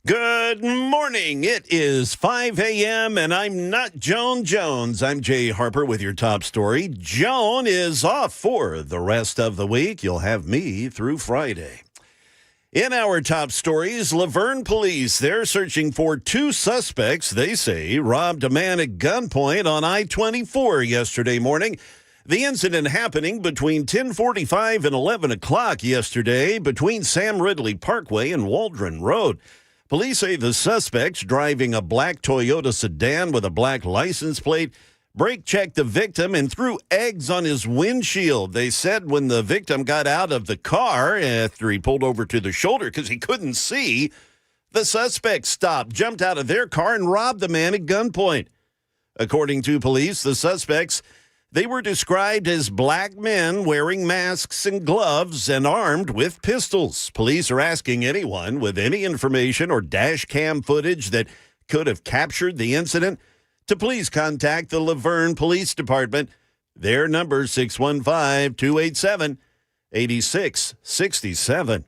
Good morning. It is 5 a.m. and I'm not Joan Jones. I'm Jay Harper with your top story. Joan is off for the rest of the week. You'll have me through Friday. In our top stories, Laverne police, they're searching for two suspects they say robbed a man at gunpoint on I-24 yesterday morning. The incident happening between 10:45 and 11 o'clock yesterday between Sam Ridley Parkway and Waldron Road. Police say the suspects, driving a black Toyota sedan with a black license plate, brake-checked the victim and threw eggs on his windshield. They said when the victim got out of the car after he pulled over to the shoulder because he couldn't see, the suspects stopped, jumped out of their car, and robbed the man at gunpoint. According to police, the suspects, they were described as black men wearing masks and gloves and armed with pistols. Police are asking anyone with any information or dash cam footage that could have captured the incident to please contact the Laverne Police Department. Their number 615-287-8667.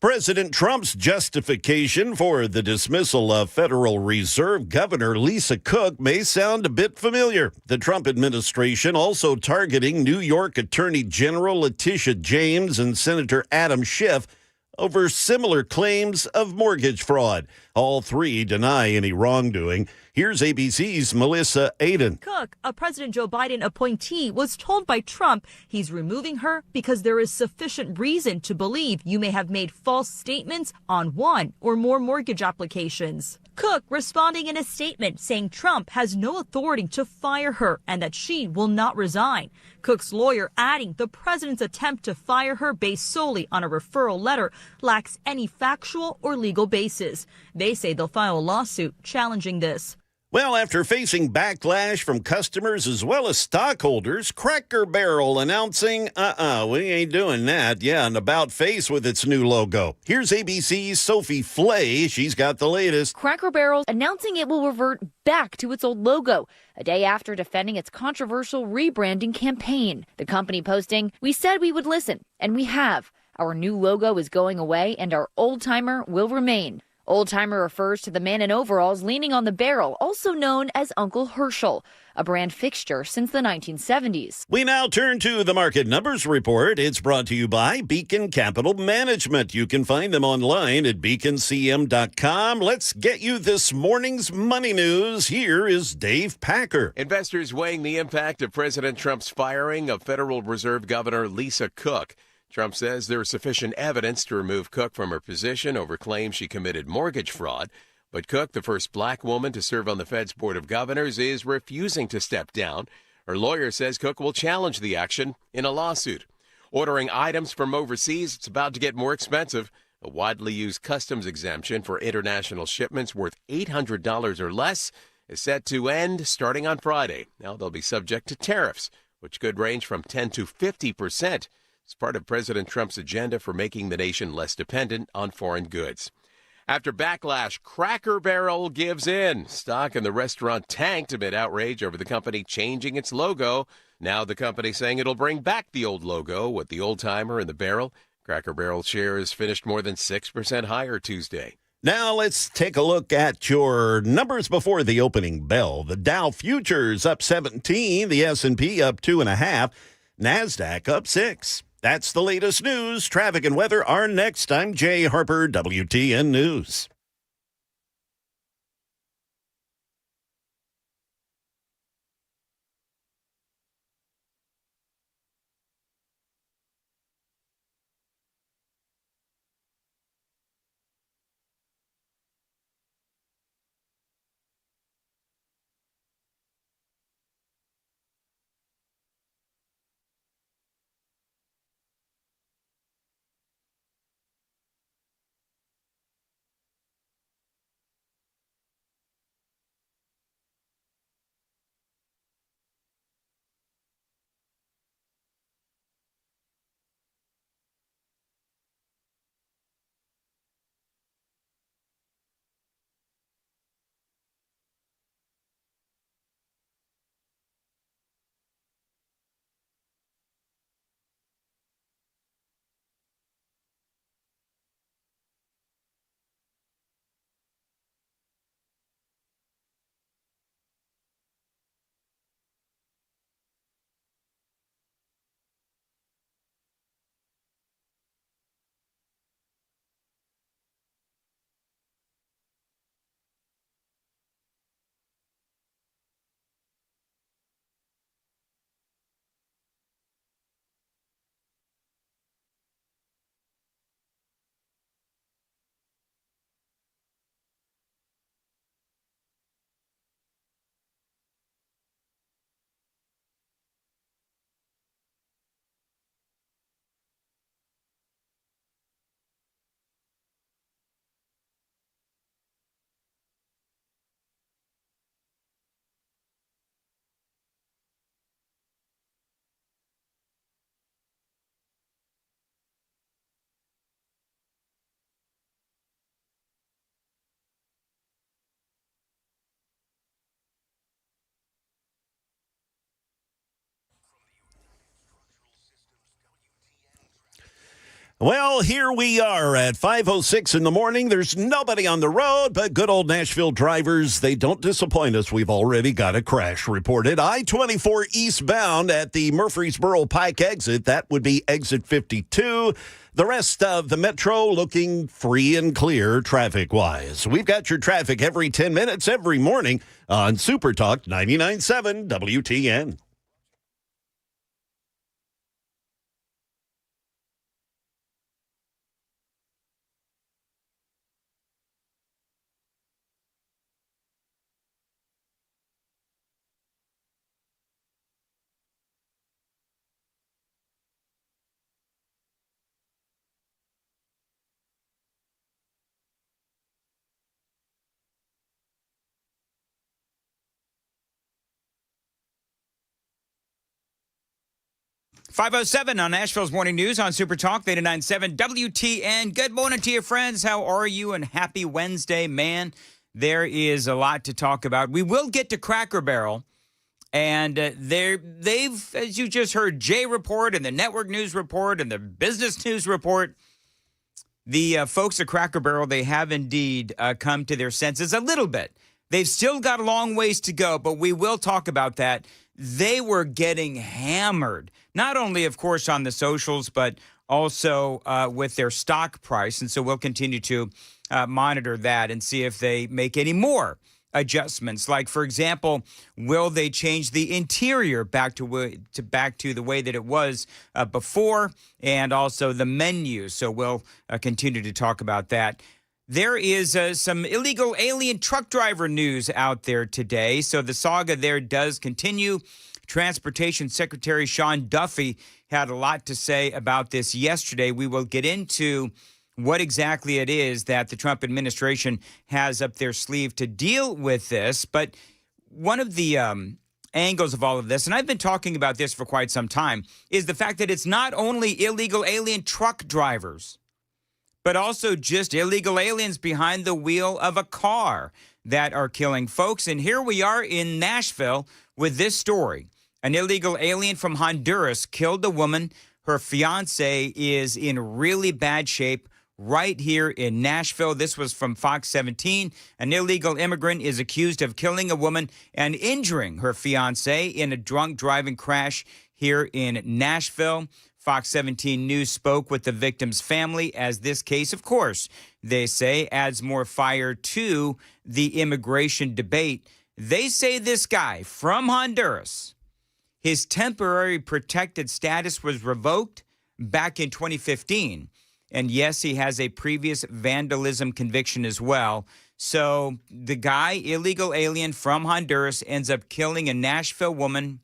President Trump's justification for the dismissal of Federal Reserve Governor Lisa Cook may sound a bit familiar. The Trump administration also targeting New York Attorney General Letitia James and Senator Adam Schiff over similar claims of mortgage fraud. All three deny any wrongdoing. Here's ABC's Melissa Aden. Cook, a President Joe Biden appointee, was told by Trump he's removing her because there is sufficient reason to believe you may have made false statements on one or more mortgage applications. Cook responding in a statement saying Trump has no authority to fire her and that she will not resign. Cook's lawyer adding the president's attempt to fire her based solely on a referral letter lacks any factual or legal basis. They say they'll file a lawsuit challenging this. Well, after facing backlash from customers as well as stockholders, Cracker Barrel announcing, we ain't doing that. Yeah, an about face with its new logo. Here's ABC's Sophie Flay. She's got the latest. Cracker Barrel announcing it will revert back to its old logo a day after defending its controversial rebranding campaign. The company posting, "We said we would listen, and we have. Our new logo is going away, and our old-timer will remain." Old-timer refers to the man in overalls leaning on the barrel, also known as Uncle Herschel, a brand fixture since the 1970s. We now turn to the Market Numbers Report. It's brought to you by Beacon Capital Management. You can find them online at beaconcm.com. Let's get you this morning's money news. Here is Dave Packer. Investors weighing the impact of President Trump's firing of Federal Reserve Governor Lisa Cook. Trump says there is sufficient evidence to remove Cook from her position over claims she committed mortgage fraud. But Cook, the first black woman to serve on the Fed's Board of Governors, is refusing to step down. Her lawyer says Cook will challenge the action in a lawsuit. Ordering items from overseas, it's about to get more expensive. A widely used customs exemption for international shipments worth $800 or less is set to end starting on Friday. Now they'll be subject to tariffs, which could range from 10 to 50%. It's part of President Trump's agenda for making the nation less dependent on foreign goods. After backlash, Cracker Barrel gives in. Stock in the restaurant tanked amid outrage over the company changing its logo. Now the company saying it'll bring back the old logo with the old-timer in the barrel. Cracker Barrel shares finished more than 6% higher Tuesday. Now let's take a look at your numbers before the opening bell. The Dow futures up 17, the S&P up 2.5, NASDAQ up 6. That's the latest news. Traffic and weather are next. I'm Jay Harper, WTN News. Well, here we are at 5:06 in the morning. There's nobody on the road, but good old Nashville drivers, they don't disappoint us. We've already got a crash reported. I-24 eastbound at the Murfreesboro Pike exit. That would be exit 52. The rest of the metro looking free and clear traffic-wise. We've got your traffic every 10 minutes every morning on Super Talk 99.7 WTN. .507 on Nashville's Morning News on Super Talk 99.7 WTN. Good morning to you, friends. How are you? And happy Wednesday, man. There is a lot to talk about. We will get to Cracker Barrel. And they've, as you just heard, Jay report and the network news report and the business news report, the folks at Cracker Barrel, they have indeed come to their senses a little bit. They've still got a long ways to go, but we will talk about that. They were getting hammered, not only, of course, on the socials, but also with their stock price. And so we'll continue to monitor that and see if they make any more adjustments. Like, for example, will they change the interior back to the way that it was before, and also the menu? So we'll continue to talk about that. There is some illegal alien truck driver news out there today. So the saga there does continue. Transportation Secretary Sean Duffy had a lot to say about this yesterday. We will get into what exactly it is that the Trump administration has up their sleeve to deal with this. But one of the angles of all of this, and I've been talking about this for quite some time, is the fact that it's not only illegal alien truck drivers, but also just illegal aliens behind the wheel of a car that are killing folks. And here we are in Nashville with this story. An illegal alien from Honduras killed a woman. Her fiance is in really bad shape right here in Nashville. This was from Fox 17. An illegal immigrant is accused of killing a woman and injuring her fiance in a drunk driving crash here in Nashville. Fox 17 News spoke with the victim's family as this case, of course, they say, adds more fire to the immigration debate. They say this guy from Honduras, his temporary protected status was revoked back in 2015. And yes, he has a previous vandalism conviction as well. So the guy, illegal alien from Honduras, ends up killing a Nashville woman.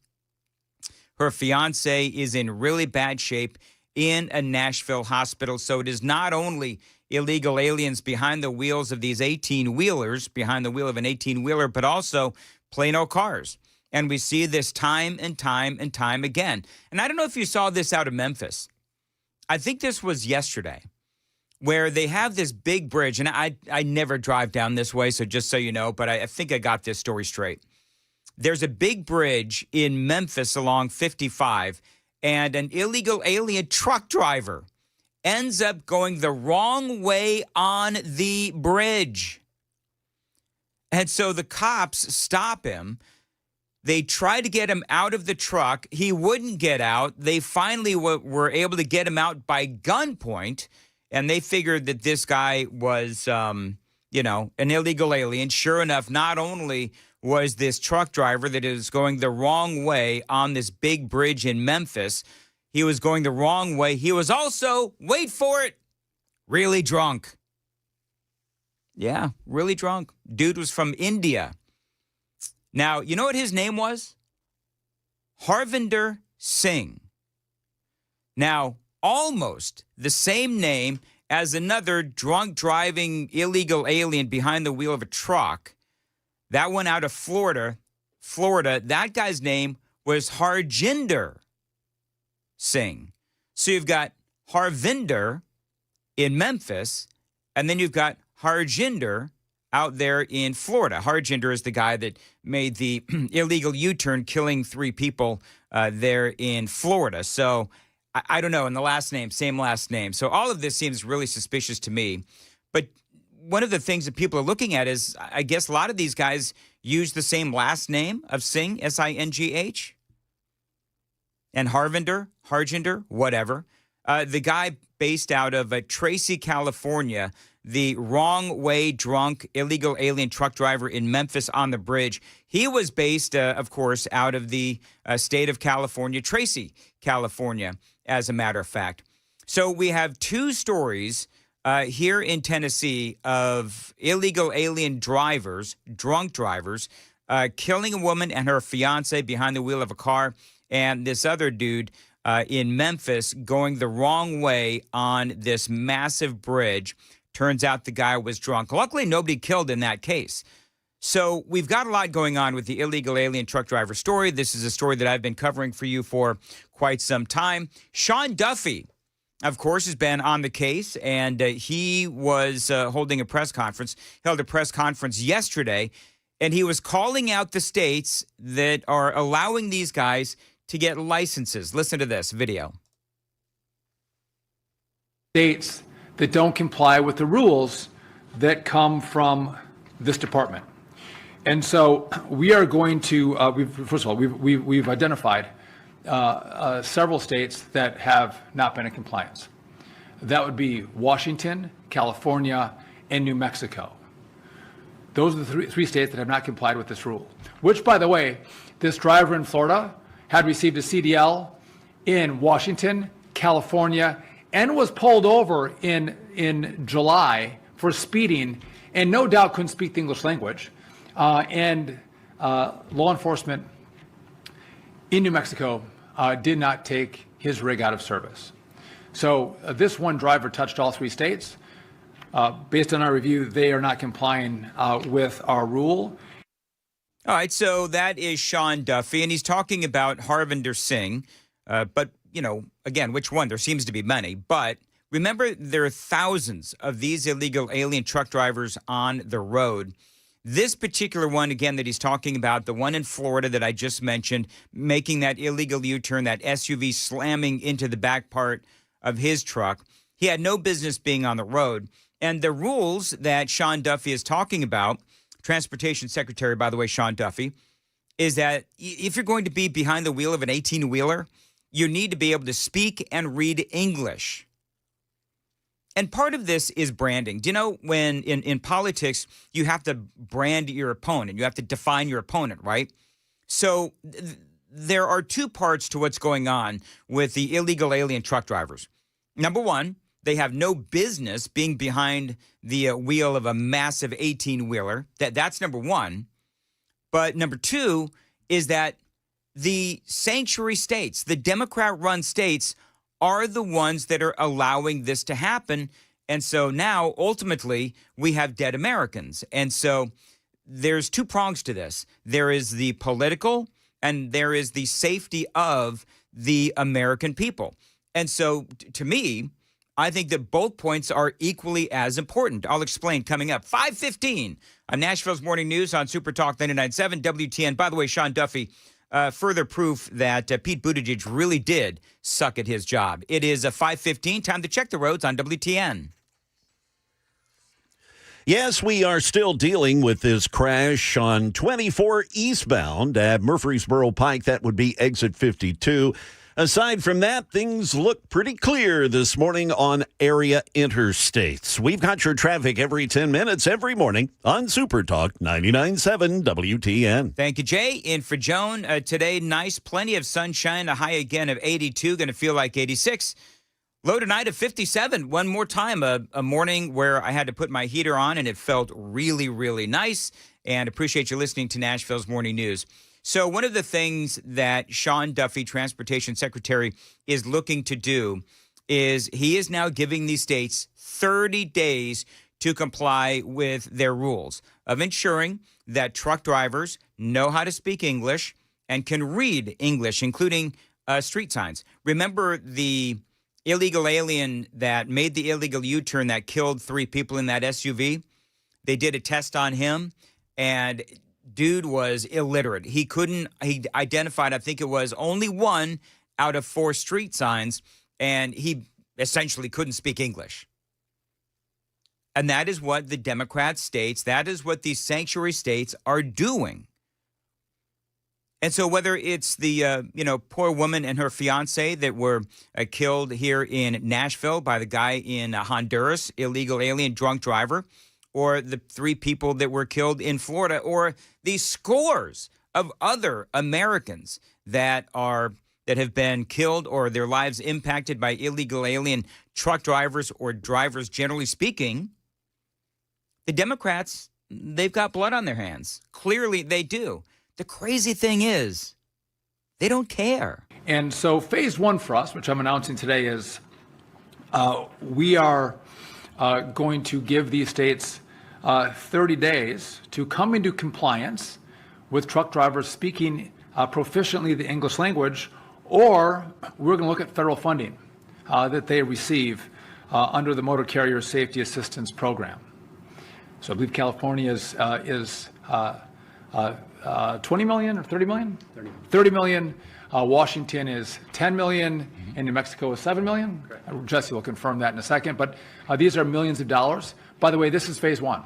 Her fiance is in really bad shape in a Nashville hospital. So it is not only illegal aliens behind the wheels of these 18-wheelers, behind the wheel of an 18-wheeler, but also plain old cars. And we see this time and time and time again. And I don't know if you saw this out of Memphis. I think this was yesterday, where they have this big bridge. And I never drive down this way, so just so you know, but I think I got this story straight. There's a big bridge in Memphis along 55, and an illegal alien truck driver ends up going the wrong way on the bridge. And so the cops stop him. They try to get him out of the truck. He wouldn't get out. They finally were able to get him out by gunpoint, and they figured that this guy was, an illegal alien. Sure enough, not only was this truck driver that is going the wrong way on this big bridge in Memphis, he was going the wrong way. He was also, wait for it, really drunk. Yeah, really drunk. Dude was from India. Now, you know what his name was? Harvinder Singh. Now, almost the same name as another drunk driving illegal alien behind the wheel of a truck. That one out of Florida. That guy's name was Harjinder Singh. So you've got Harvinder in Memphis, and then you've got Harjinder out there in Florida. Harjinder is the guy that made the illegal U-turn, killing 3 people there in Florida. So I don't know, and the last name, same last name. So all of this seems really suspicious to me. But one of the things that people are looking at is, I guess a lot of these guys use the same last name of Singh, S-I-N-G-H, and Harjinder, whatever. The guy based out of Tracy, California, the wrong way drunk illegal alien truck driver in Memphis on the bridge. He was based, of course, out of the state of California, Tracy, California, as a matter of fact. So we have two stories here in Tennessee of illegal alien drivers, drunk drivers, killing a woman and her fiance behind the wheel of a car, and this other dude in Memphis going the wrong way on this massive bridge. Turns out the guy was drunk. Luckily, nobody killed in that case. So we've got a lot going on with the illegal alien truck driver story. This is a story that I've been covering for you for quite some time. Sean Duffy, of course, has been on the case, and he was holding a press conference, held a press conference yesterday, and he was calling out the states that are allowing these guys to get licenses. Listen to this video. States that don't comply with the rules that come from this department. And so we are going to, first of all, we've identified several states that have not been in compliance. That would be Washington, California, and New Mexico. Those are the three states that have not complied with this rule, which, by the way, this driver in Florida had received a CDL in Washington, California, and was pulled over in July for speeding, and no doubt couldn't speak the English language. And law enforcement in New Mexico did not take his rig out of service. So this one driver touched all three states. Based on our review, they are not complying with our rule. All right, so that is Sean Duffy, and he's talking about Harvinder Singh. But, you know, again, which one? There seems to be many. But remember, there are thousands of these illegal alien truck drivers on the road. This particular one, again, that he's talking about, the one in Florida that I just mentioned, making that illegal U-turn, that SUV slamming into the back part of his truck, he had no business being on the road. And the rules that Sean Duffy is talking about, Transportation Secretary, by the way, Sean Duffy, is that if you're going to be behind the wheel of an 18-wheeler, you need to be able to speak and read English. And part of this is branding. Do you know when in politics, you have to brand your opponent, you have to define your opponent, right? So there are two parts to what's going on with the illegal alien truck drivers. Number one, they have no business being behind the wheel of a massive 18-wheeler. That's number one. But number two is that the sanctuary states, the Democrat-run states, are the ones that are allowing this to happen. And so now, ultimately, we have dead Americans. And so there's two prongs to this. There is the political and there is the safety of the American people. And so, to me, I think that both points are equally as important. I'll explain coming up. 5:15 on Nashville's Morning News on Super Talk 99.7 WTN. By the way, Sean Duffy, further proof that Pete Buttigieg really did suck at his job. It is 5:15. Time to check the roads on WTN. Yes, we are still dealing with this crash on 24 eastbound at Murfreesboro Pike. That would be exit 52. Aside from that, things look pretty clear this morning on area interstates. We've got your traffic every 10 minutes, every morning on Super Talk 99.7 WTN. Thank you, Jay. In for Joan. Today, nice, plenty of sunshine, a high again of 82, going to feel like 86. Low tonight of 57. One more time, a morning where I had to put my heater on, and it felt really, really nice. And appreciate you listening to Nashville's Morning News. So one of the things that Sean Duffy, Transportation Secretary, is looking to do is he is now giving these states 30 days to comply with their rules of ensuring that truck drivers know how to speak English and can read English, including street signs. Remember the illegal alien that made the illegal U-turn that killed 3 people in that SUV? They did a test on him, and dude was illiterate. He identified, I think it was only 1 out of 4 street signs. and he essentially couldn't speak English. And that is what the Democrat states, that is what these sanctuary states are doing. And so whether it's the, poor woman and her fiance that were killed here in Nashville by the guy in Honduras, illegal alien drunk driver, or the 3 people that were killed in Florida, or the scores of other Americans that have been killed or their lives impacted by illegal alien truck drivers or drivers, generally speaking, the Democrats, they've got blood on their hands. Clearly, they do. The crazy thing is, they don't care. And so phase 1 for us, which I'm announcing today, is we are going to give these states 30 days to come into compliance with truck drivers speaking proficiently the English language, or we're going to look at federal funding that they receive under the Motor Carrier Safety Assistance Program. So I believe California is 20 million or 30 million? 30 million. Washington is 10 million, and New Mexico is 7 million. Correct. Jesse will confirm that in a second, but these are millions of dollars. By the way, this is phase 1.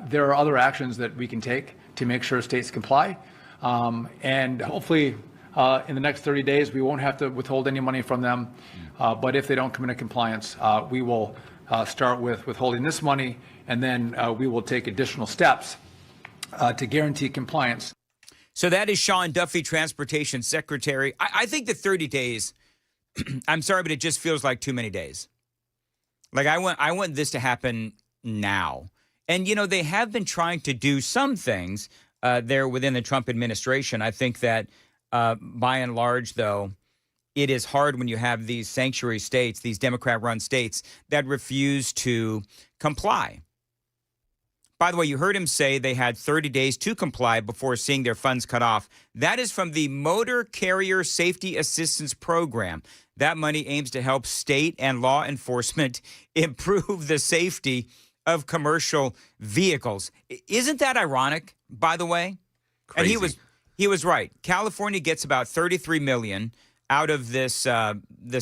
There are other actions that we can take to make sure states comply, and hopefully in the next 30 days, we won't have to withhold any money from them, but if they don't come into compliance, we will start with withholding this money, and then we will take additional steps to guarantee compliance. So that is Sean Duffy, Transportation Secretary. I think the 30 days, I'm sorry, but it just feels like too many days. Like I want this to happen now. And, they have been trying to do some things there within the Trump administration. I think that by and large, though, it is hard when you have these sanctuary states, these Democrat-run states that refuse to comply. By the way, you heard him say they had 30 days to comply before seeing their funds cut off. That is from the Motor Carrier Safety Assistance Program. That money aims to help state and law enforcement improve the safety of commercial vehicles. Isn't that ironic, by the way? Crazy. And he was right. California gets about $33 million out of this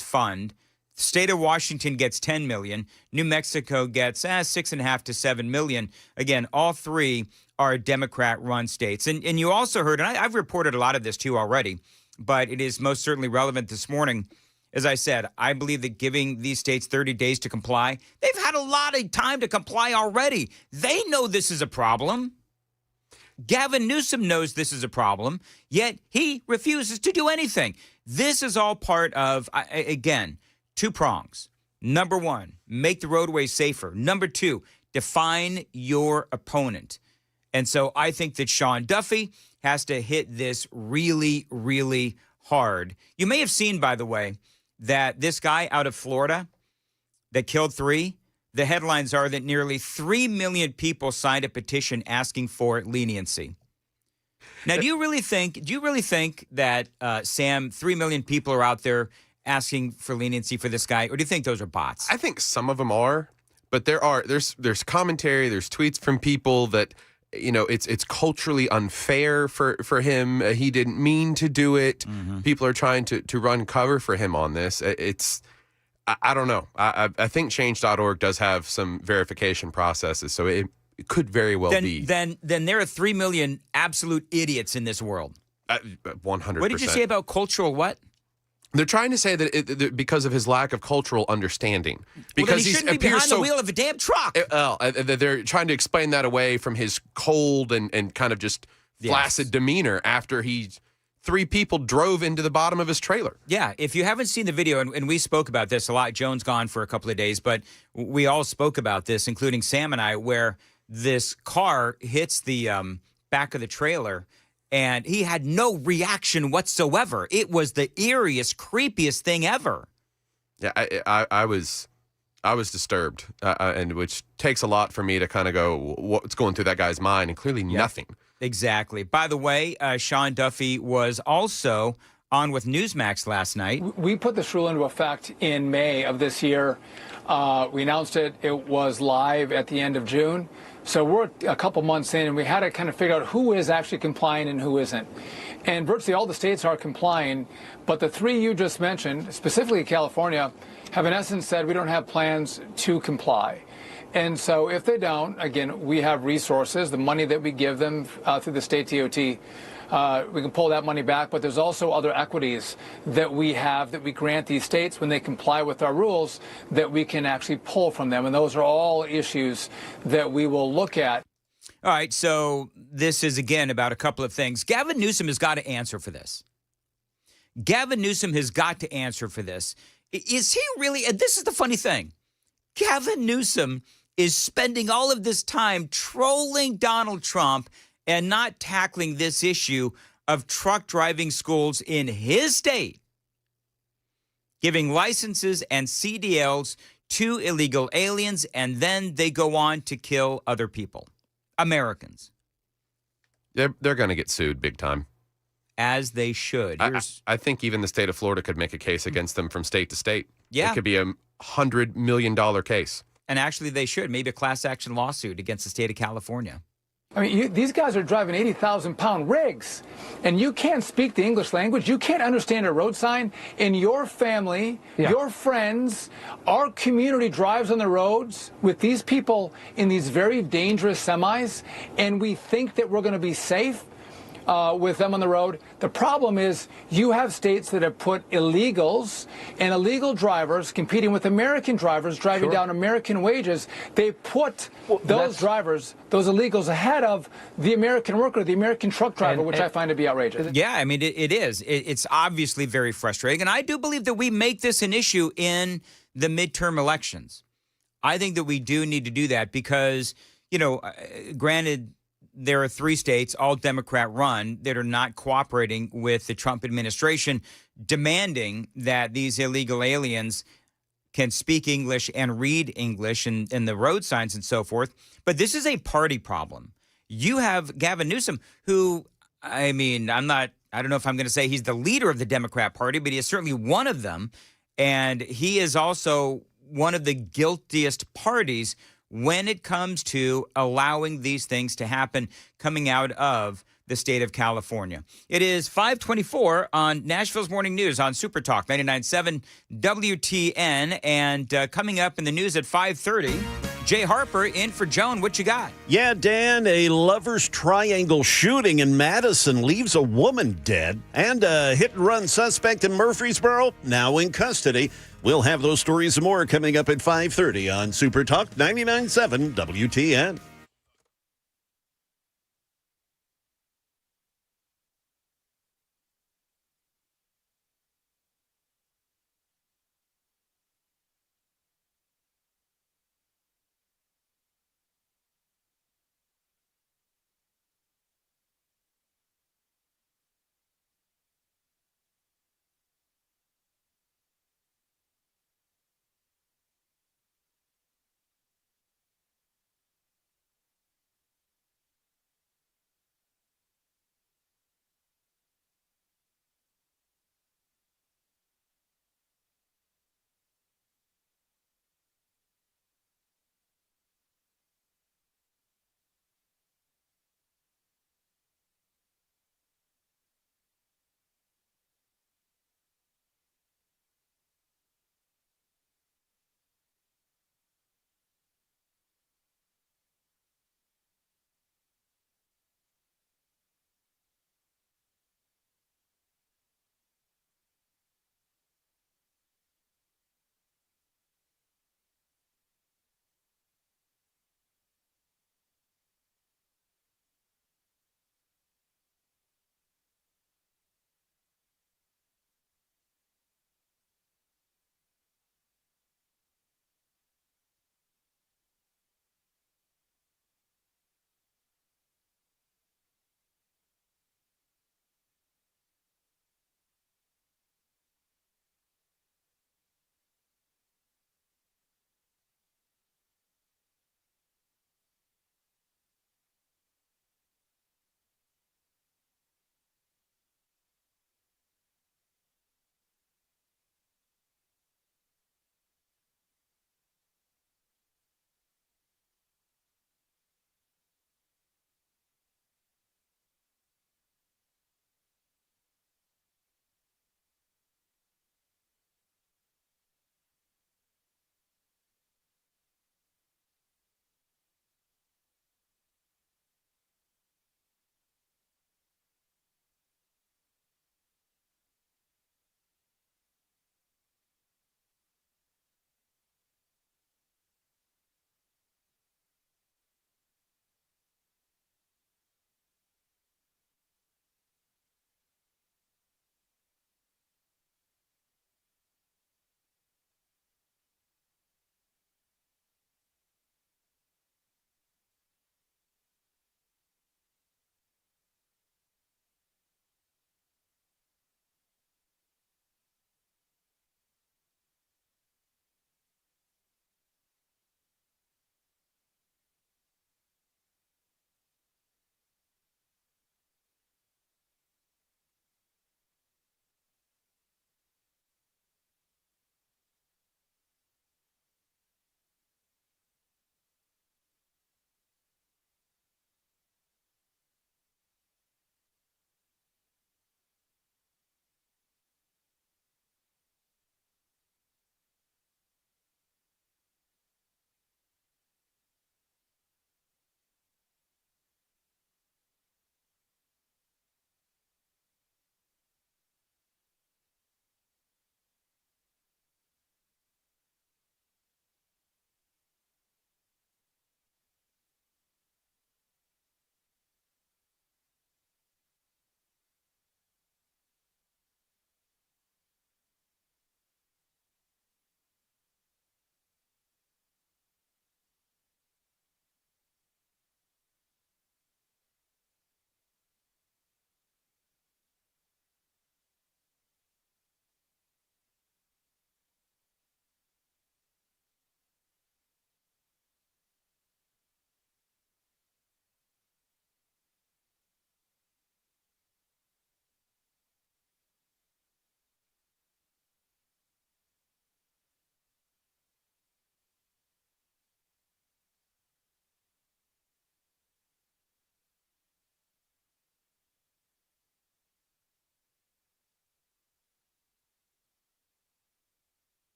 fund. State of Washington gets $10 million. New Mexico gets $6.5 to $7 million. Again, all 3 are Democrat-run states. And you also heard, and I've reported a lot of this too already, but it is most certainly relevant this morning. As I said, I believe that giving these states 30 days to comply, they've had a lot of time to comply already. They know this is a problem. Gavin Newsom knows this is a problem, yet he refuses to do anything. This is all part of, again, 2 prongs. Number 1, make the roadways safer. Number 2, define your opponent. And so I think that Sean Duffy has to hit this really, really hard. You may have seen, by the way, that this guy out of Florida that killed 3, the headlines are that nearly 3 million people signed a petition asking for leniency. Now, do you really think that, Sam, 3 million people are out there asking for leniency for this guy, or do you think those are bots? I think some of them are, but there's commentary, there's tweets from people that, it's culturally unfair for him. He didn't mean to do it. Mm-hmm. People are trying to run cover for him on this. I don't know. I think change.org does have some verification processes, so it could very well be. Then there are 3 million absolute idiots in this world. 100%. What did you say about cultural what? They're trying to say that because of his lack of cultural understanding. Because well, then he shouldn't be behind the wheel of a damn truck. They're trying to explain that away from his cold and kind of just flaccid demeanor after 3 people drove into the bottom of his trailer. Yeah, if you haven't seen the video, and we spoke about this a lot, Joan's gone for a couple of days, but we all spoke about this, including Sam and I, where this car hits the back of the trailer, and he had no reaction whatsoever. It was the eeriest, creepiest thing ever. Yeah, I was disturbed, and which takes a lot for me to kind of go, what's going through that guy's mind, and clearly nothing. Exactly. By the way, Sean Duffy was also on with Newsmax last night. We put this rule into effect in May of this year. We announced it. It was live at the end of June. So we're a couple months in, and we had to kind of figure out who is actually complying and who isn't. And virtually all the states are complying, but the three you just mentioned, specifically California, have in essence said we don't have plans to comply. And so if they don't, again, we have resources, the money that we give them through the state DOT, we can pull that money back, but there's also other equities that we have that we grant these states when they comply with our rules that we can actually pull from them. And those are all issues that we will look at. All right, so this is, again, about a couple of things. Gavin Newsom has got to answer for this. Gavin Newsom has got to answer for this. Is he really, and this is the funny thing, Gavin Newsom is spending all of this time trolling Donald Trump and not tackling this issue of truck driving schools in his state, giving licenses and CDLs to illegal aliens, and then they go on to kill other people, Americans. They're going to get sued big time. As they should. I think even the state of Florida could make a case against them from state to state. Yeah. It could be a $100 million case. And actually they should. Maybe a class action lawsuit against the state of California. I mean, these guys are driving 80,000-pound rigs, and you can't speak the English language. You can't understand a road sign. And your family, your friends, our community drives on the roads with these people in these very dangerous semis, and we think that we're going to be safe with them on the road. The problem is you have states that have put illegals and illegal drivers competing with American drivers driving down American wages. They put those drivers, those illegals, ahead of the American worker, the American truck driver, which I find to be outrageous. Yeah, I mean, it is. It's obviously very frustrating. And I do believe that we make this an issue in the midterm elections. I think that we do need to do that because, you know, granted, there are 3 states, all Democrat run, that are not cooperating with the Trump administration, demanding that these illegal aliens can speak English and read English and the road signs and so forth. But this is a party problem. You have Gavin Newsom, who, I mean, I don't know if I'm going to say he's the leader of the Democrat Party, but he is certainly one of them. And he is also one of the guiltiest parties when it comes to allowing these things to happen coming out of the state of California. It is 5:24 on Nashville's Morning News on Super Talk 99.7 WTN. And coming up in the news at 5:30, Jay Harper in for Joan. What you got? Yeah, Dan, a lover's triangle shooting in Madison leaves a woman dead, and a hit-and-run suspect in Murfreesboro now in custody. We'll have those stories and more coming up at 5:30 on Super Talk 99.7 WTN.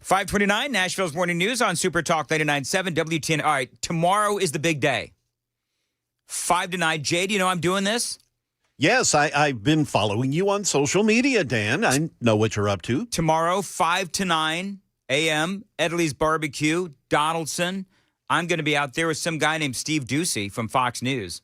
529, Nashville's Morning News on Super Talk 99.7 WTN. All right, tomorrow is the big day. 5 to 9. Jay, do you know I'm doing this? Yes, I've been following you on social media, Dan. I know what you're up to. Tomorrow, 5 to 9 a.m., Edley's Barbecue, Donaldson. I'm going to be out there with some guy named Steve Ducey from Fox News.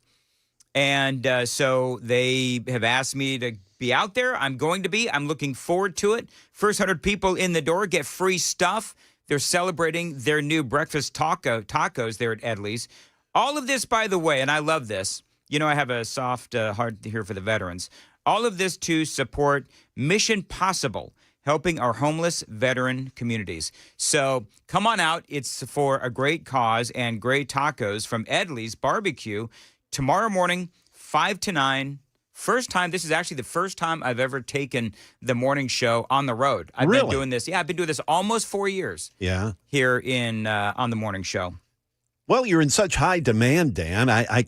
And so they have asked me to be out there. I'm going to be. I'm looking forward to it. First 100 people in the door get free stuff. They're celebrating their new breakfast tacos there at Edley's. All of this, by the way, and I love this. You know, I have a soft heart here for the veterans. All of this to support Mission Possible, helping our homeless veteran communities. So come on out. It's for a great cause and great tacos from Edley's Barbecue. Tomorrow morning, 5 to 9. First time. This is actually the first time I've ever taken the morning show on the road. I've been doing this. Yeah, I've been doing this almost 4 years. Yeah. Here in on the morning show. Well, you're in such high demand, Dan. I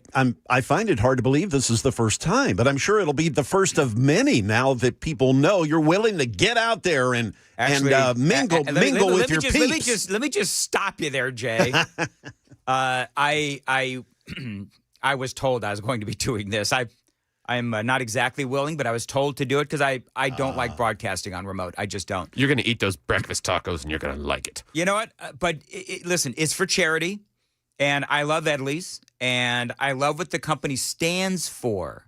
find it hard to believe this is the first time, but I'm sure it'll be the first of many now that people know you're willing to get out there and mingle with your peeps. Let me just stop you there, Jay. I was told I was going to be doing this. I'm not exactly willing, but I was told to do it because I don't like broadcasting on remote. I just don't. You're going to eat those breakfast tacos and you're going to like it. You know what? But listen, it's for charity. And I love Edley's, and I love what the company stands for.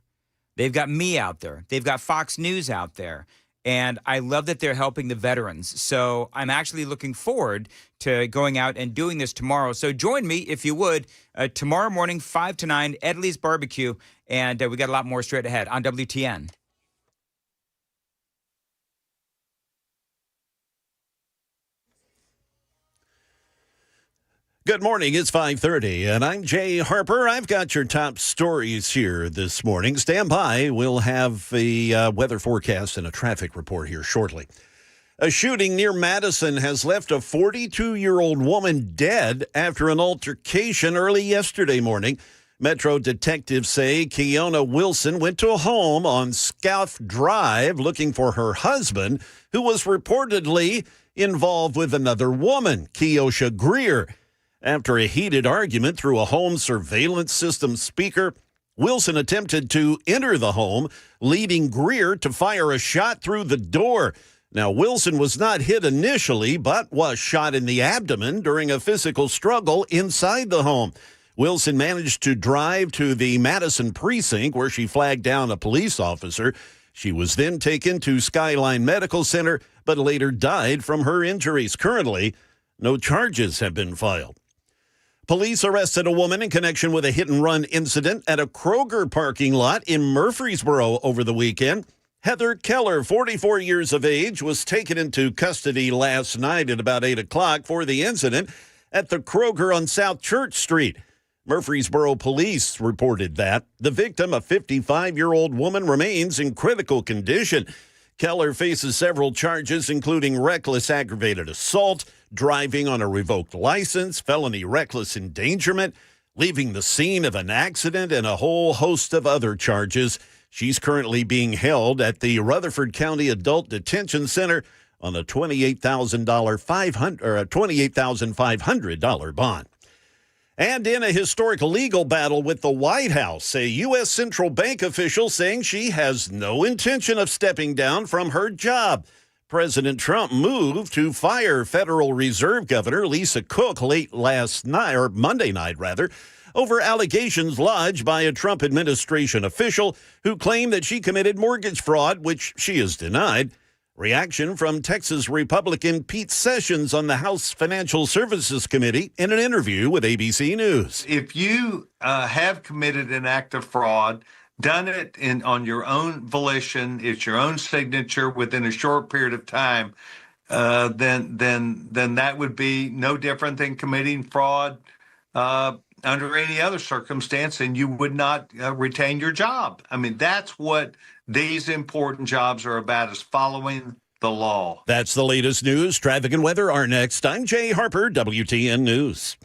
They've got me out there. They've got Fox News out there. And I love that they're helping the veterans. So I'm actually looking forward to going out and doing this tomorrow. So join me, if you would, tomorrow morning, 5 to 9, Edley's Barbecue. And we got a lot more straight ahead on WTN. Good morning. It's 5:30, and I'm Jay Harper. I've got your top stories here this morning. Stand by. We'll have a weather forecast and a traffic report here shortly. A shooting near Madison has left a 42-year-old woman dead after an altercation early yesterday morning. Metro detectives say Keona Wilson went to a home on Scout Drive looking for her husband, who was reportedly involved with another woman, Keosha Greer. After a heated argument through a home surveillance system speaker, Wilson attempted to enter the home, leading Greer to fire a shot through the door. Now, Wilson was not hit initially, but was shot in the abdomen during a physical struggle inside the home. Wilson managed to drive to the Madison precinct where she flagged down a police officer. She was then taken to Skyline Medical Center, but later died from her injuries. Currently, no charges have been filed. Police arrested a woman in connection with a hit-and-run incident at a Kroger parking lot in Murfreesboro over the weekend. Heather Keller, 44 years of age, was taken into custody last night at about 8 o'clock for the incident at the Kroger on South Church Street. Murfreesboro police reported that the victim, a 55-year-old woman, remains in critical condition. Keller faces several charges, including reckless aggravated assault, driving on a revoked license, felony reckless endangerment, leaving the scene of an accident, and a whole host of other charges. She's currently being held at the Rutherford County Adult Detention Center on a $28,500 bond. And in a historic legal battle with the White House, a U.S. Central Bank official saying she has no intention of stepping down from her job. President Trump moved to fire Federal Reserve Governor Lisa Cook late Monday night, over allegations lodged by a Trump administration official who claimed that she committed mortgage fraud, which she has denied. Reaction from Texas Republican Pete Sessions on the House Financial Services Committee in an interview with ABC News. If you have committed an act of fraud, done it on your own volition, it's your own signature within a short period of time, then that would be no different than committing fraud under any other circumstance, and you would not retain your job. I mean, that's what these important jobs are about, is following the law. That's the latest news. Traffic and weather are next. I'm Jay Harper, WTN News.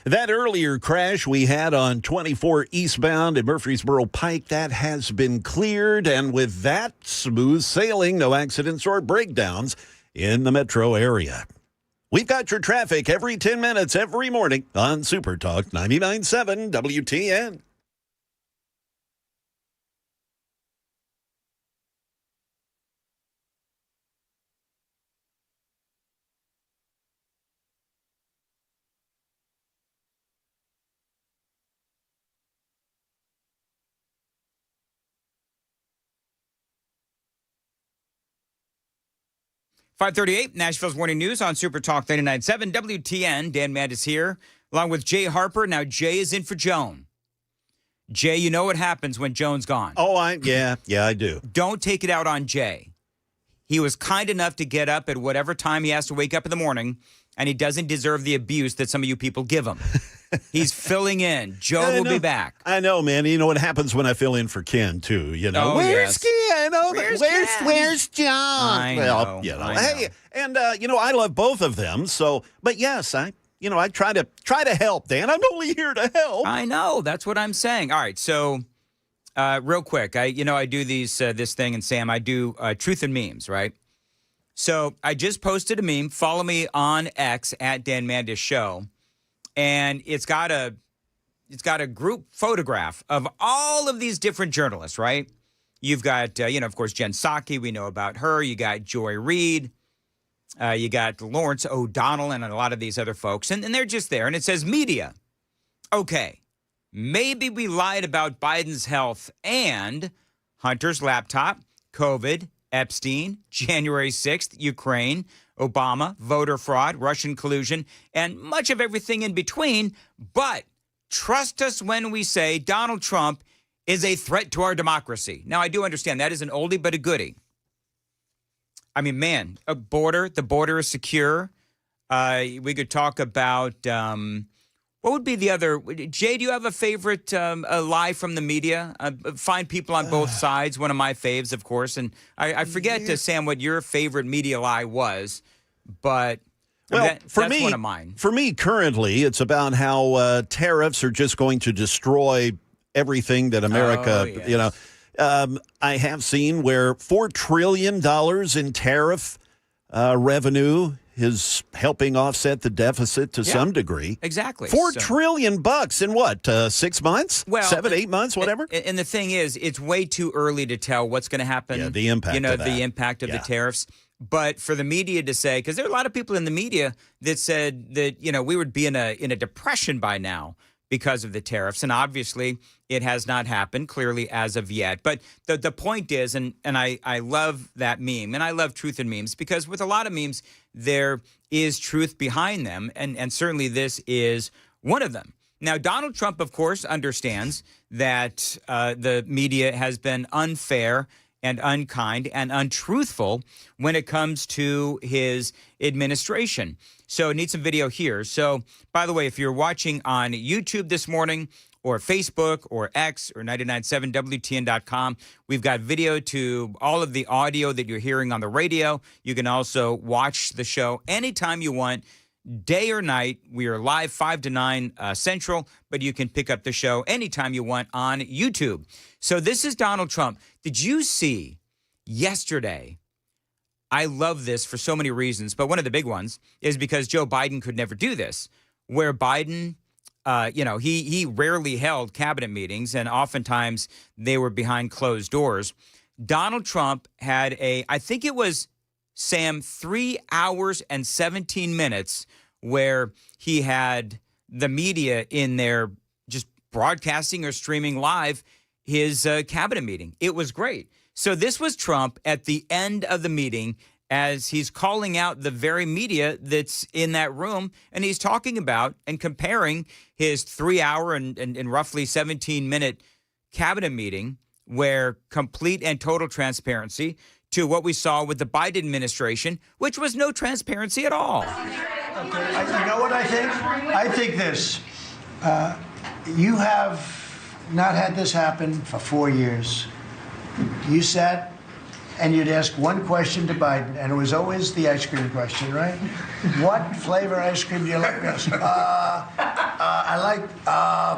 That earlier crash we had on 24 eastbound at Murfreesboro Pike, that has been cleared. And with that, smooth sailing, no accidents or breakdowns in the metro area. We've got your traffic every 10 minutes, every morning on Super Talk 99.7 WTN. .538, Nashville's Morning News on Super Talk 99.7 WTN. Dan Mandis here, along with Jay Harper. Now, Jay is in for Joan. Jay, you know what happens when Joan's gone. Oh, yeah, I do. Don't take it out on Jay. He was kind enough to get up at whatever time he has to wake up in the morning, and he doesn't deserve the abuse that some of you people give him. He's filling in. Joan will be back. I know, man. You know what happens when I fill in for Ken, too. You know, where's Ken? Oh, where's John? I know. Hey, and I love both of them. So, but yes, I try to help, Dan. I'm only here to help. I know. That's what I'm saying. All right. So, real quick, I do this thing, and Sam, I do truth and memes, right? So I just posted a meme. Follow me on X at Dan Mandis Show. And it's got a group photograph of all of these different journalists, right? You've got, of course, Jen Psaki. We know about her. You got Joy Reid. You got Lawrence O'Donnell and a lot of these other folks. And they're just there. And it says media. Okay, maybe we lied about Biden's health and Hunter's laptop, COVID, Epstein, January 6th, Ukraine, Obama, voter fraud, Russian collusion, and much of everything in between. But trust us when we say Donald Trump is a threat to our democracy. Now, I do understand that is an oldie but a goodie. I mean, man, the border is secure. We could talk about, what would be the other? Jay, do you have a favorite lie from the media? Find people on both sides. One of my faves, of course. And I forget, Sam, what your favorite media lie was. But that's one of mine. For me, currently, it's about how tariffs are just going to destroy everything that America, I have seen where $4 trillion in tariff revenue is helping offset the deficit to some degree. Exactly. $4 trillion bucks in what, 6 months? Well, 7, 8 months, whatever? And the thing is, it's way too early to tell what's going to happen. Yeah, the impact of that. The impact of the tariffs. But for the media to say, because there are a lot of people in the media that said that, we would be in a depression by now because of the tariffs. And obviously, it has not happened, clearly, as of yet. But the point is, and I love that meme, and I love truth in memes, because with a lot of memes, there is truth behind them. And certainly this is one of them. Now, Donald Trump, of course, understands that the media has been unfair and unkind and untruthful when it comes to his administration. So need some video here. So, by the way, if you're watching on YouTube this morning or Facebook or X or 997WTN.com, we've got video to all of the audio that you're hearing on the radio. You can also watch the show anytime you want, day or night. We are live 5 to 9 Central, but you can pick up the show anytime you want on YouTube. So this is Donald Trump. Did you see yesterday? I love this for so many reasons, but one of the big ones is because Joe Biden could never do this, where Biden, he rarely held cabinet meetings, and oftentimes they were behind closed doors. Donald Trump had I think it was, Sam, 3 hours and 17 minutes where he had the media in there just broadcasting or streaming live his cabinet meeting. It was great. So this was Trump at the end of the meeting as he's calling out the very media that's in that room, and he's talking about and comparing his 3 hour and roughly 17-minute cabinet meeting, where complete and total transparency, to what we saw with the Biden administration, which was no transparency at all. You know what I think? I think this. You have not had this happen for 4 years. You sat and you'd ask one question to Biden, and it was always the ice cream question, right? What flavor ice cream do you like best? I like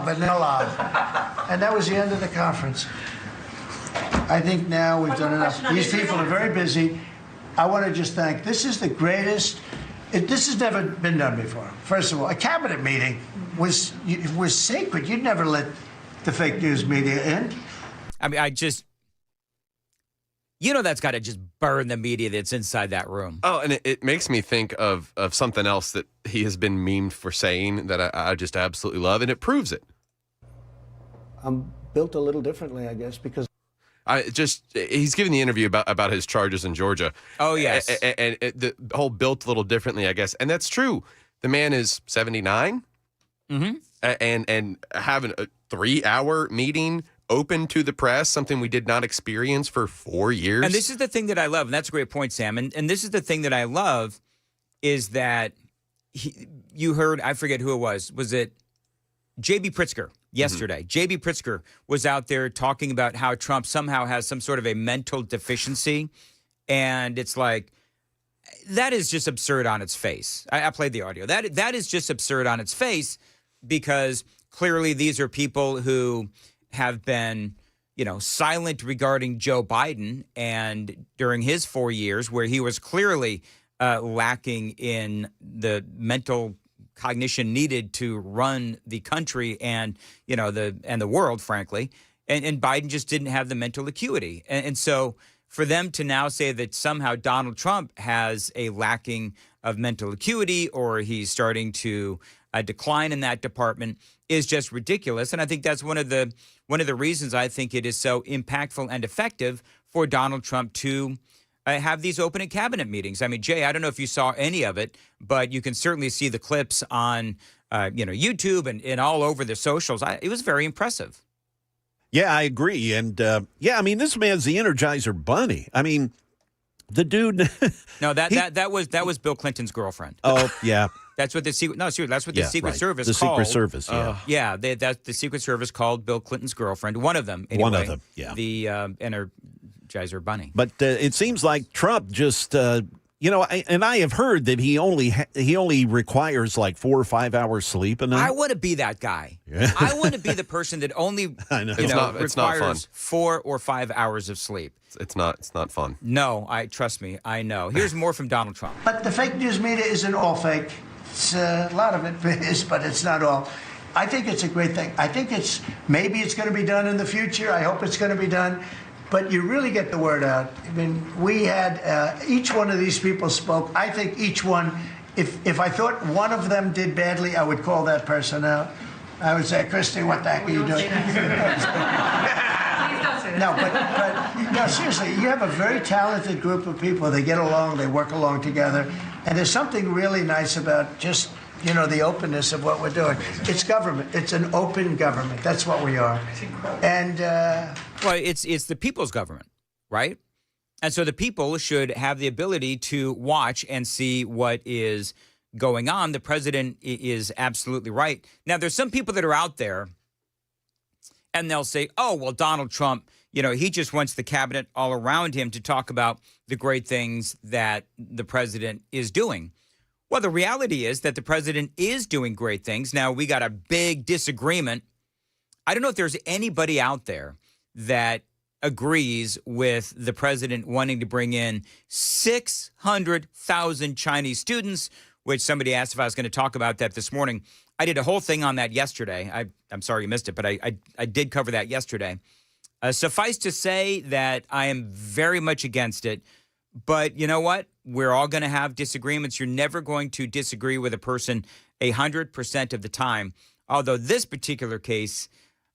vanilla. And that was the end of the conference. I think now we've done enough. These people are very busy. I want to just thank, this is the greatest, this has never been done before. First of all, a cabinet meeting was sacred. You'd never let the fake news media in. I mean, you know, that's got to just burn the media that's inside that room. Oh, and it makes me think of something else that he has been memed for saying that I just absolutely love, and it proves it. I'm built a little differently, I guess, because he's giving the interview about his charges in Georgia. Oh, yes. And the whole built a little differently, I guess. And that's true. The man is 79 and having a 3-hour meeting open to the press, something we did not experience for 4 years. And this is the thing that I love, and that's a great point, Sam. And this is the thing that I love is that you heard, I forget who it was it J.B. Pritzker yesterday? J.B. Pritzker was out there talking about how Trump somehow has some sort of a mental deficiency, and it's like, that is just absurd on its face. I played the audio. That is just absurd on its face, because clearly these are people who have been, silent regarding Joe Biden, and during his 4 years where he was clearly lacking in the mental cognition needed to run the country and the world, frankly, and Biden just didn't have the mental acuity, and so for them to now say that somehow Donald Trump has a lacking of mental acuity, or he's starting to decline in that department, is just ridiculous. And I think that's one of the reasons I think it is so impactful and effective for Donald Trump to have these open and cabinet meetings. I mean, Jay, I don't know if you saw any of it, but you can certainly see the clips on YouTube and all over the socials. It was very impressive. Yeah, I agree. And I mean, this man's the Energizer Bunny. I mean, the dude. No, that was Bill Clinton's girlfriend. Oh, yeah. That's what the Secret. No, seriously, that's what the Secret Service the called. The Secret Service, yeah. Yeah, that's the Secret Service called Bill Clinton's girlfriend. One of them, anyway. One of them, yeah. The Energizer Bunny. But it seems like Trump just, and I have heard that he only requires like 4 or 5 hours sleep a night. I want to be that guy. Yeah. I want to be the person that only it's not fun. 4 or 5 hours of sleep. It's not fun. No, trust me, I know. Here's more from Donald Trump. But the fake news media isn't all fake. It's a lot of it is, but it's not all. I think it's a great thing. I think maybe it's going to be done in the future. I hope it's going to be done. But you really get the word out. I mean, we had each one of these people spoke. I think each one, if I thought one of them did badly, I would call that person out. I would say, Christy, what the heck are you doing? No, but no, seriously, you have a very talented group of people. They get along, they work along together. And there's something really nice about just, the openness of what we're doing. It's government. It's an open government. That's what we are. And well, it's the people's government, right? And so the people should have the ability to watch and see what is going on. The president is absolutely right. Now, there's some people that are out there, and they'll say, oh, well, Donald Trump, he just wants the cabinet all around him to talk about the great things that the president is doing. Well, the reality is that the president is doing great things. Now, we got a big disagreement. I don't know if there's anybody out there that agrees with the president wanting to bring in 600,000 Chinese students, which somebody asked if I was going to talk about that this morning. I did a whole thing on that yesterday. I'm sorry you missed it, but I did cover that yesterday. Suffice to say that I am very much against it. But you know what? We're all going to have disagreements. You're never going to disagree with a person 100% of the time. Although this particular case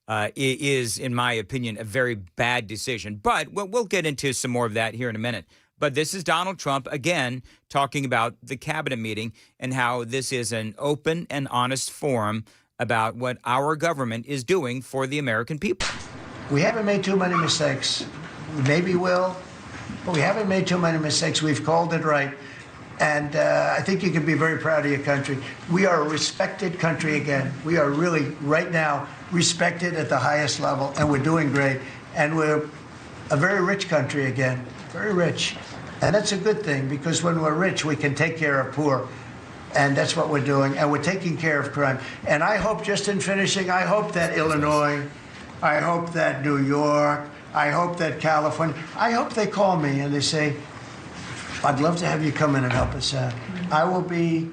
is, in my opinion, a very bad decision. But we'll get into some more of that here in a minute. But this is Donald Trump, again, talking about the cabinet meeting and how this is an open and honest forum about what our government is doing for the American people. We haven't made too many mistakes. We maybe will, but we haven't made too many mistakes. We've called it right. And I think you can be very proud of your country. We are a respected country again. We are really, right now, respected at the highest level, and we're doing great. And we're a very rich country again, very rich. And that's a good thing, because when we're rich, we can take care of poor. And that's what we're doing, and we're taking care of crime. And I hope, just in finishing, I hope that Illinois, I hope that New York, I hope that California, I hope they call me and they say, I'd love to have you come in and help us out. I will be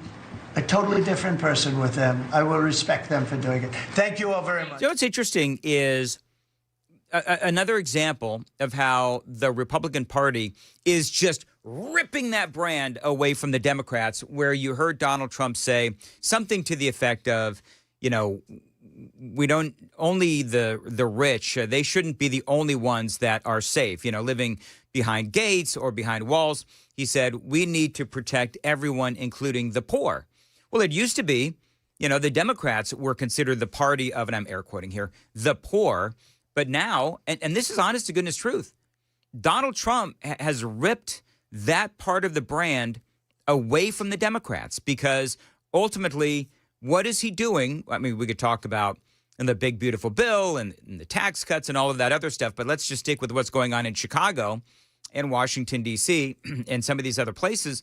a totally different person with them. I will respect them for doing it. Thank you all very much. You know what's interesting is another example of how the Republican Party is just ripping that brand away from the Democrats, where you heard Donald Trump say something to the effect of, you know, we don't, only the rich, they shouldn't be the only ones that are safe, you know, living behind gates or behind walls. He said, we need to protect everyone, including the poor. Well, it used to be, you know, the Democrats were considered the party of, and I'm air quoting here, the poor. But now, and this is honest to goodness truth, Donald Trump has ripped that part of the brand away from the Democrats, because ultimately, what is he doing? I mean, we could talk about in the big, beautiful bill and the tax cuts and all of that other stuff, but let's just stick with what's going on in Chicago and Washington, D.C., and some of these other places.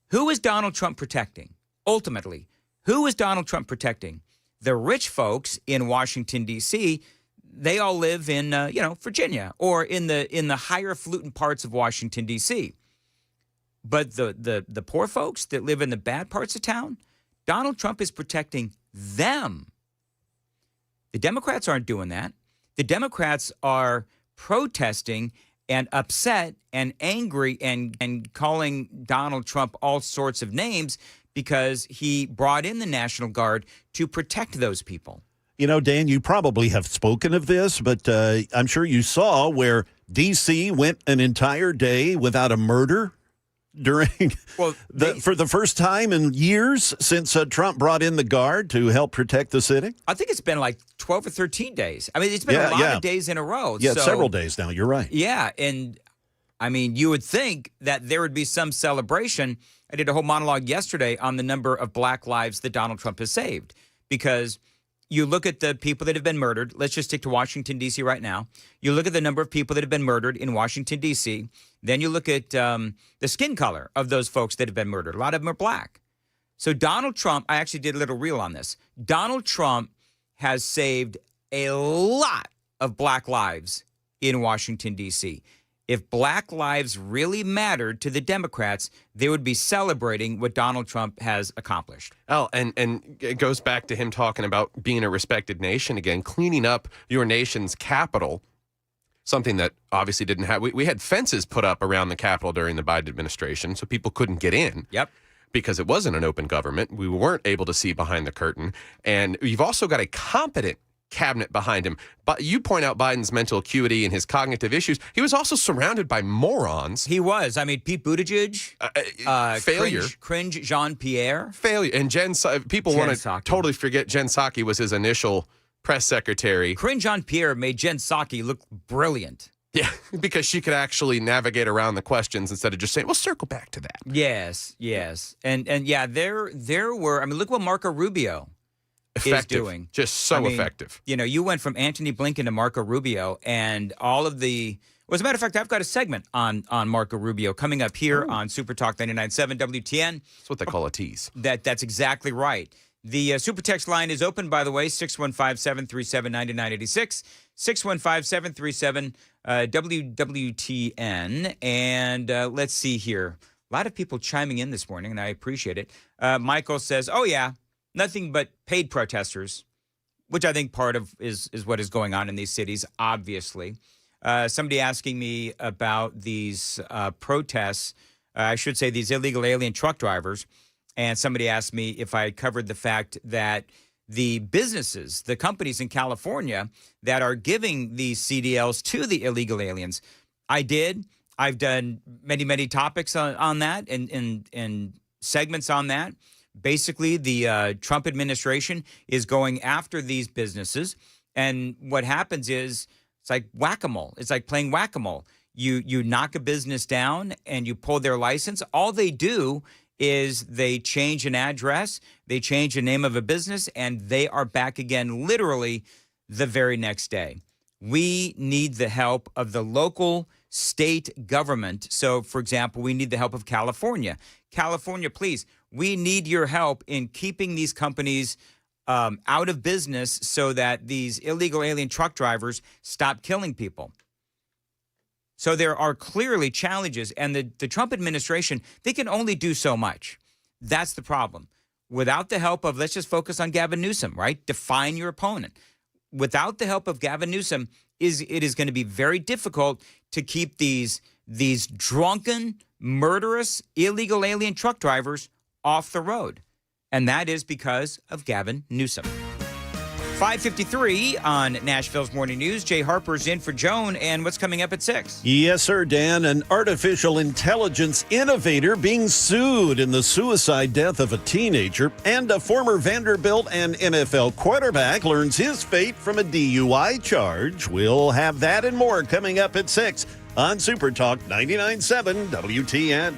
Who is Donald Trump protecting? Ultimately, who is Donald Trump protecting? The rich folks in Washington, D.C., they all live in, Virginia or in the higher falutin parts of Washington, D.C. But the poor folks that live in the bad parts of town, Donald Trump is protecting them. The Democrats aren't doing that. The Democrats are protesting and upset and angry and calling Donald Trump all sorts of names because he brought in the National Guard to protect those people. You know, Dan, you probably have spoken of this, but I'm sure you saw where D.C. went an entire day without a murder during for the first time in years since Trump brought in the Guard to help protect the city. I think it's been like 12 or 13 days. I mean, it's been a lot of days in a row. Yeah, several days now. You're right. Yeah, and I mean, you would think that there would be some celebration. I did a whole monologue yesterday on the number of black lives that Donald Trump has saved, because you look at the people that have been murdered. Let's just stick to Washington, D.C. right now. You look at the number of people that have been murdered in Washington, D.C. Then you look at the skin color of those folks that have been murdered. A lot of them are black. So Donald Trump, I actually did a little reel on this. Donald Trump has saved a lot of black lives in Washington, D.C. If black lives really mattered to the Democrats, they would be celebrating what Donald Trump has accomplished. Oh, and it goes back to him talking about being a respected nation again, cleaning up your nation's capital, something that obviously didn't have. We had fences put up around the Capitol during the Biden administration so people couldn't get in. Yep. Because it wasn't an open government. We weren't able to see behind the curtain. And you've also got a competent cabinet behind him. But you point out Biden's mental acuity and his cognitive issues. He was also surrounded by morons. He was. I mean, Pete Buttigieg, failure, cringe Jean-Pierre, failure, and people want to totally forget Jen Psaki was his initial press secretary. Cringe Jean-Pierre made Jen Psaki look brilliant. Yeah, because she could actually navigate around the questions instead of just saying, "Well, circle back to that." Yes, and yeah, there were. I mean, look what Marco Rubio is doing. Just so effective. You know, you went from Antony Blinken to Marco Rubio, and all of the. Well, as a matter of fact, I've got a segment on Marco Rubio coming up here on Super Talk 99.7 WTN. That's what they call a tease. That's exactly right. The Super Text line is open, by the way, 615-737-9986, 615-737-WWTN. And let's see here. A lot of people chiming in this morning, and I appreciate it. Michael says, oh, yeah, nothing but paid protesters, which I think part of is what is going on in these cities, obviously. Somebody asking me about these protests, I should say these illegal alien truck drivers. And somebody asked me if I had covered the fact that the businesses, the companies in California that are giving these CDLs to the illegal aliens. I did. I've done many, many topics on that and segments on that. Basically, the Trump administration is going after these businesses. And what happens is it's like whack-a-mole. It's like playing whack-a-mole. You knock a business down and you pull their license. All they do is they change an address, they change the name of a business, and they are back again literally the very next day. We need the help of the local state government. So, for example, we need the help of California. California, please, We need your help in keeping these companies out of business so that these illegal alien truck drivers stop killing people. So there are clearly challenges, and the Trump administration, they can only do so much. That's the problem. Without the help of, let's just focus on Gavin Newsom, right? Define your opponent. Without the help of Gavin Newsom, it is going to be very difficult to keep these drunken, murderous, illegal alien truck drivers off the road. And that is because of Gavin Newsom. 5:53 on Nashville's Morning News. Jay Harper's in for Joan, and what's coming up at 6? Yes, sir, Dan. An artificial intelligence innovator being sued in the suicide death of a teenager, and a former Vanderbilt and NFL quarterback learns his fate from a DUI charge. We'll have that and more coming up at 6 on Super Talk 99.7 WTN.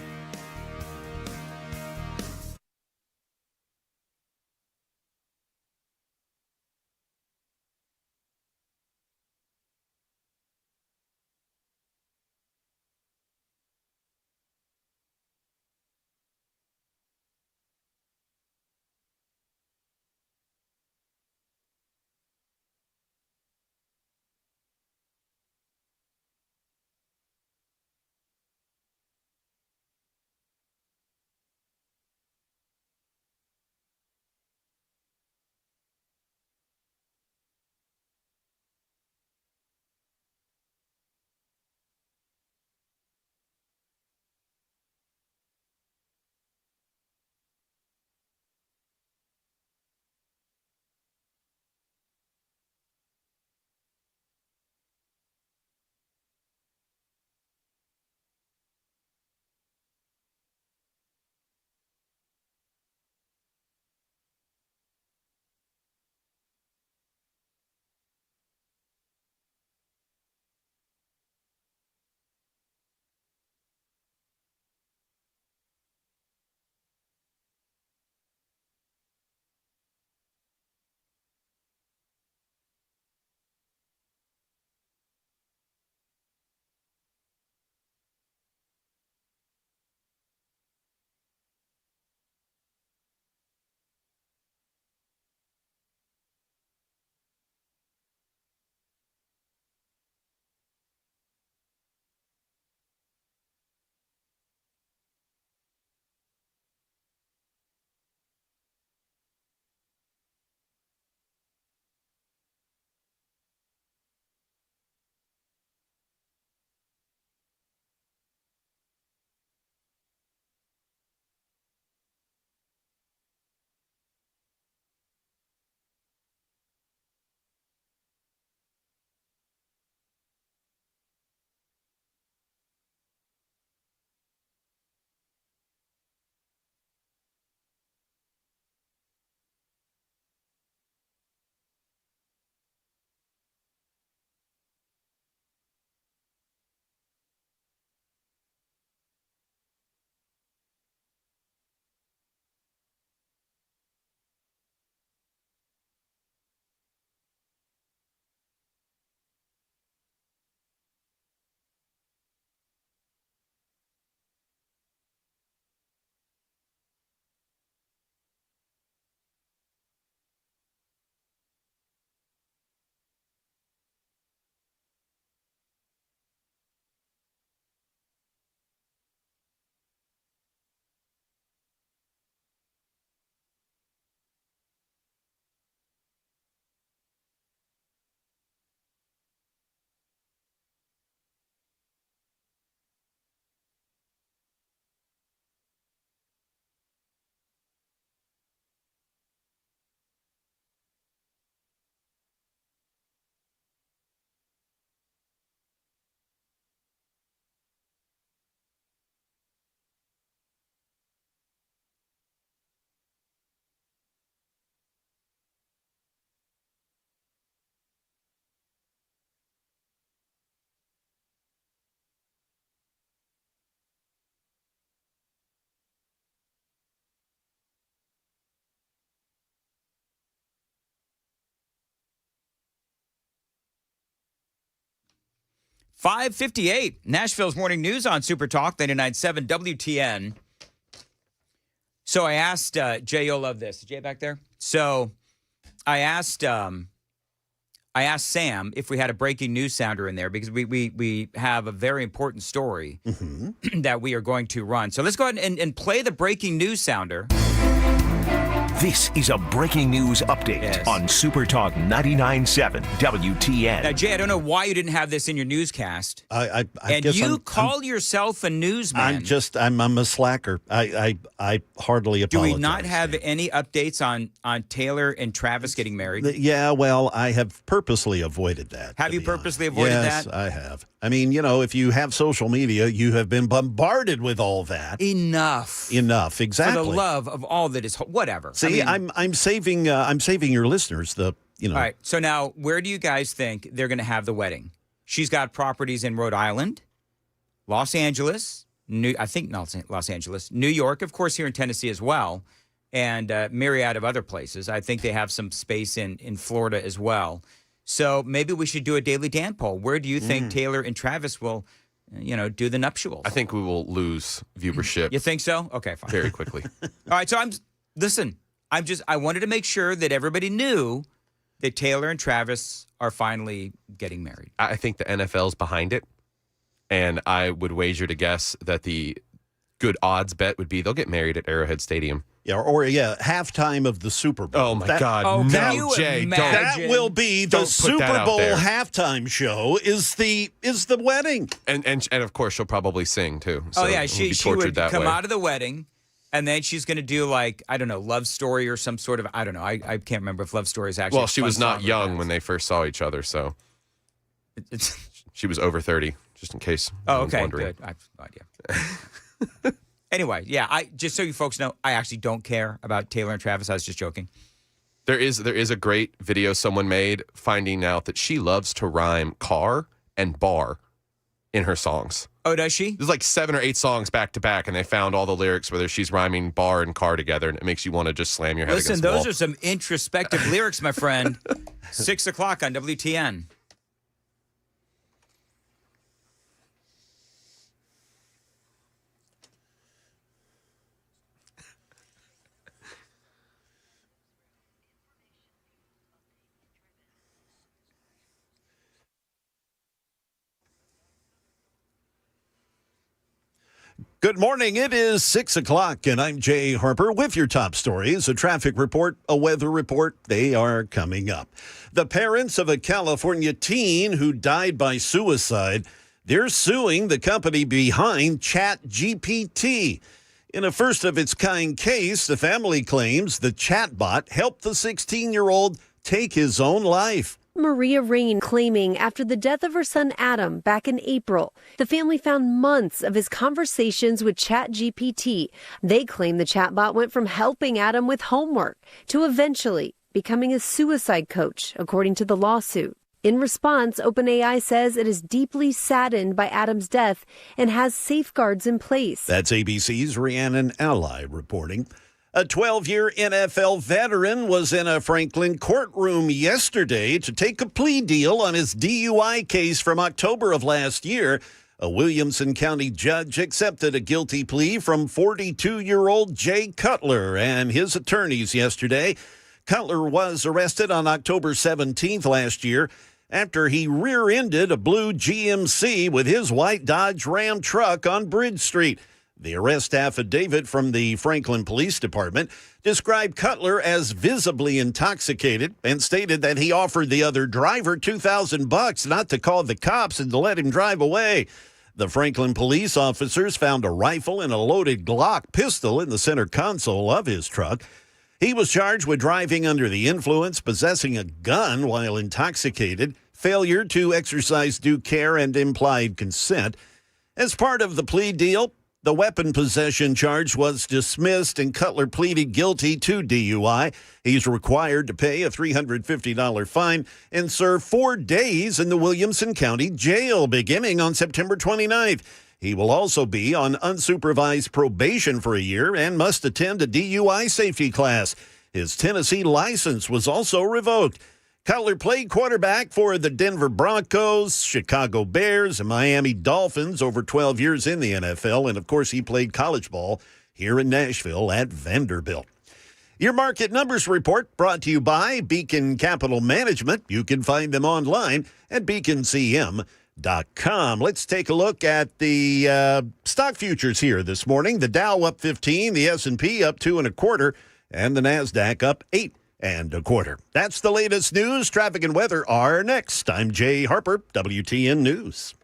.558, Nashville's Morning News on Super Talk 99.7 WTN. So I asked Jay, you'll love this. Is Jay back there? So I asked Sam if we had a breaking news sounder in there because we have a very important story that we are going to run. So let's go ahead and play the breaking news sounder. This is a breaking news update on Super Talk 99.7 WTN. Now, Jay, I don't know why you didn't have this in your newscast. I and guess you call yourself a newsman. I'm a slacker. I hardly apologize. Do we not have any updates on Taylor and Travis getting married? Yeah, well, I have purposely avoided that. Have you purposely avoided that? Yes, I have. I mean, if you have social media, you have been bombarded with all that. Enough, exactly. For the love of all that is whatever. See, I'm saving your listeners All right. So now, where do you guys think they're going to have the wedding? She's got properties in Rhode Island, Los Angeles, Los Angeles, New York, of course, here in Tennessee as well, and myriad of other places. I think they have some space in Florida as well. So maybe we should do a Daily Dan poll. Where do you think Taylor and Travis will, do the nuptials? I think we will lose viewership. You think so? Okay, fine. Very quickly. All right. So I wanted to make sure that everybody knew that Taylor and Travis are finally getting married. I think the NFL's behind it, and I would wager to guess that the good odds bet would be they'll get married at Arrowhead Stadium. Yeah, or halftime of the Super Bowl. Oh my God! No, Jay, don't. That will be the Super Bowl halftime show. Is the wedding, and of course she'll probably sing too. So she would come out of the wedding, and then she's going to do Love Story or some sort of I don't know. I can't remember if Love Story is actually. Well, she was not young when they first saw each other, so she was over 30. Just in case. Oh, okay, wondering. Good. I have no idea. Anyway, I just so you folks know, I actually don't care about Taylor and Travis. I was just joking. There is a great video someone made finding out that she loves to rhyme car and bar in her songs. Oh, does she? There's like 7 or 8 songs back to back, and they found all the lyrics where she's rhyming bar and car together, and it makes you want to just slam your head against the wall. Listen, those are some introspective lyrics, my friend. 6 o'clock on WTN. Good morning. It is 6 o'clock, and I'm Jay Harper with your top stories, a traffic report, a weather report. They are coming up. The parents of a California teen who died by suicide, they're suing the company behind ChatGPT. In a first-of-its-kind case, the family claims the chatbot helped the 16-year-old take his own life. Maria Rain claiming after the death of her son Adam back in April, the family found months of his conversations with ChatGPT. They claim the chatbot went from helping Adam with homework to eventually becoming a suicide coach, according to the lawsuit. In response, OpenAI says it is deeply saddened by Adam's death and has safeguards in place. That's ABC's Rhiannon Ally reporting. A 12-year NFL veteran was in a Franklin courtroom yesterday to take a plea deal on his DUI case from October of last year. A Williamson County judge accepted a guilty plea from 42-year-old Jay Cutler and his attorneys yesterday. Cutler was arrested on October 17th last year after he rear-ended a blue GMC with his white Dodge Ram truck on Bridge Street. The arrest affidavit from the Franklin Police Department described Cutler as visibly intoxicated and stated that he offered the other driver $2,000 not to call the cops and to let him drive away. The Franklin police officers found a rifle and a loaded Glock pistol in the center console of his truck. He was charged with driving under the influence, possessing a gun while intoxicated, failure to exercise due care, and implied consent. As part of the plea deal, the weapon possession charge was dismissed and Cutler pleaded guilty to DUI. He's required to pay a $350 fine and serve 4 days in the Williamson County Jail beginning on September 29th. He will also be on unsupervised probation for a year and must attend a DUI safety class. His Tennessee license was also revoked. Cutler played quarterback for the Denver Broncos, Chicago Bears, and Miami Dolphins over 12 years in the NFL. And, of course, he played college ball here in Nashville at Vanderbilt. Your market numbers report brought to you by Beacon Capital Management. You can find them online at beaconcm.com. Let's take a look at the stock futures here this morning. The Dow up 15, the S&P up 2 1/4, and the NASDAQ up 8 1/4. That's the latest news. Traffic and weather are next. I'm Jay Harper, WTN News.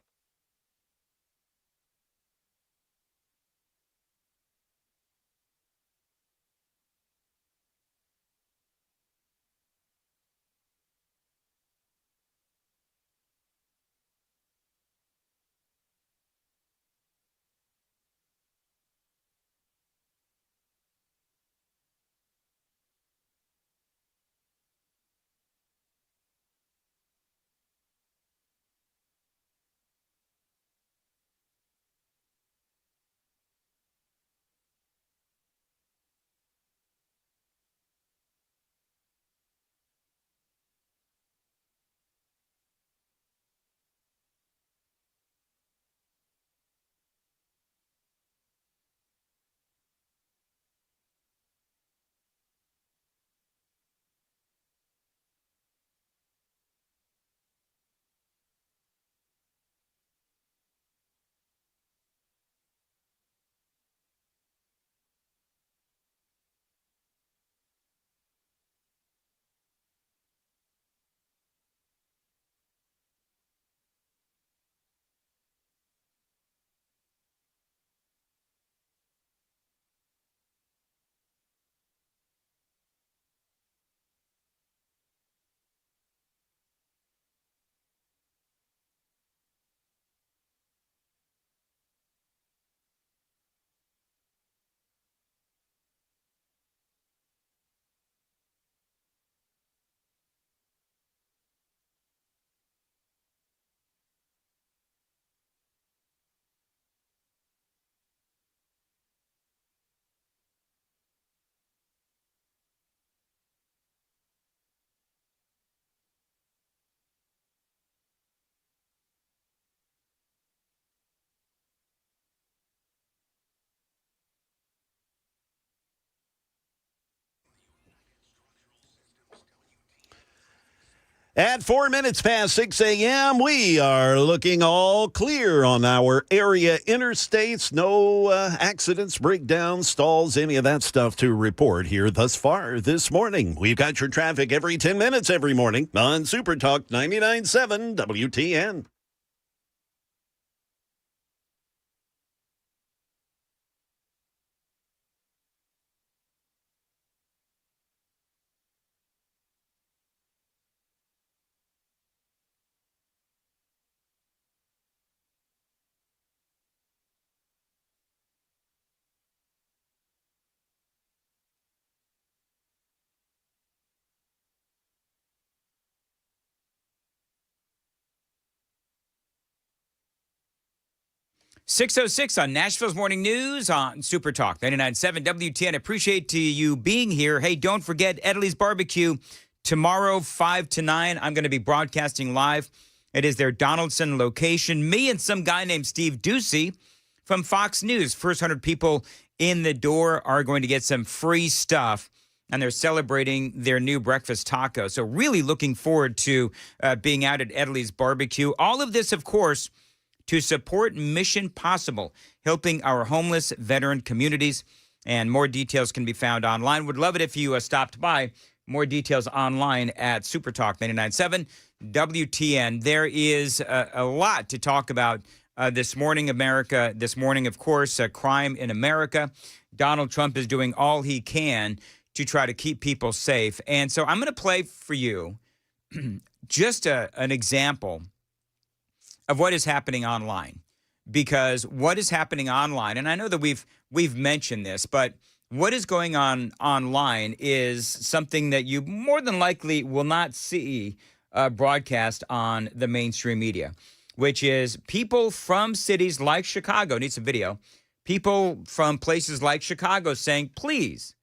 At 4 minutes past 6 a.m., we are looking all clear on our area interstates. No accidents, breakdowns, stalls, any of that stuff to report here thus far this morning. We've got your traffic every 10 minutes every morning on Super Talk 99.7 WTN. .606 on Nashville's Morning News on Super Talk 99.7 WTN. Appreciate you being here. Hey, don't forget Edley's Barbecue tomorrow, 5 to 9. I'm going to be broadcasting live. It is their Donaldson location. Me and some guy named Steve Ducey from Fox News. First 100 people in the door are going to get some free stuff, and they're celebrating their new breakfast taco. So really looking forward to being out at Edley's Barbecue. All of this, of course, to support Mission Possible, helping our homeless veteran communities. And more details can be found online. Would love it if you stopped by. More details online at Supertalk 99.7 WTN. There is a lot to talk about this morning, America. This morning, of course, crime in America. Donald Trump is doing all he can to try to keep people safe. And so I'm going to play for you just an example of what is happening online, because what is happening online, and I know that we've mentioned this, but what is going on online is something that you more than likely will not see broadcast on the mainstream media, which is people from cities like Chicago, need some video, people from places like Chicago saying, please,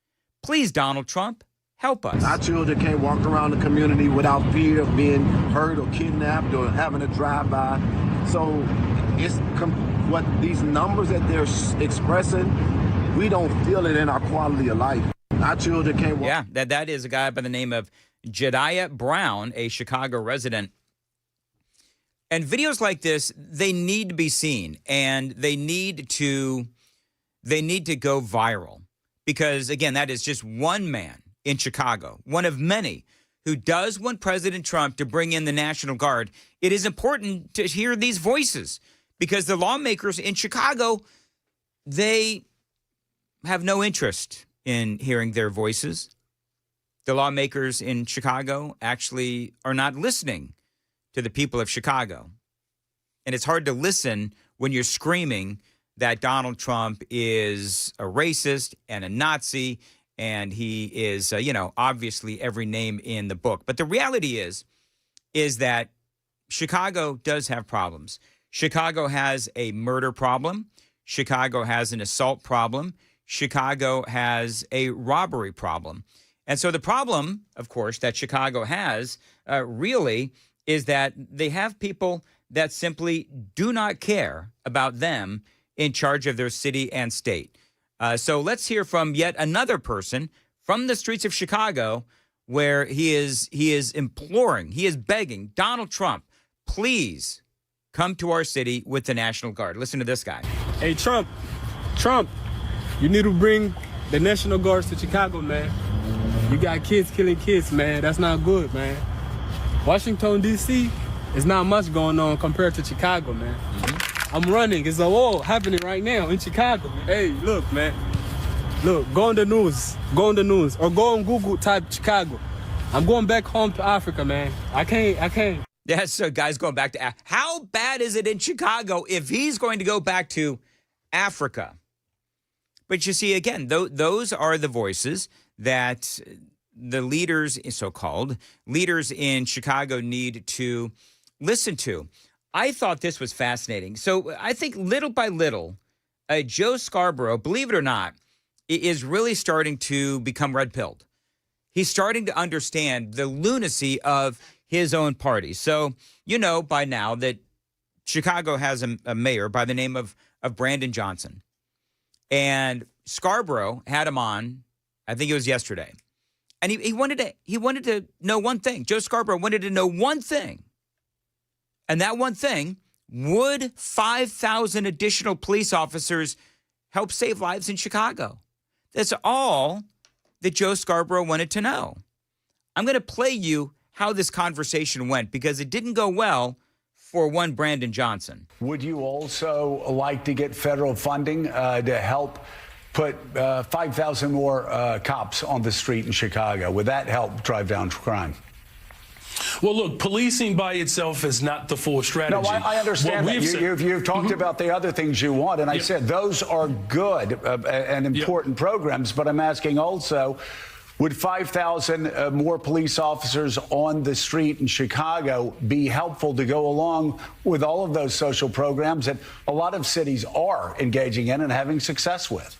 Donald Trump, help us. Our children can't walk around the community without fear of being hurt or kidnapped or having a drive-by. So it's what these numbers that they're expressing we don't feel it in our quality of life. Our children can't walk. Yeah, that is a guy by the name of Jediah Brown, a Chicago resident. And videos like this, they need to be seen, and they need to go viral. Because, again, that is just one man in Chicago, one of many who does want President Trump to bring in the National Guard. It is important to hear these voices because the lawmakers in Chicago, they have no interest in hearing their voices. The lawmakers in Chicago actually are not listening to the people of Chicago. And it's hard to listen when you're screaming that Donald Trump is a racist and a Nazi, and he is, obviously every name in the book. But the reality is that Chicago does have problems. Chicago has a murder problem. Chicago has an assault problem. Chicago has a robbery problem. And so the problem, of course, that Chicago has really is that they have people that simply do not care about them in charge of their city and state. So let's hear from yet another person from the streets of Chicago where he is imploring, he is begging Donald Trump, please come to our city with the National Guard. Listen to this guy. Hey, Trump, you need to bring the National Guards to Chicago, man. You got kids killing kids, man. That's not good, man. Washington, D.C., is not much going on compared to Chicago, man. I'm running. It's a war happening right now in Chicago. Hey, look, man. Look, go on the news. Or go on Google, type Chicago. I'm going back home to Africa, man. I can't. Yeah, so guys going back to Africa. How bad is it in Chicago if he's going to go back to Africa? But you see, again, those are the voices that the leaders, so-called leaders in Chicago need to listen to. I thought this was fascinating. So I think little by little, Joe Scarborough, believe it or not, is really starting to become red-pilled. He's starting to understand the lunacy of his own party. So you know by now that Chicago has a mayor by the name of Brandon Johnson. And Scarborough had him on, I think it was yesterday. And he wanted to know one thing. Joe Scarborough wanted to know one thing. And that one thing, would 5,000 additional police officers help save lives in Chicago? That's all that Joe Scarborough wanted to know. I'm going to play you how this conversation went because it didn't go well for one Brandon Johnson. Would you also like to get federal funding to help put 5,000 more cops on the street in Chicago? Would that help drive down crime? Well, look, policing by itself is not the full strategy. No, I understand that. You've talked about the other things you want, and I said those are good and important programs, but I'm asking also, would 5,000 more police officers on the street in Chicago be helpful to go along with all of those social programs that a lot of cities are engaging in and having success with?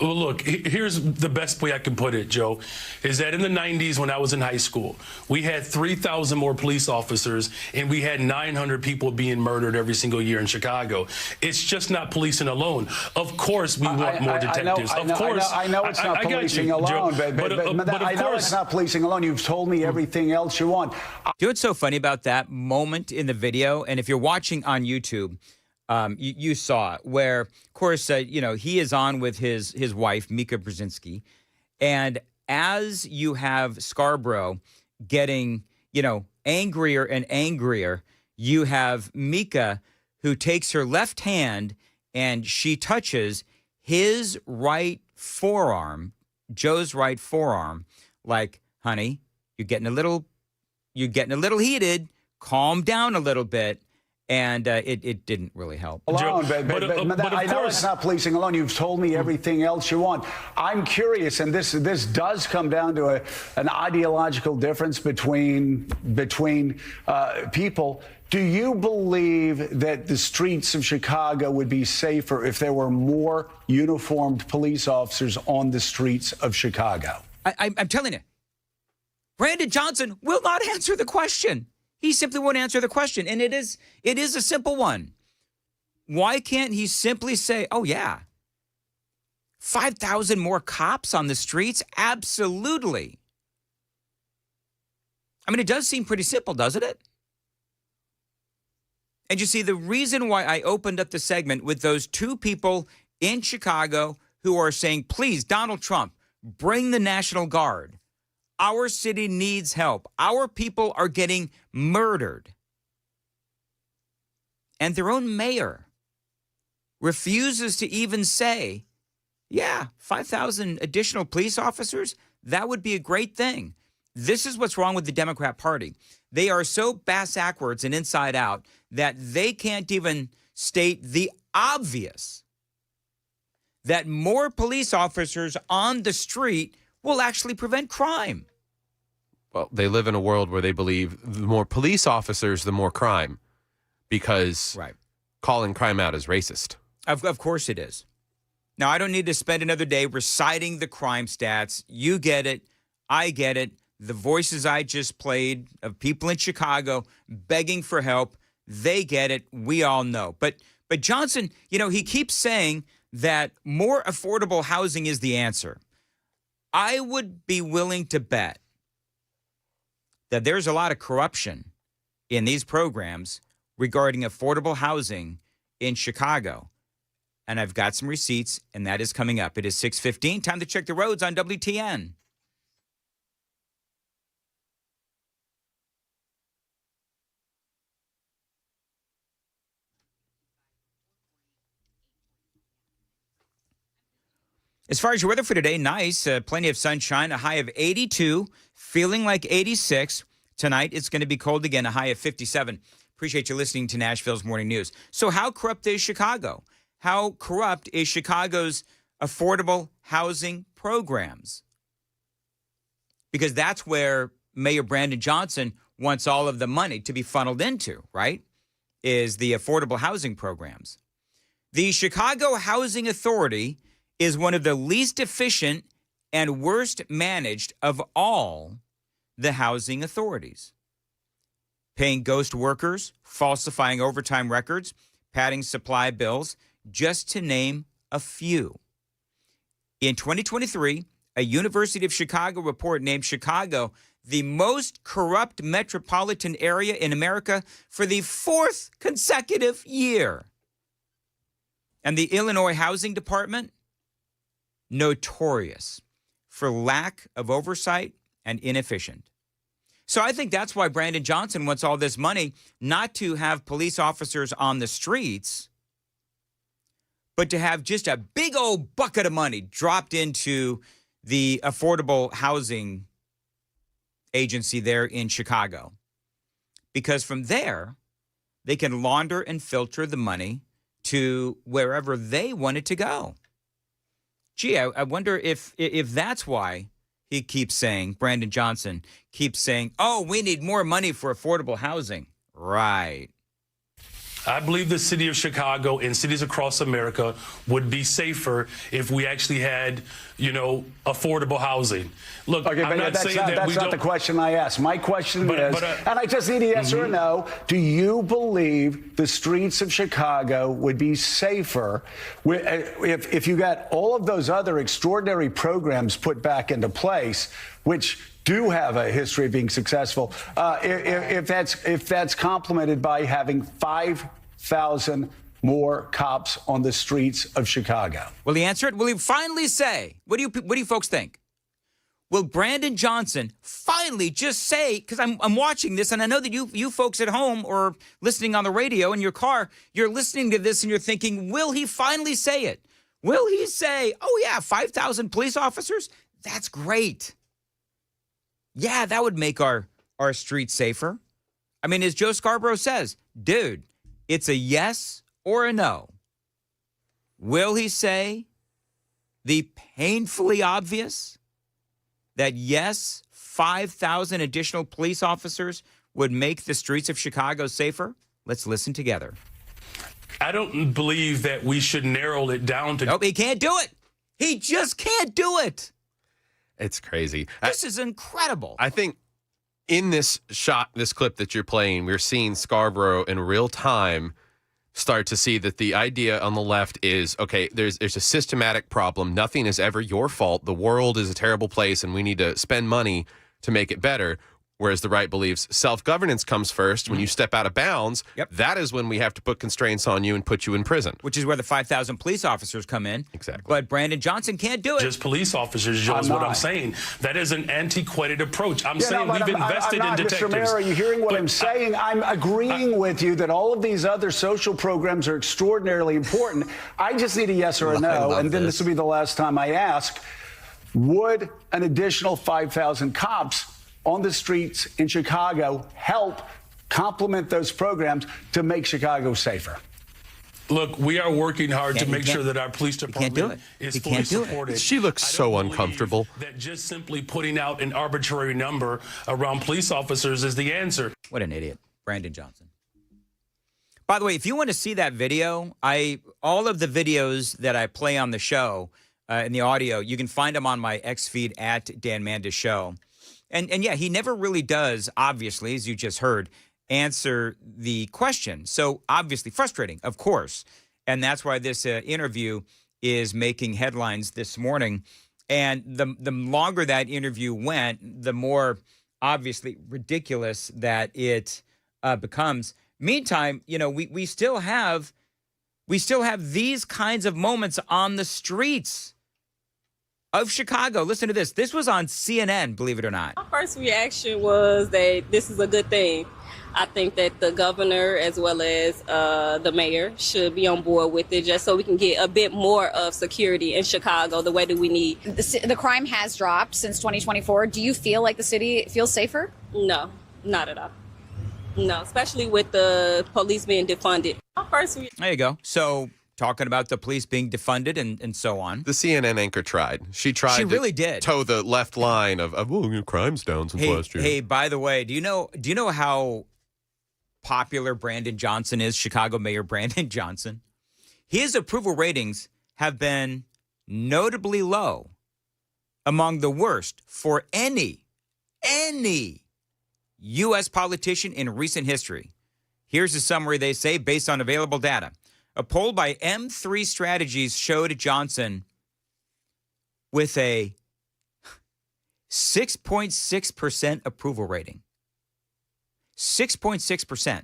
Well, look, here's the best way I can put it, Joe, is that in the 90s when I was in high school, we had 3,000 more police officers and we had 900 people being murdered every single year in Chicago. It's just not policing alone. Of course, we want more detectives. I know it's not policing alone, but I know it's not policing alone. You've told me everything else you want. You know what's so funny about that moment in the video? And if you're watching on YouTube, you saw it where, of course, he is on with his wife, Mika Brzezinski. And as you have Scarborough getting, angrier and angrier, you have Mika who takes her left hand and she touches his right forearm, Joe's right forearm, like, honey, you're getting a little heated. Calm down a little bit. And it didn't really help. Alone, but I know it's not policing alone. You've told me everything else you want. I'm curious, and this does come down to an ideological difference between people. Do you believe that the streets of Chicago would be safer if there were more uniformed police officers on the streets of Chicago? I'm telling you, Brandon Johnson will not answer the question. He simply won't answer the question, and it is a simple one. Why can't he simply say, oh, yeah, 5,000 more cops on the streets? Absolutely. I mean, it does seem pretty simple, doesn't it? And you see, the reason why I opened up the segment with those two people in Chicago who are saying, please, Donald Trump, bring the National Guard. Our city needs help. Our people are getting murdered. And their own mayor refuses to even say, yeah, 5,000 additional police officers, that would be a great thing. This is what's wrong with the Democrat Party. They are so bass-ackwards and inside out that they can't even state the obvious, that more police officers on the street will actually prevent crime. Well, they live in a world where they believe the more police officers, the more crime, because calling crime out is racist. Of course it is. Now, I don't need to spend another day reciting the crime stats. You get it. I get it. The voices I just played of people in Chicago begging for help, they get it. We all know. But Johnson, he keeps saying that more affordable housing is the answer. I would be willing to bet that there's a lot of corruption in these programs regarding affordable housing in Chicago. And I've got some receipts, and that is coming up. It is 6:15. Time to check the roads on WTN. As far as your weather for today, nice. Plenty of sunshine, a high of 82, feeling like 86. Tonight, it's going to be cold again, a high of 57. Appreciate you listening to Nashville's Morning News. So how corrupt is Chicago? How corrupt is Chicago's affordable housing programs? Because that's where Mayor Brandon Johnson wants all of the money to be funneled into, right? Is the affordable housing programs. The Chicago Housing Authority is one of the least efficient and worst managed of all the housing authorities. Paying ghost workers, falsifying overtime records, padding supply bills, just to name a few. In 2023, a University of Chicago report named Chicago the most corrupt metropolitan area in America for the 4th consecutive year. And the Illinois Housing Department, notorious for lack of oversight and inefficient. So I think that's why Brandon Johnson wants all this money, not to have police officers on the streets, but to have just a big old bucket of money dropped into the affordable housing agency there in Chicago. Because from there, they can launder and filter the money to wherever they want it to go. Gee, I wonder if that's why he keeps saying, Brandon Johnson keeps saying, oh, we need more money for affordable housing. Right. I believe the city of Chicago and cities across America would be safer if we actually had, affordable housing. Look, okay, I'm not saying that that's not the question I asked. My question is, and I just need a yes or a no, do you believe the streets of Chicago would be safer if you got all of those other extraordinary programs put back into place, which do have a history of being successful, if that's complemented by having 5,000 more cops on the streets of Chicago? Will he answer it? Will he finally say, what do you folks think? Will Brandon Johnson finally just say, because I'm watching this, and I know that you folks at home or listening on the radio in your car, you're listening to this and you're thinking, will he finally say it? Will he say, oh yeah, 5,000 police officers? That's great. Yeah, that would make our streets safer. I mean, as Joe Scarborough says, dude, it's a yes or a no. Will he say the painfully obvious that yes, 5,000 additional police officers would make the streets of Chicago safer? Let's listen together. I don't believe that we should narrow it down to... Nope, he can't do it. He just can't do it. It's crazy. This is incredible. I think in this clip that you're playing, we're seeing Scarborough in real time start to see that the idea on the left is, okay, there's a systematic problem. Nothing is ever your fault. The world is a terrible place, and we need to spend money to make it better. Whereas the right believes self-governance comes first. When you step out of bounds, that is when we have to put constraints on you and put you in prison. Which is where the 5,000 police officers come in. Exactly. But Brandon Johnson can't do it. Just police officers, Joe, is what I'm saying. That is an antiquated approach. I'm saying we've invested in detectives. Mr. Mayor, are you hearing what I'm saying? I'm agreeing with you that all of these other social programs are extraordinarily important. I just need a yes or a no, and then this will be the last time I ask. Would an additional 5,000 cops on the streets in Chicago help complement those programs to make Chicago safer? Look, we are working hard to make sure that our police department is fully supported. She looks so uncomfortable. That just simply putting out an arbitrary number around police officers is the answer. What an idiot. Brandon Johnson. By the way, if you want to see that video, all of the videos that I play on the show in the audio, you can find them on my X feed at Dan Mandis Show. And yeah, he never really does, obviously, as you just heard, answer the question. So obviously frustrating, of course. And that's why this interview is making headlines this morning. And the longer that interview went, the more obviously ridiculous that it becomes. Meantime, you know, we still have these kinds of moments on the streets of Chicago. Listen to this. This was on CNN, believe it or not. My first reaction was that this is a good thing. I think that the governor as well as the mayor should be on board with it just so we can get a bit more of security in Chicago the way that we need. The crime has dropped since 2024. Do you feel like the city feels safer? No, not at all. No, especially with the police being defunded. There you go. So talking about the police being defunded and so on. The CNN anchor tried. She really did toe the left line of crime's down since last year. Hey, by the way, do you know how popular Brandon Johnson is, Chicago Mayor Brandon Johnson? His approval ratings have been notably low, among the worst for any U.S. politician in recent history. Here's a summary, they say, based on available data. A poll by M3 Strategies showed Johnson with a 6.6% approval rating. 6.6%.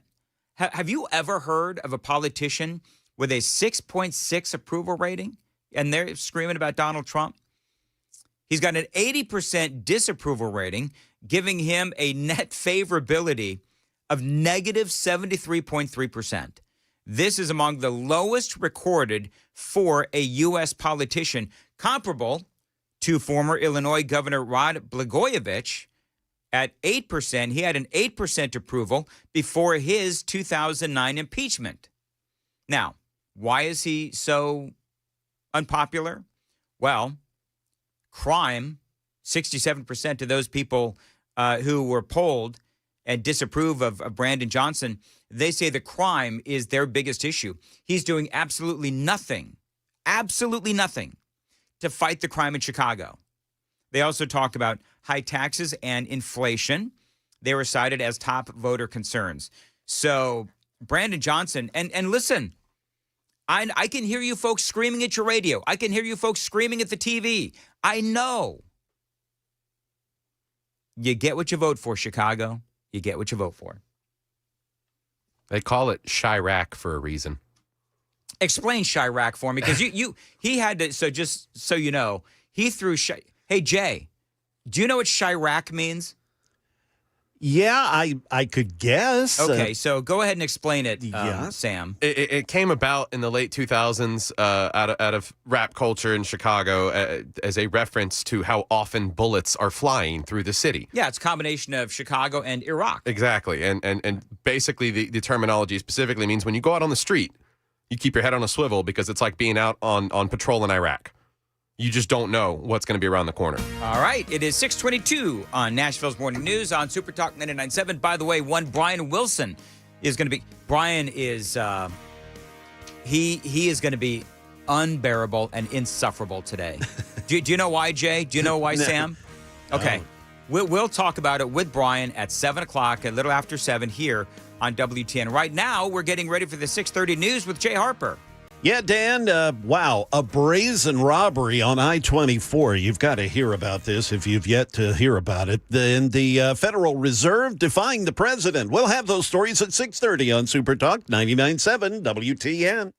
Have you ever heard of a politician with a 6.6 approval rating? And they're screaming about Donald Trump? He's got an 80% disapproval rating, giving him a net favorability of negative 73.3%. This is among the lowest recorded for a U.S. politician, comparable to former Illinois Governor Rod Blagojevich at 8%. He had an 8% approval before his 2009 impeachment. Now, why is he so unpopular? Well, crime, 67% of those people who were polled and disapprove of Brandon Johnson, they say the crime is their biggest issue. He's doing absolutely nothing to fight the crime in Chicago. They also talked about high taxes and inflation. They were cited as top voter concerns. So Brandon Johnson, and listen, I can hear you folks screaming at your radio. I can hear you folks screaming at the TV. I know. You get what you vote for, Chicago. You get what you vote for. They call it Chirac for a reason. Explain Chirac for me, because he had to. So just so you know, he threw. Hey Jay, do you know what Chirac means? Yeah, I could guess. Okay, so go ahead and explain it, yeah. Sam. It came about in the late 2000s out of rap culture in Chicago as a reference to how often bullets are flying through the city. Yeah, it's a combination of Chicago and Iraq. Exactly, and basically the terminology specifically means when you go out on the street, you keep your head on a swivel because it's like being out on patrol in Iraq. You just don't know what's going to be around the corner. All right. It is 6:22 on Nashville's Morning News on Super Talk 99.7. By the way, one Brian Wilson is going to be. Brian is he is going to be unbearable and insufferable today. do you know why, Jay? Do you know why, Sam? Okay. We'll talk about it with Brian at 7 o'clock, a little after 7 here on WTN. Right now, we're getting ready for the 6:30 news with Jay Harper. Yeah, Dan, wow, a brazen robbery on I-24. You've got to hear about this if you've yet to hear about it. Then the Federal Reserve defying the president. We'll have those stories at 6:30 on Super Talk 99.7 WTN.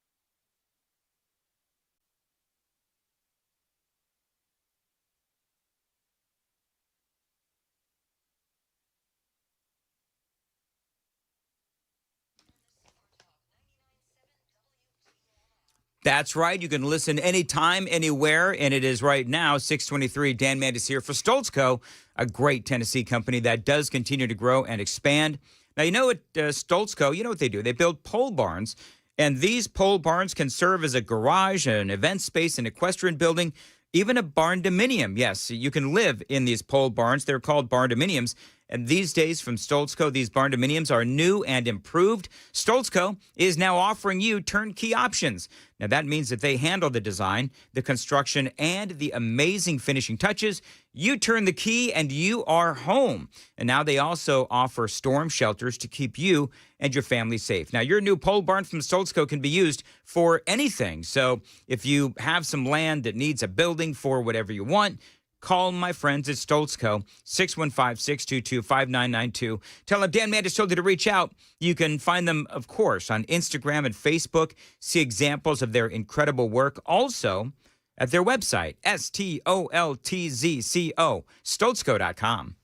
That's right. You can listen anytime, anywhere, and it is right now, 6:23. Dan Mandis here for Stoltzco, a great Tennessee company that does continue to grow and expand. Now, you know what Stoltzco, you know what they do? They build pole barns, and these pole barns can serve as a garage, an event space, an equestrian building, even a barn-dominium. Yes, you can live in these pole barns. They're called barn-dominiums. And these days from Stoltzco, these barn-dominiums are new and improved. Stoltzco is now offering you turnkey options. Now, that means that they handle the design, the construction, and the amazing finishing touches. You turn the key and you are home. And now they also offer storm shelters to keep you and your family safe. Now, your new pole barn from Stoltzco can be used for anything. So if you have some land that needs a building for whatever you want, call my friends at Stoltzco, 615-622-5992. Tell them Dan Mandis told you to reach out. You can find them, of course, on Instagram and Facebook. See examples of their incredible work. Also, at their website, Stoltzco, Stoltzco.com.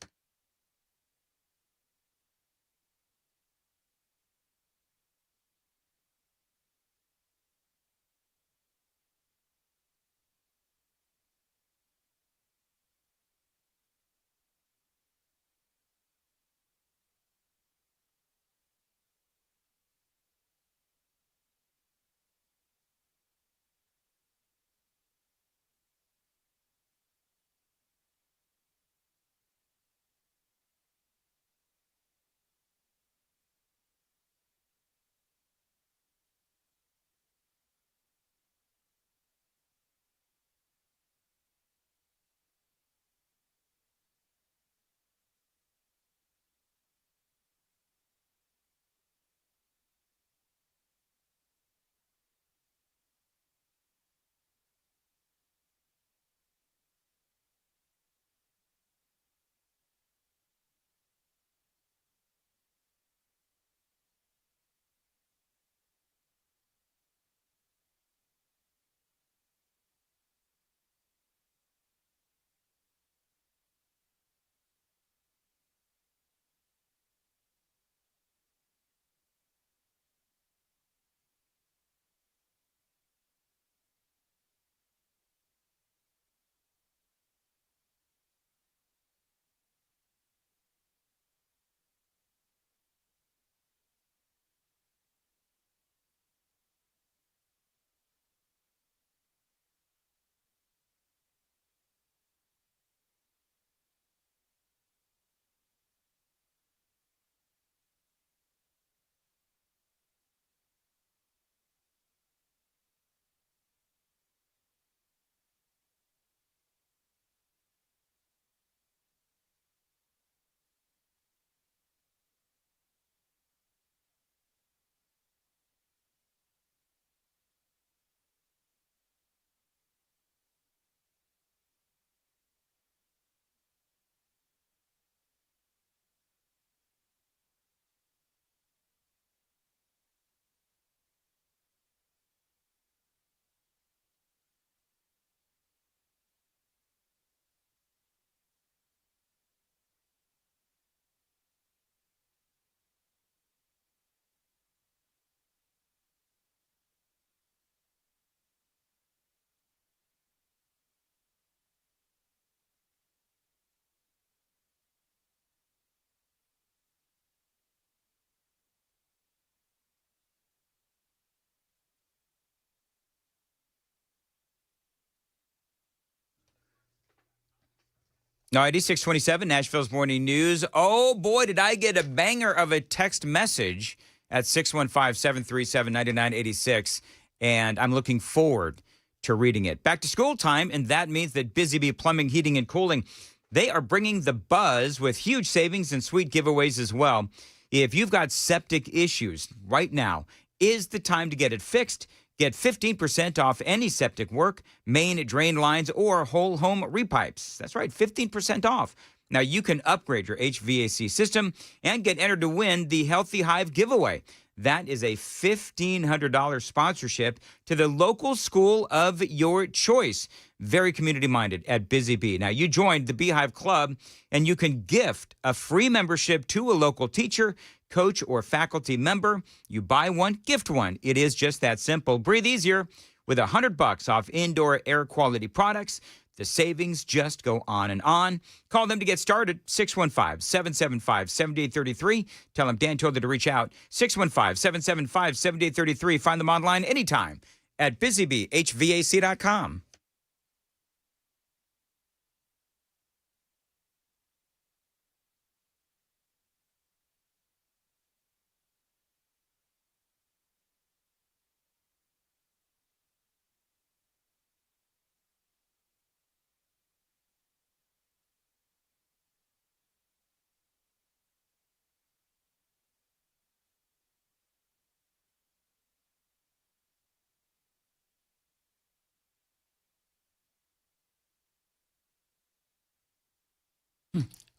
All right, 627, Nashville's Morning News. Oh, boy, did I get a banger of a text message at 615-737-9986, and I'm looking forward to reading it. Back to school time, and that means that Busy Bee Plumbing, Heating, and Cooling, they are bringing the buzz with huge savings and sweet giveaways as well. If you've got septic issues right now, is the time to get it fixed. Get 15% off any septic work, main drain lines, or whole home repipes. That's right, 15% off. Now, you can upgrade your HVAC system and get entered to win the Healthy Hive giveaway. That is a $1,500 sponsorship to the local school of your choice. Very community-minded at Busy Bee. Now, you joined the Beehive Club, and you can gift a free membership to a local teacher, coach, or faculty member. You buy one, gift one. It is just that simple. Breathe easier with $100 off indoor air quality products. The savings just go on and on. Call them to get started, 615-775-7833. Tell them Dan told you to reach out, 615-775-7833. Find them online anytime at busybeehvac.com.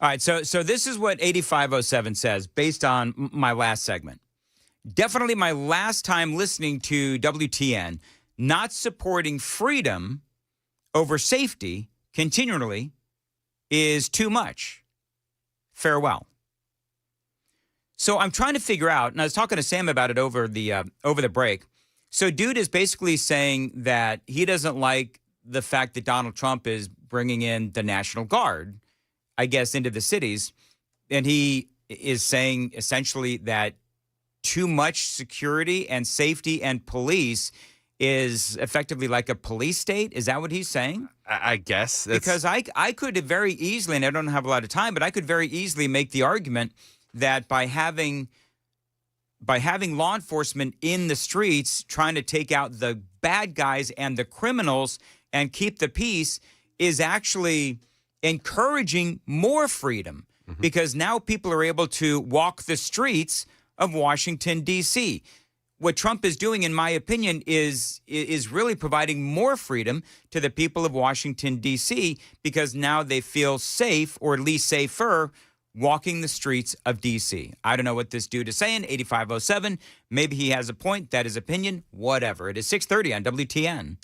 All right, so this is what 8507 says based on my last segment. Definitely my last time listening to WTN, not supporting freedom over safety continually is too much. Farewell. So I'm trying to figure out, and I was talking to Sam about it over the break. So dude is basically saying that he doesn't like the fact that Donald Trump is bringing in the National Guard, I guess, into the cities. And he is saying essentially that too much security and safety and police is effectively like a police state. Is that what he's saying? I guess. Because I could very easily, and I don't have a lot of time, but I could very easily make the argument that by having law enforcement in the streets trying to take out the bad guys and the criminals and keep the peace is actually encouraging more freedom, because now people are able to walk the streets of Washington, D.C. What Trump is doing, in my opinion, is really providing more freedom to the people of Washington, D.C., because now they feel safe, or at least safer, walking the streets of D.C. I don't know what this dude is saying, 8507. Maybe he has a point. That is opinion. Whatever. It is 6:30 on WTN.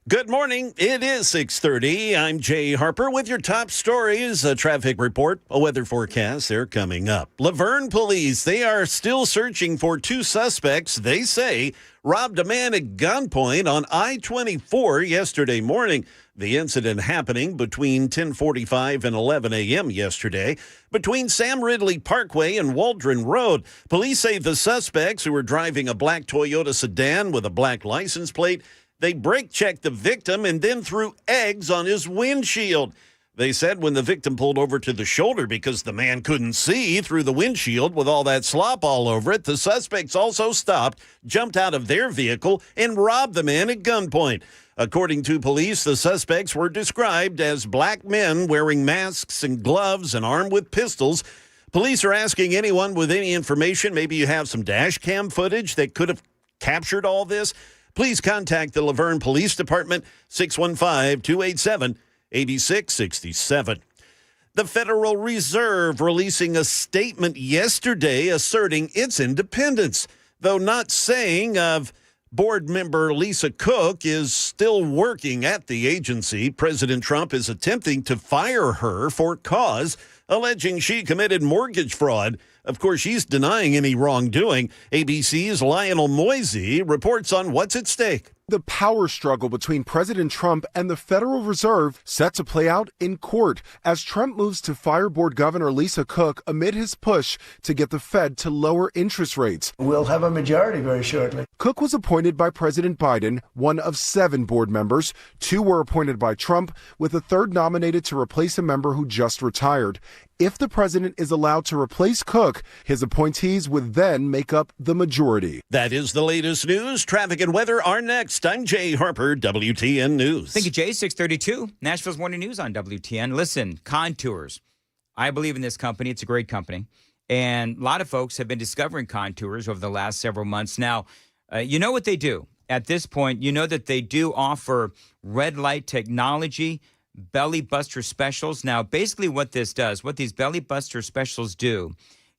Good morning. It is 6:30. I'm Jay Harper with your top stories, a traffic report, a weather forecast. They're coming up. Laverne police, they are still searching for two suspects, they say, robbed a man at gunpoint on I-24 yesterday morning. The incident happening between 10:45 and 11 a.m. yesterday between Sam Ridley Parkway and Waldron Road. Police say the suspects, who were driving a black Toyota sedan with a black license plate, they brake-checked the victim and then threw eggs on his windshield. They said when the victim pulled over to the shoulder because the man couldn't see through the windshield with all that slop all over it, the suspects also stopped, jumped out of their vehicle, and robbed the man at gunpoint. According to police, the suspects were described as black men wearing masks and gloves and armed with pistols. Police are asking anyone with any information, maybe you have some dash cam footage that could have captured all this, please contact the Laverne Police Department, 615-287-8667. The Federal Reserve releasing a statement yesterday asserting its independence, though not saying of board member Lisa Cook is still working at the agency. President Trump is attempting to fire her for cause, alleging she committed mortgage fraud. Of course, she's denying any wrongdoing. ABC's Lionel Moisey reports on what's at stake. The power struggle between President Trump and the Federal Reserve set to play out in court as Trump moves to fire board governor Lisa Cook amid his push to get the Fed to lower interest rates. We'll have a majority very shortly. Cook was appointed by President Biden, one of 7 board members. 2 were appointed by Trump, with a third nominated to replace a member who just retired. If the president is allowed to replace Cook, his appointees would then make up the majority. That is the latest news. Traffic and weather are next. next. I'm Jay Harper, WTN News. Thank you, Jay. 632, Nashville's Morning News on WTN. Listen, Contours. I believe in this company. It's a great company. And a lot of folks have been discovering Contours over the last several months. Now, you know what they do. At this point, you know that they do offer red light technology, belly buster specials. Now, basically what this does, what these belly buster specials do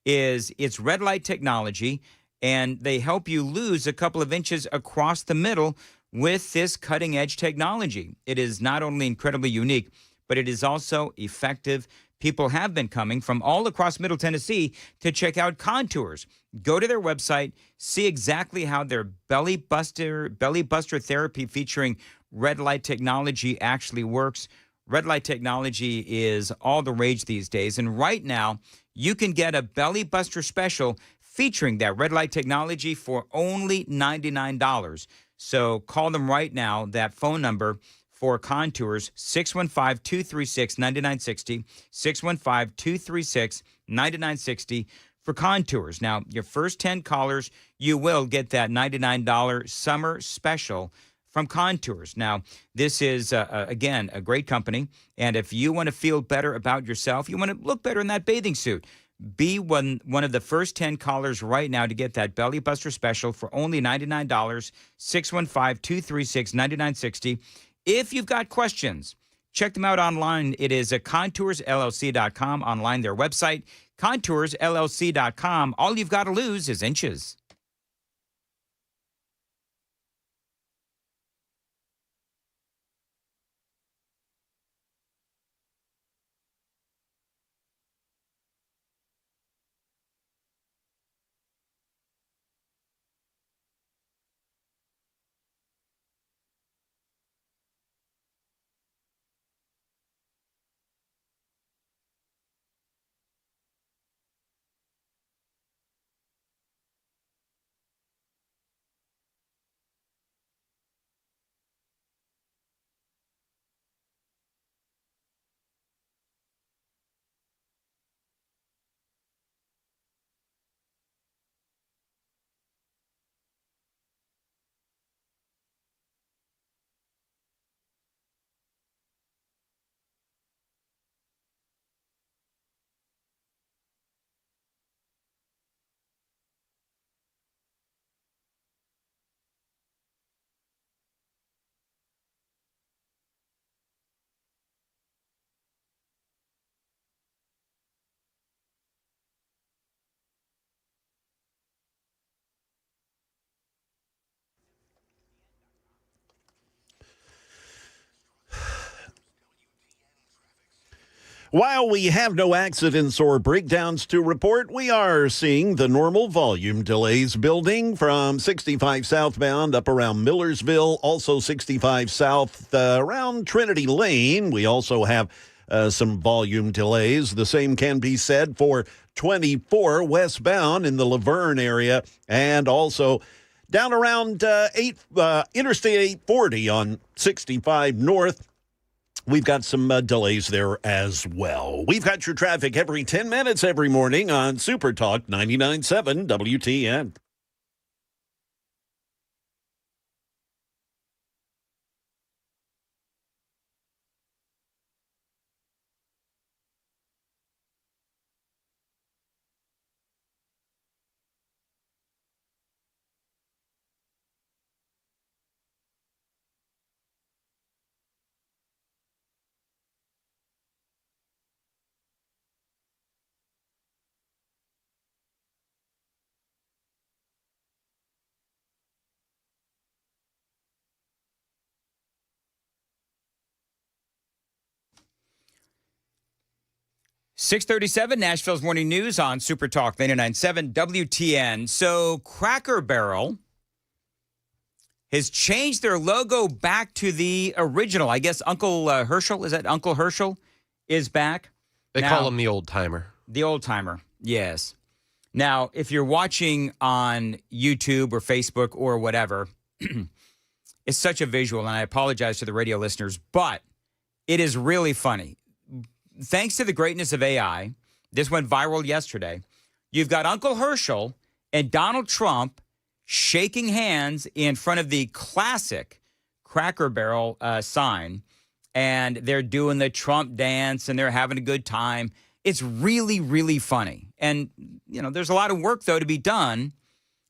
is it's red light technology, and they help you lose a couple of inches across the middle with this cutting edge technology. It is not only incredibly unique, but it is also effective. People have been coming from all across Middle Tennessee to check out Contours. Go to their website, see exactly how their belly buster therapy featuring red light technology actually works. Red light technology is all the rage these days. And right now, you can get a belly buster special featuring that red light technology for only $99. So call them right now. That phone number for Contours, 615-236-9960, 615-236-9960 for Contours. Now, your first 10 callers, you will get that $99 summer special from Contours. Now, this is, again, a great company. And if you want to feel better about yourself, you want to look better in that bathing suit, be one of the first 10 callers right now to get that Belly Buster special for only $99, 615-236-9960. If you've got questions, check them out online. It is at ContoursLLC.com. Online, their website, ContoursLLC.com. All you've got to lose is inches. While we have no accidents or breakdowns to report, we are seeing the normal volume delays building from 65 southbound up around Millersville, also 65 south around Trinity Lane. We also have some volume delays. The same can be said for 24 westbound in the Laverne area, and also down around Interstate 840 on 65 north. We've got some delays there as well. We've got your traffic every 10 minutes every morning on Super Talk 99.7 WTN. .637 Nashville's Morning News on Super Talk 99.7 WTN. So Cracker Barrel has changed their logo back to the original. I guess Uncle Herschel, is that Uncle Herschel, is back? They call him the old timer. The old timer, yes. Now, if you're watching on YouTube or Facebook or whatever, it's such a visual, and I apologize to the radio listeners, but it is really funny. Thanks to the greatness of AI, this went viral yesterday. You've got Uncle Herschel and Donald Trump shaking hands in front of the classic Cracker Barrel sign, and they're doing the Trump dance, and they're having a good time. It's really, really funny. And, you know, there's a lot of work, though, to be done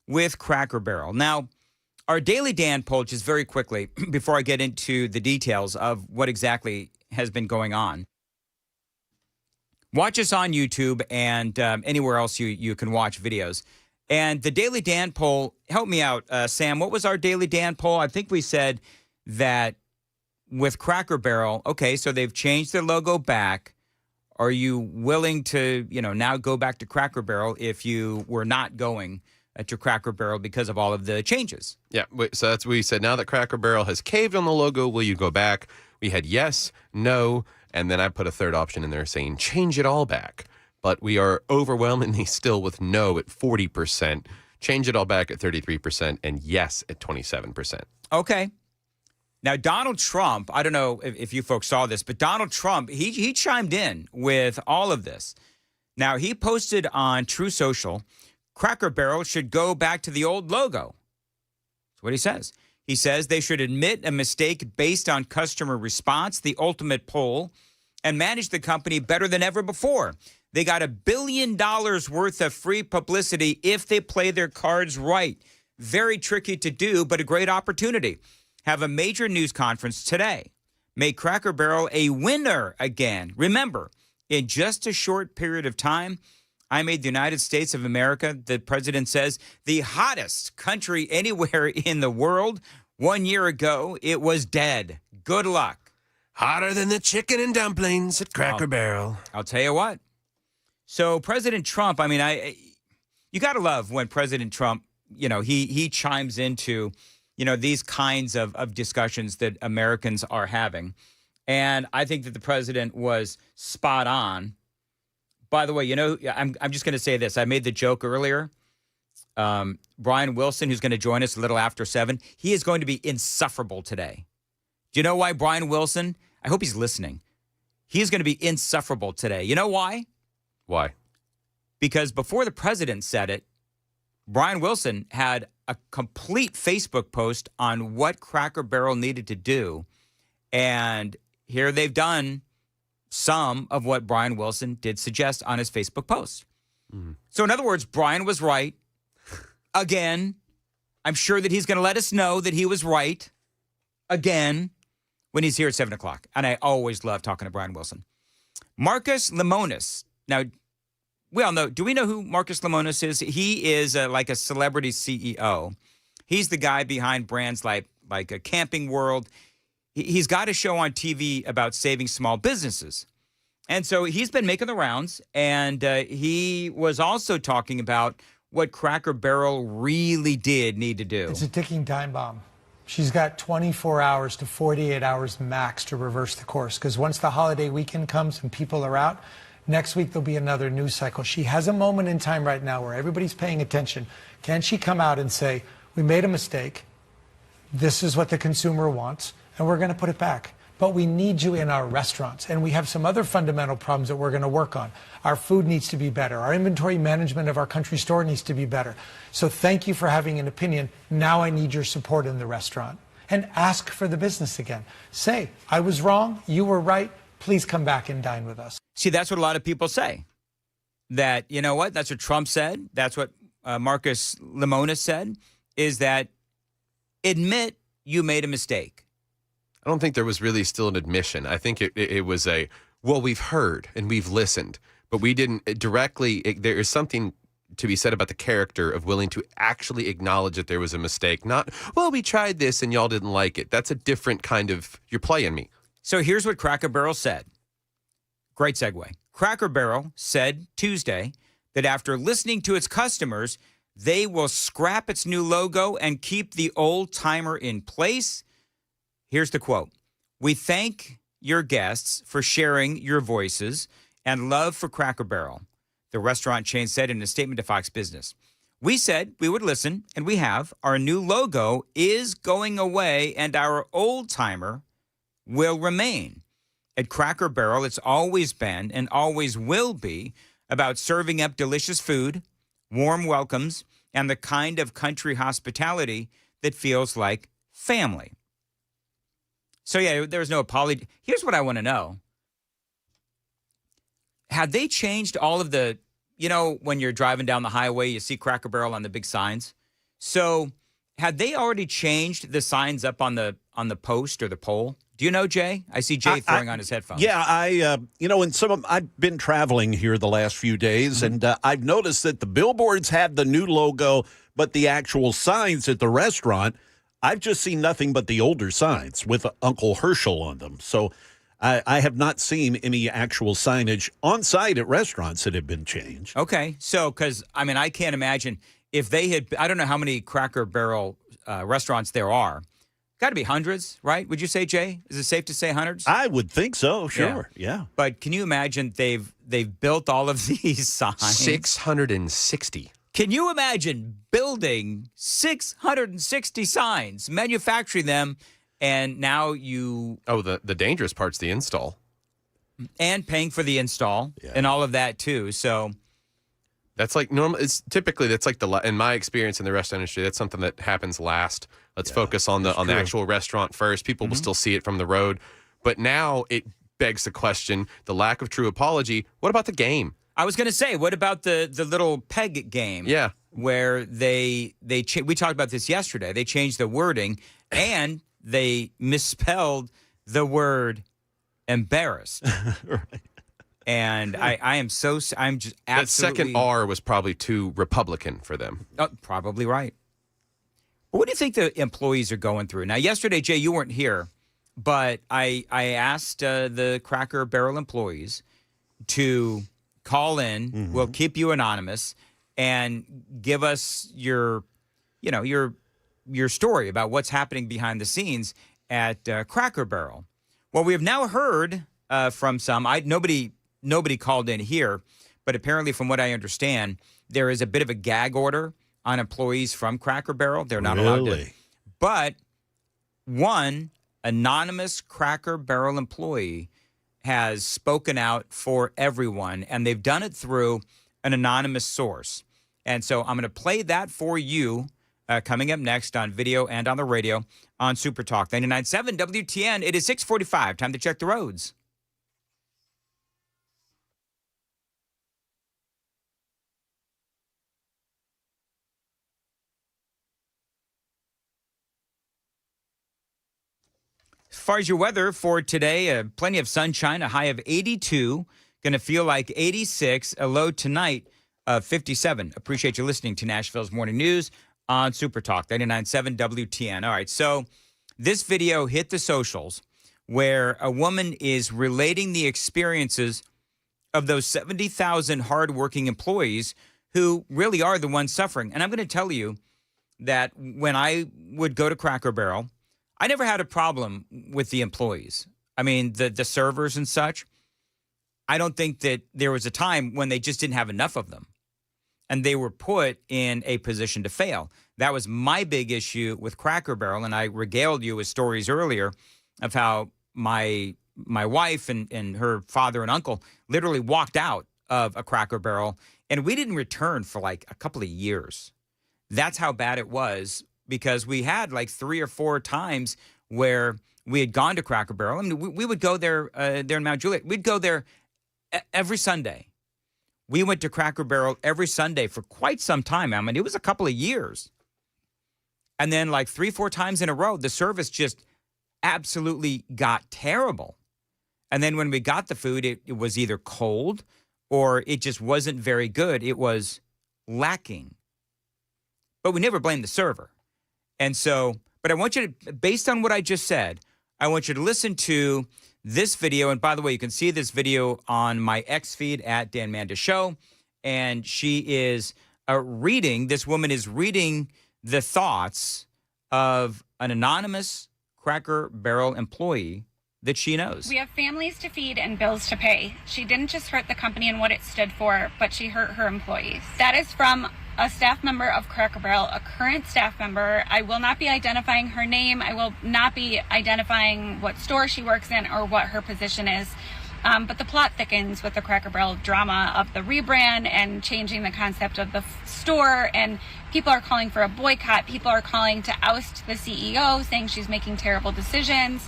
with Cracker Barrel. Now, our Daily Dan poll, just very quickly, before I get into the details of what exactly has been going on. Watch us on YouTube and anywhere else you can watch videos. And the Daily Dan poll, help me out, Sam, what was our Daily Dan poll? I think we said that with Cracker Barrel, okay, so they've changed their logo back. Are you willing to, you know, now go back to Cracker Barrel if you were not going to Cracker Barrel because of all of the changes? Yeah, so that's what we said. Now that Cracker Barrel has caved on the logo, will you go back? We had yes, no, and then I put a third option in there saying change it all back. But we are overwhelmingly still with no at 40%, change it all back at 33%, and yes at 27%. Okay. Now, Donald Trump, I don't know if you folks saw this, but Donald Trump, he chimed in with all of this. Now, he posted on True Social, Cracker Barrel should go back to the old logo. That's what he says. He says they should admit a mistake based on customer response, the ultimate poll, and manage the company better than ever before. They got $1 billion worth of free publicity if they play their cards right. Very tricky to do, but a great opportunity. Have a major news conference today. Make Cracker Barrel a winner again. Remember, in just a short period of time, I made the United States of America, the president says, the hottest country anywhere in the world. 1 year ago, it was dead. Good luck. Hotter than the chicken and dumplings at Cracker Barrel. I'll tell you what. So President Trump, I mean, you got to love when President Trump, you know, he chimes into, you know, these kinds of discussions that Americans are having. And I think that the president was spot on. By the way, you know, I'm just going to say this. I made the joke earlier. Brian Wilson, who's going to join us a little after 7, he is going to be insufferable today. Do you know why Brian Wilson? I hope he's listening. He's going to be insufferable today. You know why? Why? Because before the president said it, Brian Wilson had a complete Facebook post on what Cracker Barrel needed to do. And here they've done some of what Brian Wilson did suggest on his Facebook post. Mm-hmm. So in other words, Brian was right. Again, I'm sure that he's going to let us know that he was right again when he's here at 7 o'clock. And I always love talking to Brian Wilson. Marcus Lemonis. Now, we all know, do we know who Marcus Lemonis is? He is like a celebrity CEO. He's the guy behind brands like a Camping World. He's got a show on TV about saving small businesses. And so he's been making the rounds, and he was also talking about what Cracker Barrel really did need to do. It's a ticking time bomb. She's got 24 hours to 48 hours max to reverse the course, because once the holiday weekend comes and people are out, next week there'll be another news cycle. She has a moment in time right now where everybody's paying attention. Can she come out and say, we made a mistake, this is what the consumer wants, and we're going to put it back. But we need you in our restaurants. And we have some other fundamental problems that we're going to work on. Our food needs to be better. Our inventory management of our country store needs to be better. So thank you for having an opinion. Now I need your support in the restaurant. And ask for the business again. Say, I was wrong, you were right, please come back and dine with us. See, that's what a lot of people say. That, you know what, that's what Trump said. That's what Marcus Lemonis said, is that admit you made a mistake. I don't think there was really still an admission. I think it was a, well, we've heard and we've listened, but we didn't directly, there is something to be said about the character of willing to actually acknowledge that there was a mistake. Not, well, we tried this and y'all didn't like it. That's a different kind of, you're playing me. So here's what Cracker Barrel said. Great segue. Cracker Barrel said Tuesday that after listening to its customers, they will scrap its new logo and keep the old timer in place. Here's the quote. We thank your guests for sharing your voices and love for Cracker Barrel, the restaurant chain said in a statement to Fox Business. We said we would listen, and we have. Our new logo is going away, and our old timer will remain. At Cracker Barrel, it's always been and always will be about serving up delicious food, warm welcomes, and the kind of country hospitality that feels like family. So, yeah, there was no apology. Here's what I want to know. Had they changed all of the, when you're driving down the highway, you see Cracker Barrel on the big signs. So had they already changed the signs up on the post or the pole? Do you know, Jay? I see Jay throwing on his headphones. Yeah, I've been traveling here the last few days, and I've noticed that the billboards have the new logo, but the actual signs at the restaurant, I've just seen nothing but the older signs with Uncle Herschel on them. So I have not seen any actual signage on site at restaurants that have been changed. Okay, so because, I can't imagine if they had, I don't know how many Cracker Barrel restaurants there are. Got to be hundreds, right? Would you say, Jay? Is it safe to say hundreds? I would think so, sure, yeah. But can you imagine they've built all of these signs? 660. Can you imagine building 660 signs, manufacturing them, and now you... Oh, the dangerous part's the install. And paying for the install and all of that, too, so... That's like normal. It's typically in my experience in the restaurant industry, that's something that happens last. Let's focus on the actual restaurant first. People will still see it from the road, but now it begs the question: the lack of true apology. What about the game? I was going to say, what about the little peg game? Yeah, where we talked about this yesterday. They changed the wording and they misspelled the word embarrassed. Right. And I'm just absolutely... That second R was probably too Republican for them. Oh, probably right. But what do you think the employees are going through? Now, yesterday, Jay, you weren't here, but I asked the Cracker Barrel employees to call in. Mm-hmm. We'll keep you anonymous and give us your story about what's happening behind the scenes at Cracker Barrel. Well, we have now heard from some. Nobody called in here, but apparently from what I understand, there is a bit of a gag order on employees from Cracker Barrel. They're not allowed to. But one anonymous Cracker Barrel employee has spoken out for everyone, and they've done it through an anonymous source. And so I'm going to play that for you coming up next on video and on the radio on Super Talk 99.7 WTN. It is 6:45. Time to check the roads. As far as your weather for today, plenty of sunshine, a high of 82, going to feel like 86, a low tonight of 57. Appreciate you listening to Nashville's Morning News on Super Talk 99.7 WTN. All right, so this video hit the socials where a woman is relating the experiences of those 70,000 hardworking employees who really are the ones suffering. And I'm going to tell you that when I would go to Cracker Barrel, I never had a problem with the employees. I mean, the servers and such. I don't think that there was a time when they just didn't have enough of them and they were put in a position to fail. That was my big issue with Cracker Barrel, and I regaled you with stories earlier of how my wife and her father and uncle literally walked out of a Cracker Barrel, and we didn't return for like a couple of years. That's how bad it was, because we had like 3 or 4 times where we had gone to Cracker Barrel. I mean, we would go there in Mount Juliet. We'd go there every Sunday. We went to Cracker Barrel every Sunday for quite some time. I mean, it was a couple of years. And then like 3, 4 times in a row, the service just absolutely got terrible. And then when we got the food, it was either cold or it just wasn't very good. It was lacking. But we never blamed the server. And so, but I want you to, based on what I just said, I want you to listen to this video. And by the way, you can see this video on my X feed at Dan Manda Show. And she is this woman is reading the thoughts of an anonymous Cracker Barrel employee that she knows. We have families to feed and bills to pay. She didn't just hurt the company and what it stood for, but she hurt her employees. That is from a staff member of Cracker Barrel, a current staff member. I will not be identifying her name. I will not be identifying what store she works in or what her position is. But the plot thickens with the Cracker Barrel drama of the rebrand and changing the concept of the store. And people are calling for a boycott. People are calling to oust the CEO, saying she's making terrible decisions.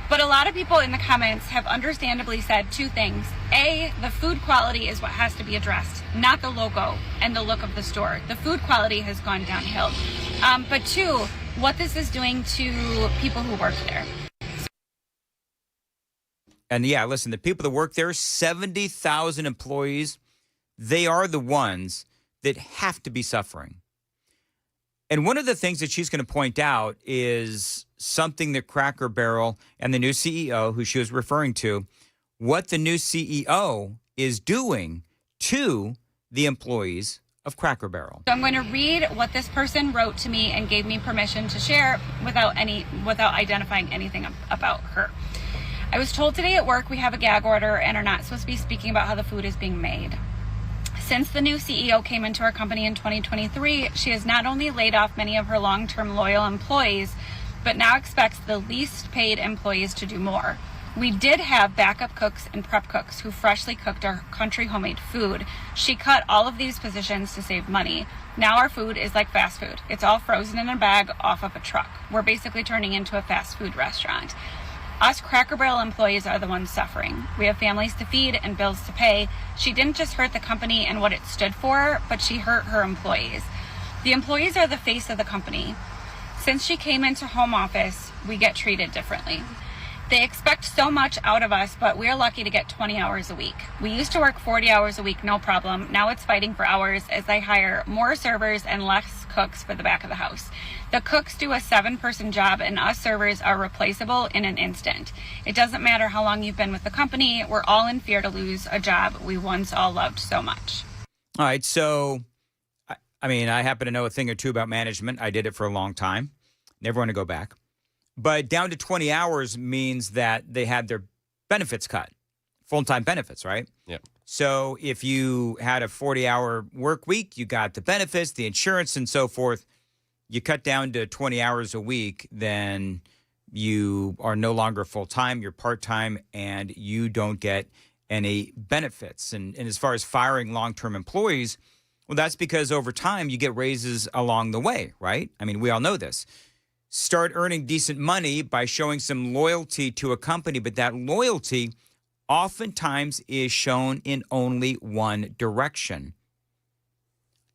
But a lot of people in the comments have understandably said two things. A, the food quality is what has to be addressed, not the logo and the look of the store. The food quality has gone downhill. But two, what this is doing to people who work there. And yeah, listen, the people that work there, 70,000 employees, they are the ones that have to be suffering. And one of the things that she's going to point out is something that Cracker Barrel and the new CEO, who she was referring to, what the new CEO is doing to the employees of Cracker Barrel. So I'm going to read what this person wrote to me and gave me permission to share without identifying anything about her. I was told today at work we have a gag order and are not supposed to be speaking about how the food is being made. Since the new CEO came into our company in 2023, she has not only laid off many of her long-term loyal employees, but now expects the least paid employees to do more. We did have backup cooks and prep cooks who freshly cooked our country homemade food. She cut all of these positions to save money. Now our food is like fast food. It's all frozen in a bag off of a truck. We're basically turning into a fast food restaurant. Us Cracker Barrel employees are the ones suffering. We have families to feed and bills to pay. She didn't just hurt the company and what it stood for, but she hurt her employees. The employees are the face of the company. Since she came into home office, we get treated differently. They expect so much out of us, but we're lucky to get 20 hours a week. We used to work 40 hours a week, no problem. Now it's fighting for hours as they hire more servers and less cooks for the back of the house. The cooks do a 7-person job and us servers are replaceable in an instant. It doesn't matter how long you've been with the company. We're all in fear to lose a job we once all loved so much. All right, so, I mean, I happen to know a thing or two about management. I did it for a long time. Never want to go back. But down to 20 hours means that they had their benefits cut, full-time benefits, right? Yeah. So if you had a 40-hour work week, you got the benefits, the insurance, and so forth. You cut down to 20 hours a week, then you are no longer full-time, you're part-time, and you don't get any benefits. And as far as firing long-term employees, well, that's because over time you get raises along the way, right? I mean, we all know this. Start earning decent money by showing some loyalty to a company, but that loyalty oftentimes is shown in only one direction.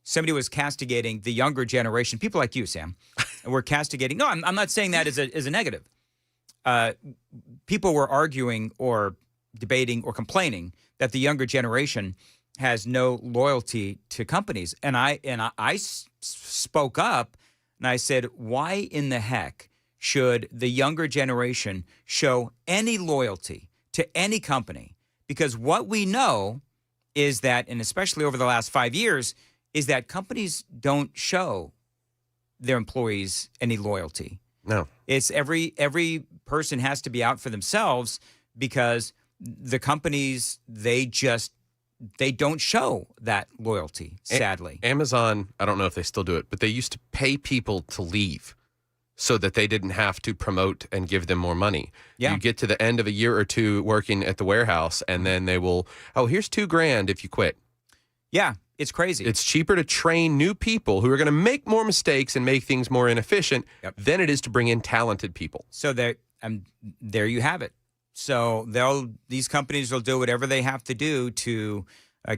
Somebody was castigating the younger generation, people like you, Sam, were castigating. No, I'm not saying that as a negative. People were arguing or debating or complaining that the younger generation has no loyalty to companies. And I spoke up. And I said, why in the heck should the younger generation show any loyalty to any company? Because what we know is that, and especially over the last 5 years, is that companies don't show their employees any loyalty. No. It's every person has to be out for themselves because the companies, they don't show that loyalty, sadly. Amazon, I don't know if they still do it, but they used to pay people to leave so that they didn't have to promote and give them more money. Yeah. You get to the end of a year or two working at the warehouse, and then they will, here's $2,000 if you quit. Yeah, it's crazy. It's cheaper to train new people who are going to make more mistakes and make things more inefficient than it is to bring in talented people. So there you have it. So these companies will do whatever they have to do to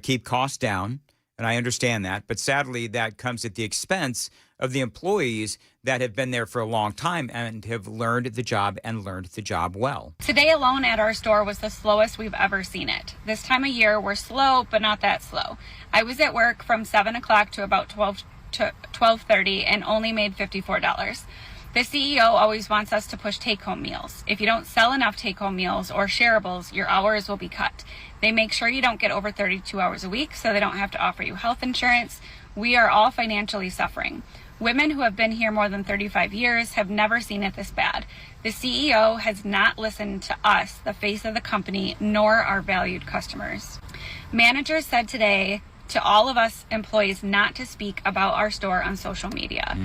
keep costs down, and I understand that. But sadly, that comes at the expense of the employees that have been there for a long time and have learned the job and learned the job well. Today alone at our store was the slowest we've ever seen it. This time of year, we're slow, but not that slow. I was at work from 7 o'clock to about 12:30 and only made $54. The CEO always wants us to push take-home meals. If you don't sell enough take-home meals or shareables, your hours will be cut. They make sure you don't get over 32 hours a week so they don't have to offer you health insurance. We are all financially suffering. Women who have been here more than 35 years have never seen it this bad. The CEO has not listened to us, the face of the company, nor our valued customers. Managers said today to all of us employees not to speak about our store on social media.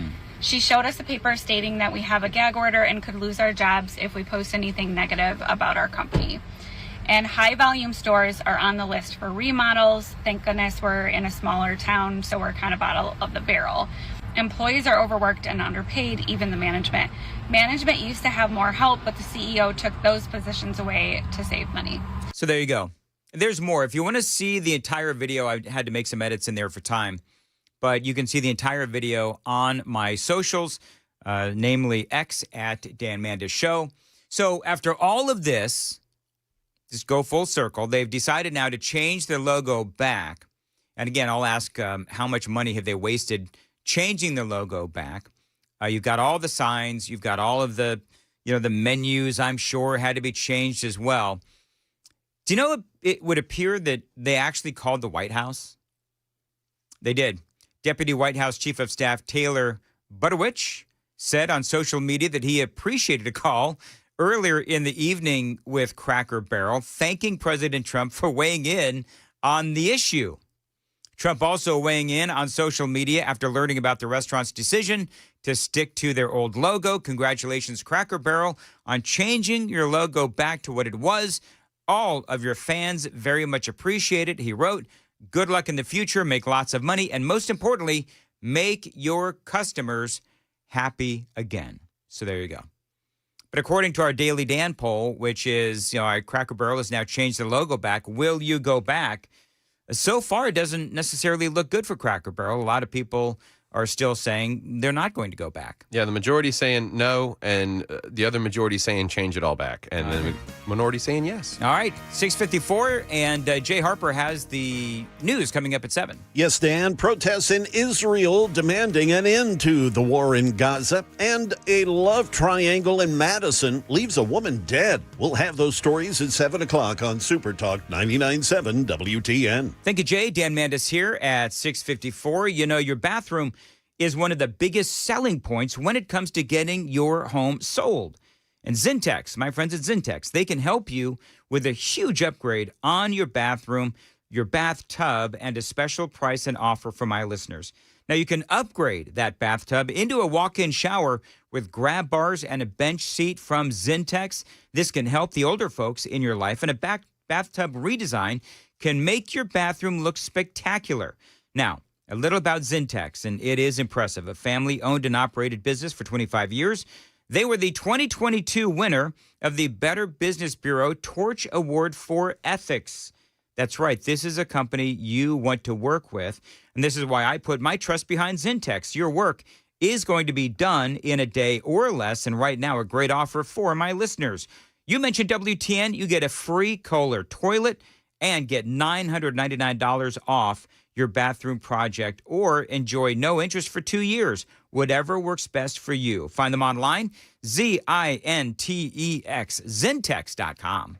She showed us a paper stating that we have a gag order and could lose our jobs if we post anything negative about our company. And high volume stores are on the list for remodels. Thank goodness we're in a smaller town, so we're kind of bottom of the barrel. Employees are overworked and underpaid, even the management. Management used to have more help, but the CEO took those positions away to save money. So there you go. There's more. If you want to see the entire video, I had to make some edits in there for time, but you can see the entire video on my socials, namely X at Dan Mandis Show. So after all of this, just go full circle. They've decided now to change their logo back. And again, I'll ask how much money have they wasted changing the logo back. You've got all the signs. You've got all of the, the menus, I'm sure, had to be changed as well. Do you know it would appear that they actually called the White House? They did. Deputy White House Chief of Staff Taylor Buttigieg said on social media that he appreciated a call earlier in the evening with Cracker Barrel, thanking President Trump for weighing in on the issue. Trump also weighing in on social media after learning about the restaurant's decision to stick to their old logo. Congratulations, Cracker Barrel, on changing your logo back to what it was. All of your fans very much appreciate it. He wrote, good luck in the future, make lots of money, and most importantly, make your customers happy again. So there you go. But according to our Daily Dan poll, which is, Cracker Barrel has now changed the logo back. Will you go back? So far, it doesn't necessarily look good for Cracker Barrel. A lot of people are still saying they're not going to go back. Yeah, the majority saying no, and the other majority saying change it all back. And the minority saying yes. All right, 6:54, and Jay Harper has the news coming up at 7. Yes, Dan. Protests in Israel demanding an end to the war in Gaza, and a love triangle in Madison leaves a woman dead. We'll have those stories at 7 o'clock on Super Talk 99.7 WTN. Thank you, Jay. Dan Mandis here at 6:54. Your bathroom is one of the biggest selling points when it comes to getting your home sold. And Zintex, my friends at Zintex, they can help you with a huge upgrade on your bathroom, your bathtub, and a special price and offer for my listeners. Now, you can upgrade that bathtub into a walk-in shower with grab bars and a bench seat from Zintex. This can help the older folks in your life, and a bathtub redesign can make your bathroom look spectacular. Now, a little about Zintex, and it is impressive. A family-owned and operated business for 25 years. They were the 2022 winner of the Better Business Bureau Torch Award for Ethics. That's right. This is a company you want to work with, and this is why I put my trust behind Zintex. Your work is going to be done in a day or less, and right now, a great offer for my listeners. You mentioned WTN, you get a free Kohler toilet and get $999 off your bathroom project, or enjoy no interest for 2 years. Whatever works best for you. Find them online, Zintex, Zintex.com.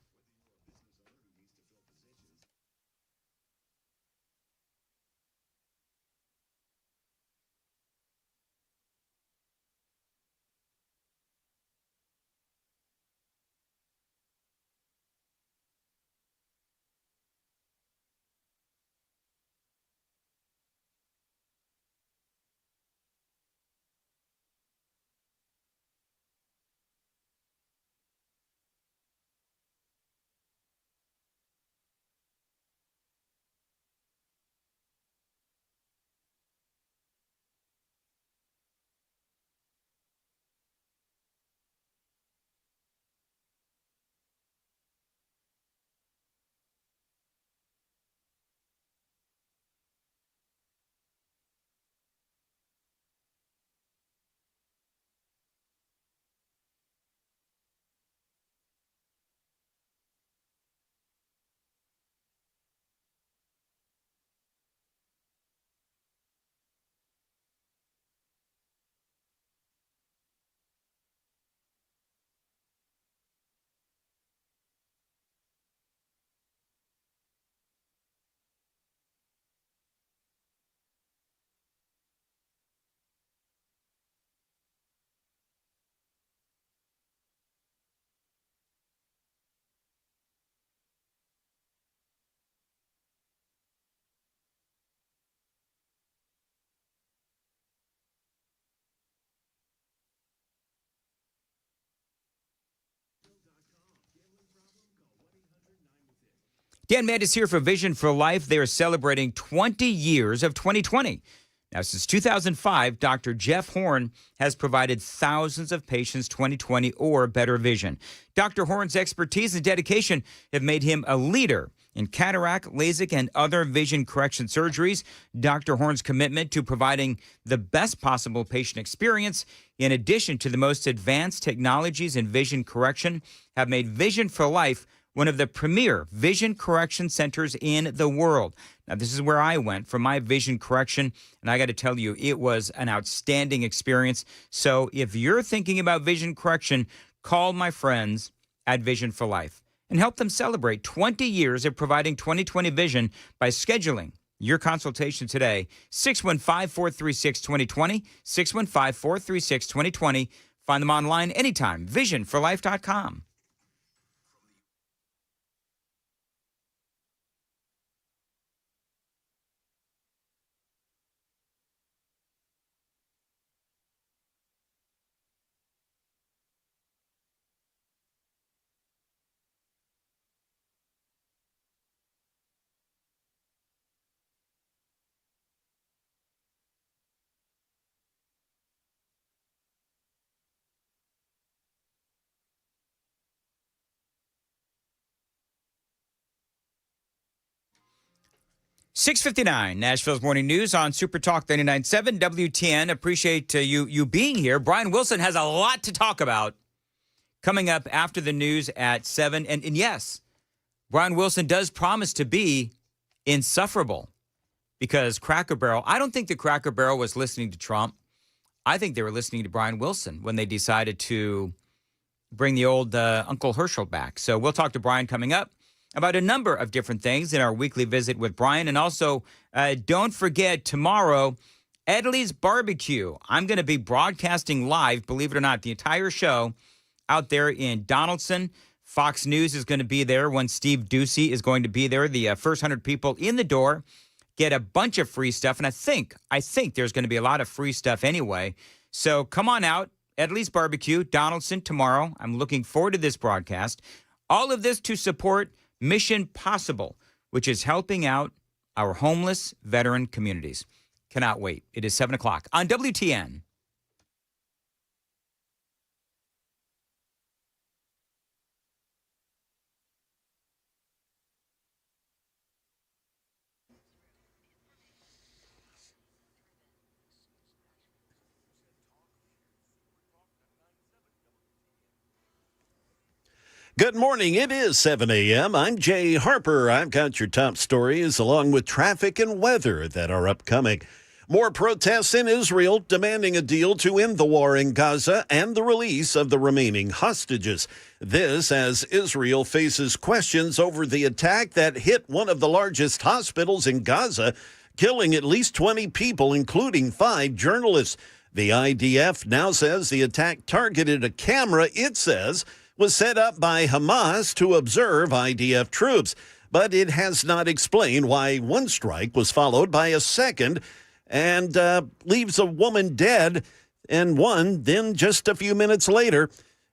Dan Matt is here for Vision for Life. They are celebrating 20 years of 2020. Now, since 2005, Dr. Jeff Horn has provided thousands of patients 20/20 or better vision. Dr. Horn's expertise and dedication have made him a leader in cataract, LASIK, and other vision correction surgeries. Dr. Horn's commitment to providing the best possible patient experience, in addition to the most advanced technologies in vision correction, have made Vision for Life one of the premier vision correction centers in the world. Now, this is where I went for my vision correction, and I got to tell you, it was an outstanding experience. So if you're thinking about vision correction, call my friends at Vision for Life and help them celebrate 20 years of providing 20/20 vision by scheduling your consultation today. 615-436-2020, 615-436-2020. Find them online anytime, visionforlife.com. .659, Nashville's Morning News on Super Talk 99.7 WTN. Appreciate you being here. Brian Wilson has a lot to talk about coming up after the news at 7. And yes, Brian Wilson does promise to be insufferable because Cracker Barrel, I don't think the Cracker Barrel was listening to Trump. I think they were listening to Brian Wilson when they decided to bring the old Uncle Herschel back. So we'll talk to Brian coming up about a number of different things in our weekly visit with Brian. And also, don't forget, tomorrow, Edley's Barbecue. I'm going to be broadcasting live, believe it or not, the entire show out there in Donaldson. Fox News is going to be there when Steve Ducey is going to be there. The first 100 people in the door get a bunch of free stuff. And I think there's going to be a lot of free stuff anyway. So come on out, Edley's Barbecue, Donaldson, tomorrow. I'm looking forward to this broadcast. All of this to support Mission Possible, which is helping out our homeless veteran communities. Cannot wait. It is 7 o'clock on WTN. Good morning. It is 7 a.m. I'm Jay Harper. I've got your top stories along with traffic and weather that are upcoming. More protests in Israel demanding a deal to end the war in Gaza and the release of the remaining hostages. This as Israel faces questions over the attack that hit one of the largest hospitals in Gaza, killing at least 20 people, including 5 journalists. The IDF now says the attack targeted a camera it says was set up by Hamas to observe IDF troops, but it has not explained why one strike was followed by a second and leaves a woman dead and one then just a few minutes later.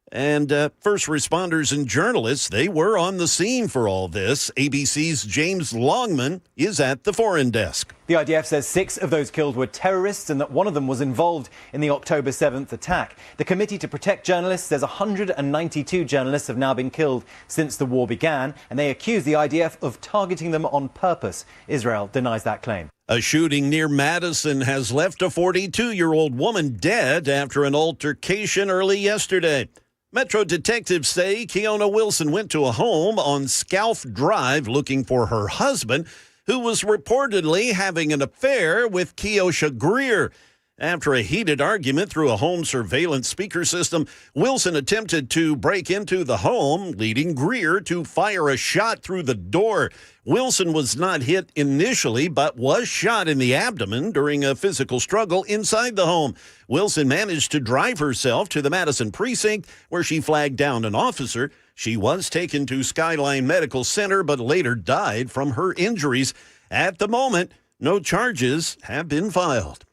And first responders and journalists, they were on the scene for all this. ABC's James Longman is at the foreign desk. The IDF says 6 of those killed were terrorists and that one of them was involved in the October 7th attack. The Committee to Protect Journalists says 192 journalists have now been killed since the war began, and they accuse the IDF of targeting them on purpose. Israel denies that claim. A shooting near Madison has left a 42-year-old woman dead after an altercation early yesterday. Metro detectives say Keona Wilson went to a home on Scalf Drive looking for her husband, who was reportedly having an affair with Keosha Greer. After a heated argument through a home surveillance speaker system, Wilson attempted to break into the home, leading Greer to fire a shot through the door. Wilson was not hit initially, but was shot in the abdomen during a physical struggle inside the home. Wilson managed to drive herself to the Madison precinct, where she flagged down an officer. She was taken to Skyline Medical Center, but later died from her injuries. At the moment, no charges have been filed.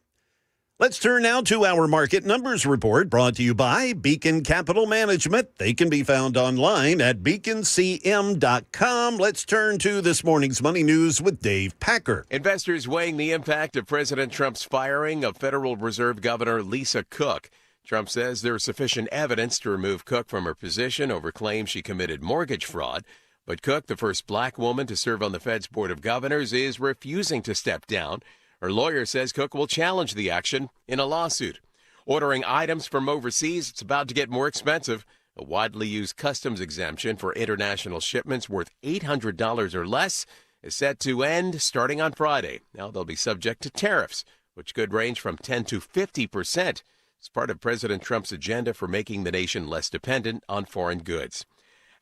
Let's turn now to our market numbers report brought to you by Beacon Capital Management. They can be found online at beaconcm.com. Let's turn to this morning's money news with Dave Packer. Investors weighing the impact of President Trump's firing of Federal Reserve Governor Lisa Cook. Trump says there is sufficient evidence to remove Cook from her position over claims she committed mortgage fraud. But Cook, the first black woman to serve on the Fed's Board of Governors, is refusing to step down. Her lawyer says Cook will challenge the action in a lawsuit. Ordering items from overseas, it's about to get more expensive. A widely used customs exemption for international shipments worth $800 or less is set to end starting on Friday. Now they'll be subject to tariffs, which could range from 10 to 50%. It's part of President Trump's agenda for making the nation less dependent on foreign goods.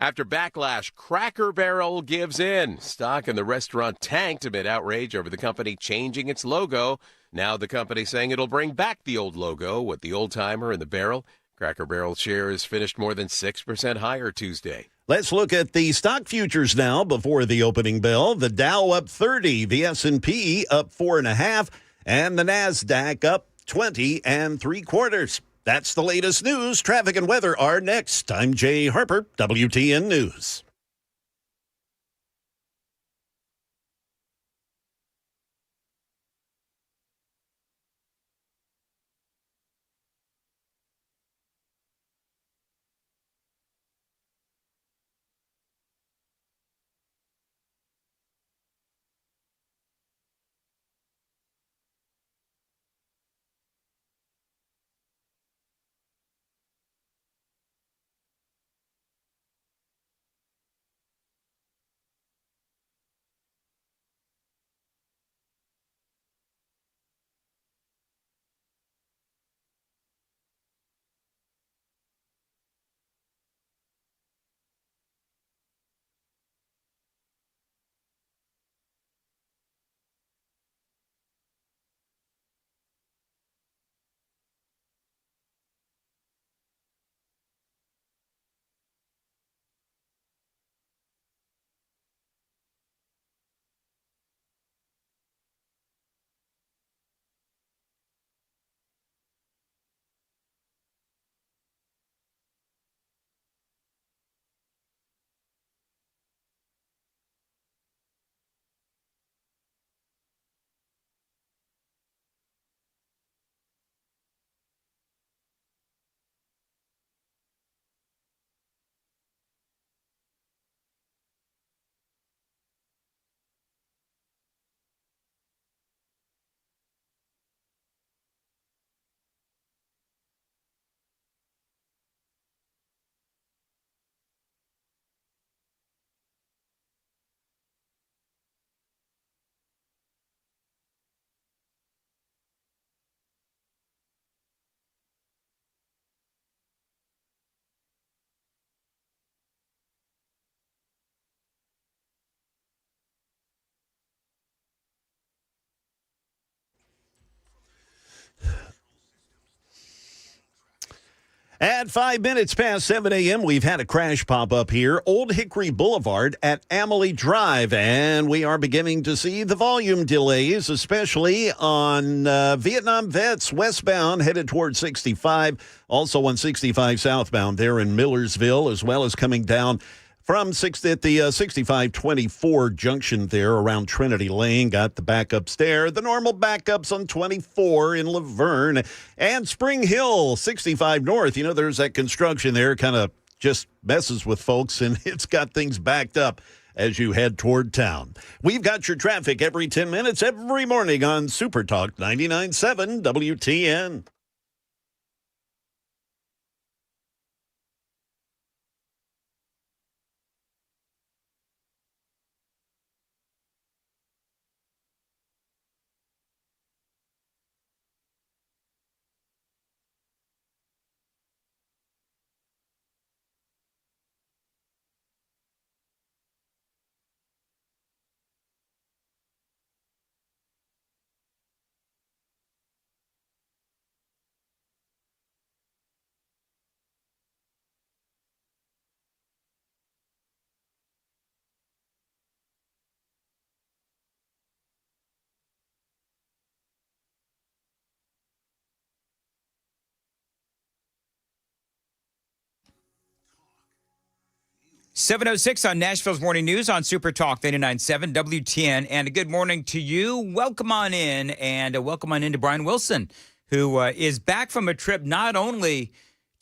After backlash, Cracker Barrel gives in. Stock in the restaurant tanked amid outrage over the company changing its logo. Now the company saying it'll bring back the old logo with the old-timer in the barrel. Cracker Barrel shares finished more than 6% higher Tuesday. Let's look at the stock futures now before the opening bell. The Dow up 30, the S&P up 4.5, and the NASDAQ up 20 3/4. That's the latest news. Traffic and weather are next. I'm Jay Harper, WTN News. At 5 minutes past 7 a.m., we've had a crash pop up here, Old Hickory Boulevard at Amalie Drive, and we are beginning to see the volume delays, especially on Vietnam Vets westbound headed toward 65, also on 65 southbound there in Millersville, as well as coming down from at the 65-24 junction there around Trinity Lane. Got the backups there. The normal backups on 24 in Laverne and Spring Hill, 65 north. You know, there's that construction there, kind of just messes with folks, and it's got things backed up as you head toward town. We've got your traffic every 10 minutes, every morning on Super Talk 99.7 WTN. 7:06 on Nashville's Morning News on Super Talk 89.7 WTN. And a good morning to you. Welcome on in, and welcome on in to Brian Wilson, who is back from a trip not only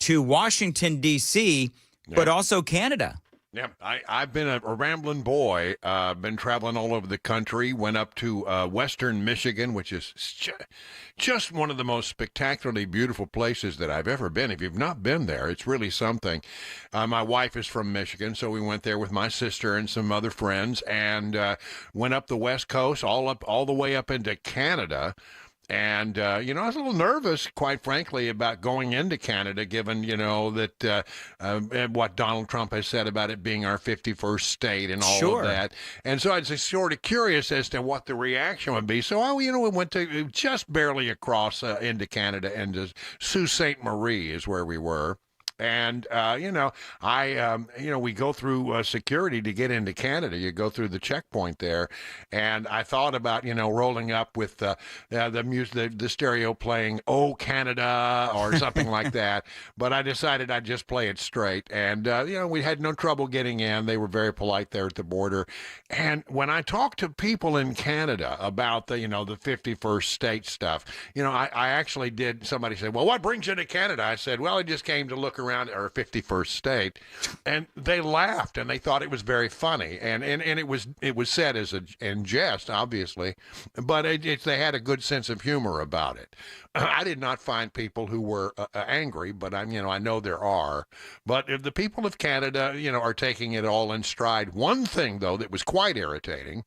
to Washington, D.C., but also Canada. Yeah, I've been a rambling boy. Been traveling all over the country. Went up to western Michigan, which is just one of the most spectacularly beautiful places that I've ever been. If you've not been there, it's really something. My wife is from Michigan, so we went there with my sister and some other friends, and went up the West Coast, all the way up into Canada. And, I was a little nervous, quite frankly, about going into Canada, given, that what Donald Trump has said about it being our 51st state and all of that. And so I was just sort of curious as to what the reaction would be. So, we went to just barely across into Canada, and Sault Ste. Marie is where we were. And, we go through security to get into Canada. You go through the checkpoint there. And I thought about, rolling up with the music, the stereo playing, "Oh, Canada," or something like that. But I decided I'd just play it straight. And, we had no trouble getting in. They were very polite there at the border. And when I talked to people in Canada about the 51st state stuff, I actually did. Somebody said, "Well, what brings you to Canada?" I said, "Well, I just came to look around our 51st state," and they laughed and they thought it was very funny, and it was said as in jest, obviously, but they had a good sense of humor about it. I did not find people who were angry, but I know there are. But if the people of Canada, are taking it all in stride. One thing though that was quite irritating.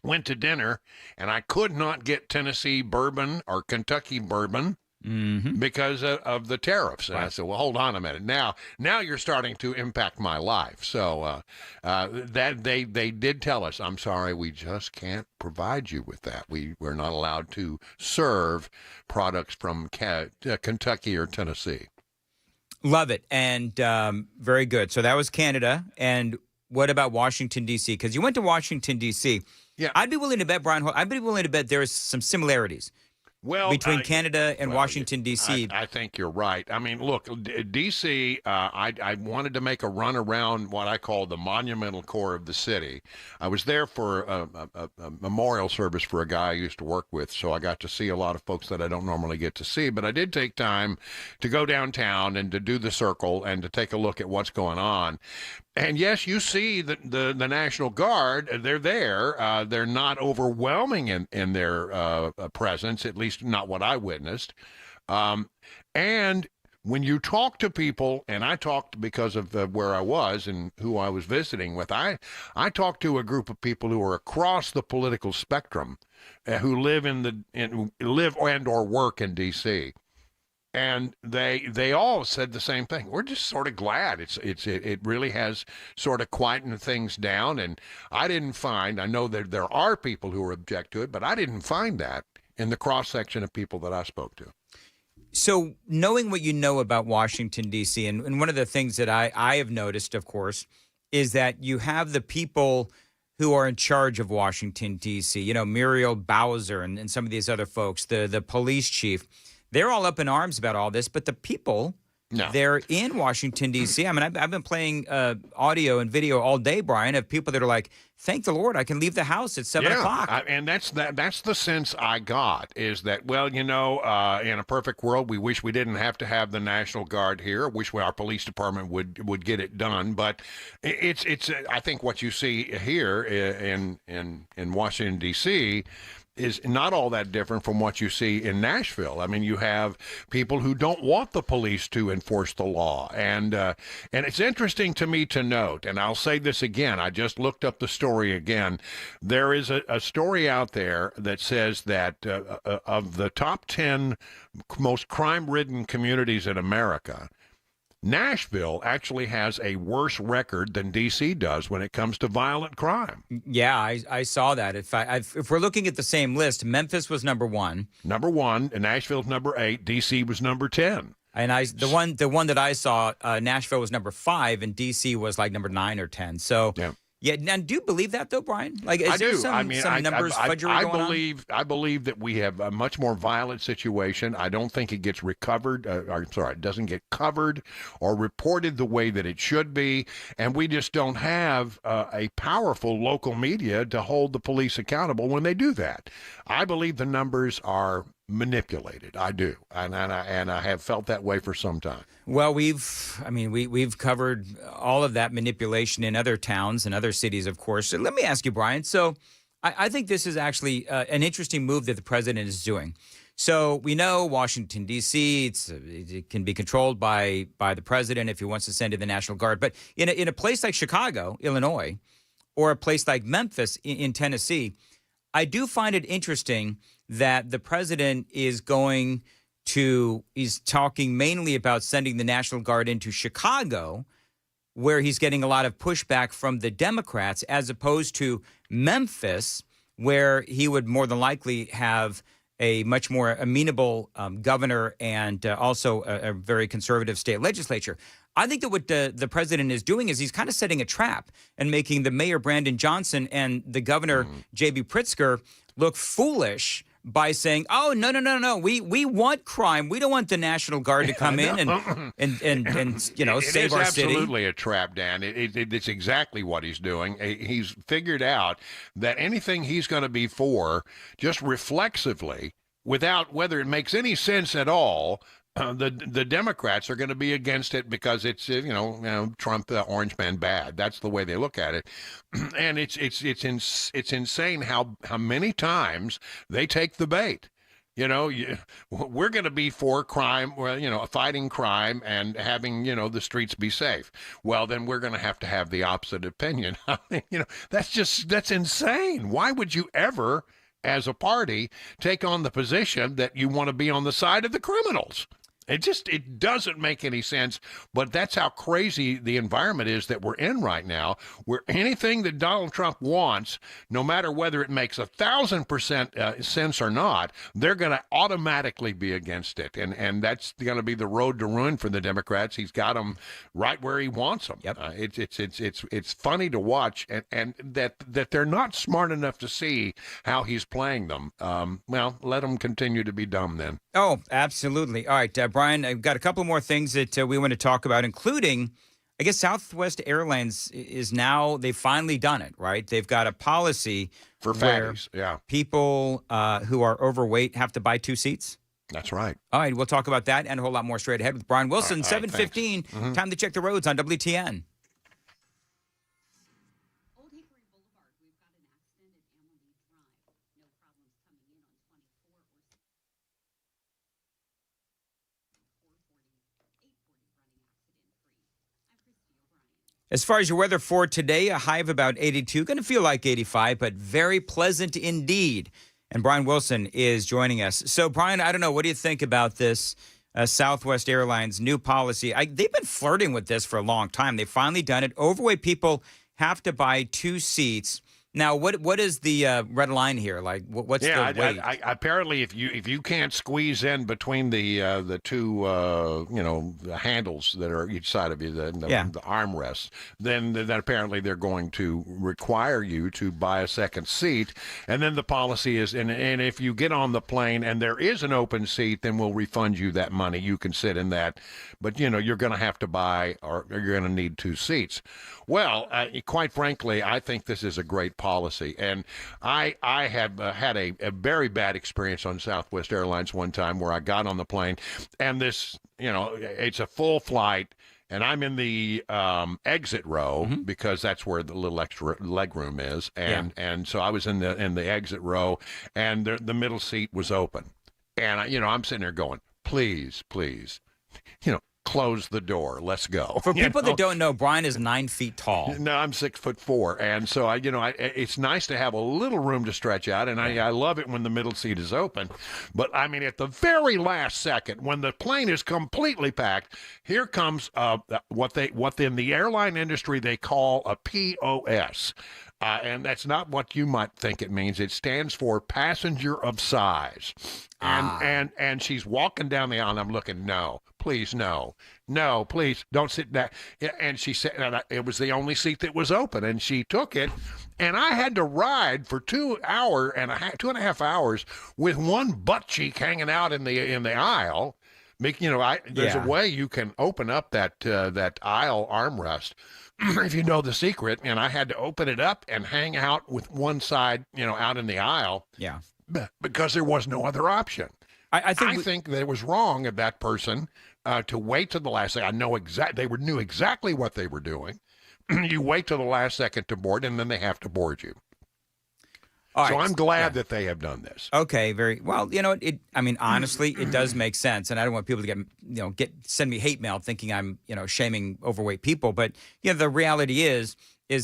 Went to dinner and I could not get Tennessee bourbon or Kentucky bourbon. Because of the tariffs. And I said, well, hold on a minute. Now you're starting to impact my life. So that they did tell us, "I'm sorry, we just can't provide you with that. We're not allowed to serve products from Kentucky or Tennessee." Love it. And very good. So that was Canada. And what about Washington, D.C.? Because you went to Washington, D.C. Yeah. I'd be willing to bet, Brian, there's some similarities. Between Canada and Washington, D.C. I think you're right. I mean, look, D.C., I wanted to make a run around what I call the monumental core of the city. I was there for a memorial service for a guy I used to work with, so I got to see a lot of folks that I don't normally get to see. But I did take time to go downtown and to do the circle and to take a look at what's going on. And yes, you see the National Guard. They're there. They're not overwhelming in their presence, at least not what I witnessed. And when you talk to people, and I talked because of where I was and who I was visiting with, I talked to a group of people who are across the political spectrum, who live live and or work in D.C. And they all said the same thing. We're just sort of glad it really has sort of quietened things down. And I know that there are people who object to it, but I didn't find that in the cross section of people that I spoke to. So knowing what you know about Washington, D.C., and one of the things that I have noticed, of course, is that you have the people who are in charge of Washington, D.C., Muriel Bowser and some of these other folks, the police chief. They're all up in arms about all this, but the people, they're in Washington, D.C. I mean, I've been playing audio and video all day, Brian, of people that are like, "Thank the Lord, I can leave the house at 7 o'clock." And that's the sense I got, is that, well, in a perfect world, we wish we didn't have to have the National Guard here. Wish our police department would get it done. But it's I think what you see here in Washington, D.C., is not all that different from what you see in Nashville. I mean, you have people who don't want the police to enforce the law. And it's interesting to me to note, and I'll say this again, I just looked up the story again. There is a story out there that says that of the top 10 most crime-ridden communities in America, Nashville actually has a worse record than D.C. does when it comes to violent crime. Yeah, I saw that. If we're looking at the same list, Memphis was number 1. Number 1, and Nashville's number 8. D.C. was number 10. And the one that I saw, Nashville was number 5, and D.C. was like number 9 or 10. So Yeah, now do you believe that though, Brian? Like, is there some numbers fudgery going on? I believe that we have a much more violent situation. I don't think it gets recovered. It doesn't get covered or reported the way that it should be, and we just don't have a powerful local media to hold the police accountable when they do that. I believe the numbers are manipulated. I do, and I have felt that way for some time. Well, we've covered all of that manipulation in other towns and other cities, of course. So let me ask you, Brian. So I think this is actually an interesting move that the president is doing. So we know Washington, D.C., it can be controlled by the president if he wants to send in the National Guard. But in a place like Chicago, Illinois, or a place like Memphis in Tennessee, I do find it interesting that the president is he's talking mainly about sending the National Guard into Chicago, where he's getting a lot of pushback from the Democrats, as opposed to Memphis, where he would more than likely have a much more amenable governor and also a very conservative state legislature. I think that what the president is doing is he's kind of setting a trap and making the mayor, Brandon Johnson, and the governor, J.B. Pritzker, look foolish by saying, oh, no, we want crime. We don't want the National Guard to come in and save our city. It's absolutely a trap, Dan. It's exactly what he's doing. He's figured out that anything he's going to be for, just reflexively, without whether it makes any sense at all, the Democrats are going to be against it because it's Trump, orange man bad. That's the way they look at it, and it's insane how many times they take the bait. We're going to be for crime, fighting crime and having, the streets be safe. Well, then we're going to have the opposite opinion. That's insane. Why would you ever, as a party, take on the position that you want to be on the side of the criminals? It doesn't make any sense, but that's how crazy the environment is that we're in right now, where anything that Donald Trump wants, no matter whether it makes 1,000% sense or not, they're going to automatically be against it. And that's going to be the road to ruin for the Democrats. He's got them right where he wants them. Yep. It's funny to watch, and that they're not smart enough to see how he's playing them. Well, let them continue to be dumb then. Oh, absolutely. All right, Brian, I've got a couple more things that we want to talk about, including, I guess, Southwest Airlines is now, they've finally done it, right? They've got a policy for fatties, people who are overweight have to buy 2 seats. That's right. All right, we'll talk about that and a whole lot more straight ahead with Brian Wilson, all right, 7:15. Time to check the roads on WTN. As far as your weather for today, a high of about 82. Going to feel like 85, but very pleasant indeed. And Brian Wilson is joining us. So, Brian, I don't know. What do you think about this Southwest Airlines new policy? They've been flirting with this for a long time. They've finally done it. Overweight people have to buy 2 seats. Now, what is the red line here? Like, what's the weight? Apparently, if you can't squeeze in between the two the handles that are each side of you, the armrests, then apparently they're going to require you to buy a second seat. And then the policy is, and if you get on the plane and there is an open seat, then we'll refund you that money. You can sit in that, but you're going to have to buy, or you're going to need 2 seats. Well, quite frankly, I think this is a great policy. And I have had a very bad experience on Southwest Airlines one time where I got on the plane and this, it's a full flight and I'm in the exit row because that's where the little extra leg room is. And so I was in the exit row and the middle seat was open. And, I'm sitting there going, please, close the door. Let's go. For people that don't know, Brian is 9 feet tall. No, I'm 6'4", and so it's nice to have a little room to stretch out, and I love it when the middle seat is open. But I mean, at the very last second, when the plane is completely packed, here comes what in the airline industry they call a POS. And that's not what you might think it means. It stands for passenger of size. And she's walking down the aisle, and I'm looking, no, please, no, please don't sit down. And she said, and it was the only seat that was open, and she took it. And I had to ride for 2.5 hours with one butt cheek hanging out in the aisle. There's a way you can open up that aisle armrest if you know the secret. And I had to open it up and hang out with one side, out in the aisle. Yeah. Because there was no other option. I think that it was wrong of that person to wait to the last second. They knew exactly what they were doing. You wait till the last second to board, and then they have to board you. So I'm glad that they have done this. Okay, very well. Honestly, it does make sense, and I don't want people to send me hate mail thinking I'm shaming overweight people. But the reality is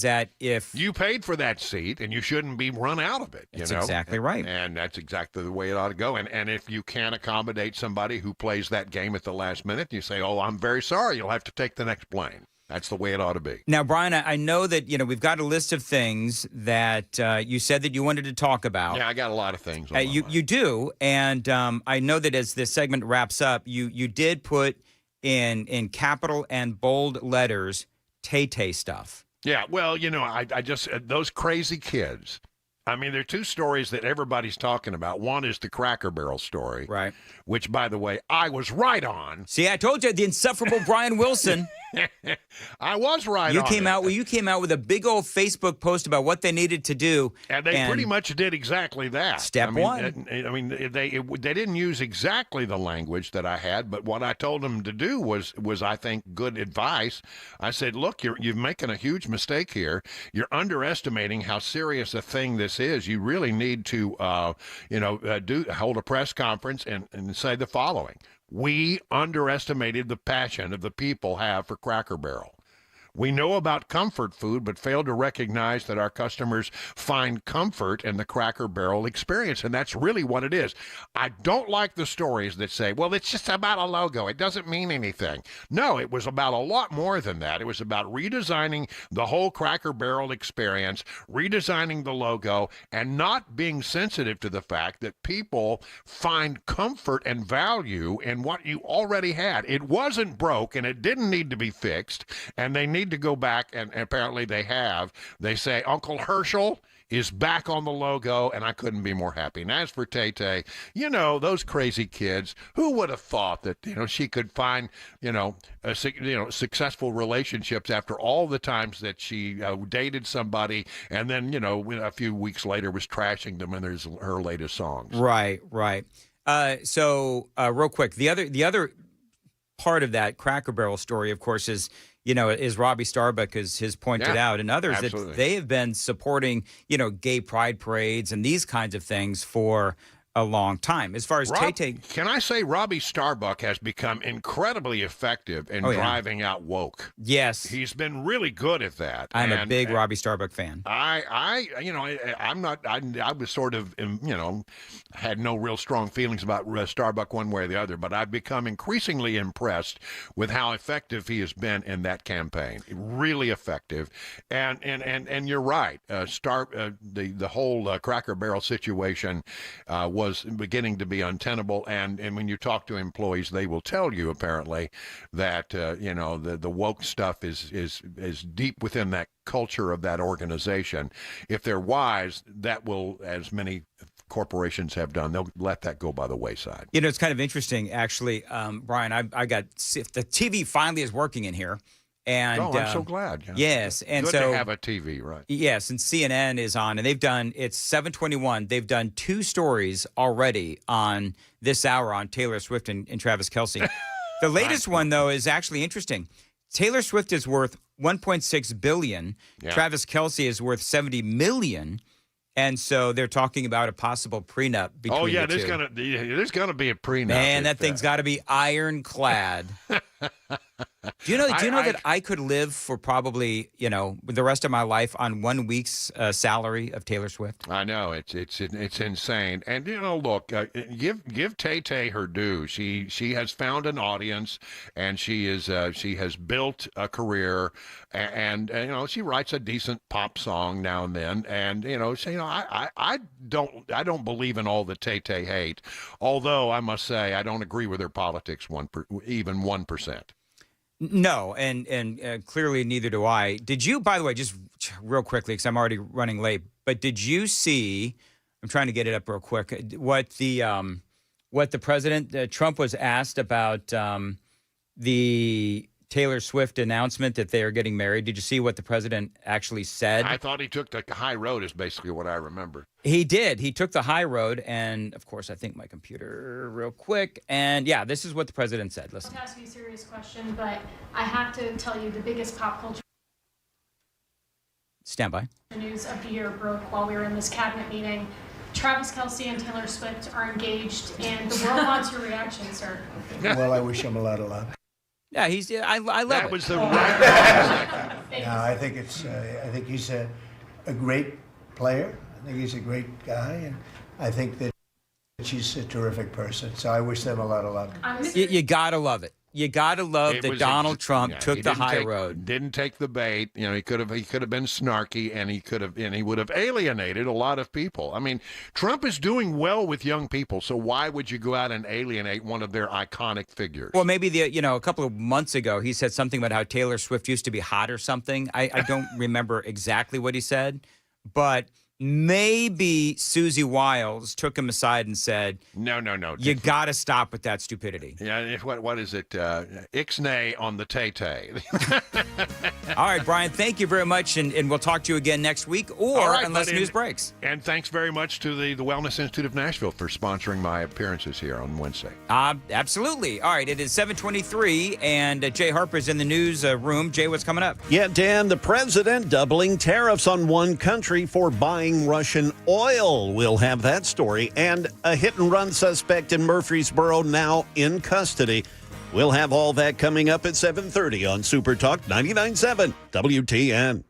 that if you paid for that seat, and you shouldn't be run out of it. That's exactly right, and that's exactly the way it ought to go. And if you can't accommodate somebody who plays that game at the last minute, you say, "Oh, I'm very sorry. You'll have to take the next plane." That's the way it ought to be. Now, Brian, I know that, we've got a list of things that you said that you wanted to talk about. Yeah, I got a lot of things on my mind. You do, and I know that as this segment wraps up, you did put in capital and bold letters, Tay-Tay stuff. Yeah, well, I just, those crazy kids. I mean, there are two stories that everybody's talking about. One is the Cracker Barrel story. Right. Which, by the way, I was right on. See, I told you, the insufferable Brian Wilson. I was right on. You came out with a big old Facebook post about what they needed to do. And they pretty much did exactly that. Step one. They didn't use exactly the language that I had, but what I told them to do was I think, good advice. I said, look, you're making a huge mistake here. You're underestimating how serious a thing this is. You really need to, hold a press conference and say the following. We underestimated the passion of the people have for Cracker Barrel. We know about comfort food, but fail to recognize that our customers find comfort in the Cracker Barrel experience, and that's really what it is. I don't like the stories that say, well, it's just about a logo. It doesn't mean anything. No, it was about a lot more than that. It was about redesigning the whole Cracker Barrel experience, redesigning the logo, and not being sensitive to the fact that people find comfort and value in what you already had. It wasn't broke, and it didn't need to be fixed, and they need to go back, and apparently they have. They say Uncle Herschel is back on the logo, and I couldn't be more happy. And as for Tay-Tay, those crazy kids, who would have thought that, she could find, successful relationships after all the times that she dated somebody, and then, a few weeks later was trashing them in her latest songs. Right. So real quick, the other part of that Cracker Barrel story, of course, is Robbie Starbuck has pointed out, and others, absolutely. that they have been supporting, gay pride parades and these kinds of things for a long time. As far as Tay-Tay... Can I say Robbie Starbuck has become incredibly effective in driving out woke? Yes. He's been really good at that. I'm a big Robbie Starbuck fan. I was sort of, had no real strong feelings about Starbuck one way or the other, but I've become increasingly impressed with how effective he has been in that campaign. Really effective. And you're right. The whole Cracker Barrel situation was beginning to be untenable, and when you talk to employees, they will tell you apparently that the woke stuff is deep within that culture of that organization. If they're wise, that will, as many corporations have done, they'll let that go by the wayside. It's kind of interesting, actually, Brian. I got the TV finally is working in here. And I'm so glad. Yeah. Yes, and good so to have a TV, right? Yes, and CNN is on, and it's 7:21. They've done 2 stories already on this hour on Taylor Swift and Travis Kelce. The latest one, though, is actually interesting. Taylor Swift is worth $1.6 billion. Yeah. Travis Kelce is worth $70 million. And so they're talking about a possible prenup between the two. There's gonna be a prenup. Man, that thing's got to be ironclad. Do you know that I could live for probably, the rest of my life on 1 week's salary of Taylor Swift? I know it's insane. And look, give Tay her due. She has found an audience, and she has built a career, and she writes a decent pop song now and then. And I don't believe in all the Tay hate, although I must say I don't agree with her politics even 1%. No, and clearly neither do I. Did you, by the way, just real quickly, because I'm already running late, but did you see, I'm trying to get it up real quick, what the president, Trump was asked about the Taylor Swift announcement that they are getting married? Did you see what the president actually said? I thought he took the high road is basically what I remember. He did. He took the high road, and of course, I think my computer real quick. And yeah, this is what the president said. Listen. To ask you a serious question, but I have to tell you the biggest pop culture Stand by. news of the year broke while we were in this cabinet meeting. Travis Kelce and Taylor Swift are engaged, and the world wants your reaction, sir. Well, I wish him a lot of luck. Yeah, I love that it. was the right. No, I think he's a great player. I think he's a great guy, and I think that she's a terrific person. So I wish them a lot of luck. You gotta love it. You gotta love that Donald Trump took the high road. Didn't take the bait. He could have been snarky, and he would have alienated a lot of people. I mean, Trump is doing well with young people, so why would you go out and alienate one of their iconic figures? Well, maybe a couple of months ago he said something about how Taylor Swift used to be hot or something. I don't remember exactly what he said, but maybe Susie Wiles took him aside and said, No. You got to stop with that stupidity. Yeah, what is it? Ixnay on the Tay. All right, Brian, thank you very much, and we'll talk to you again next week, unless news breaks. And thanks very much to the Wellness Institute of Nashville for sponsoring my appearances here on Wednesday. Absolutely. All right, it is 7:23, and Jay Harper's in the news room. Jay, what's coming up? Yeah, Dan, the president doubling tariffs on one country for buying Russian oil. We'll have that story. And a hit-and-run suspect in Murfreesboro now in custody. We'll have all that coming up at 7:30 on Super Talk 99.7 WTN.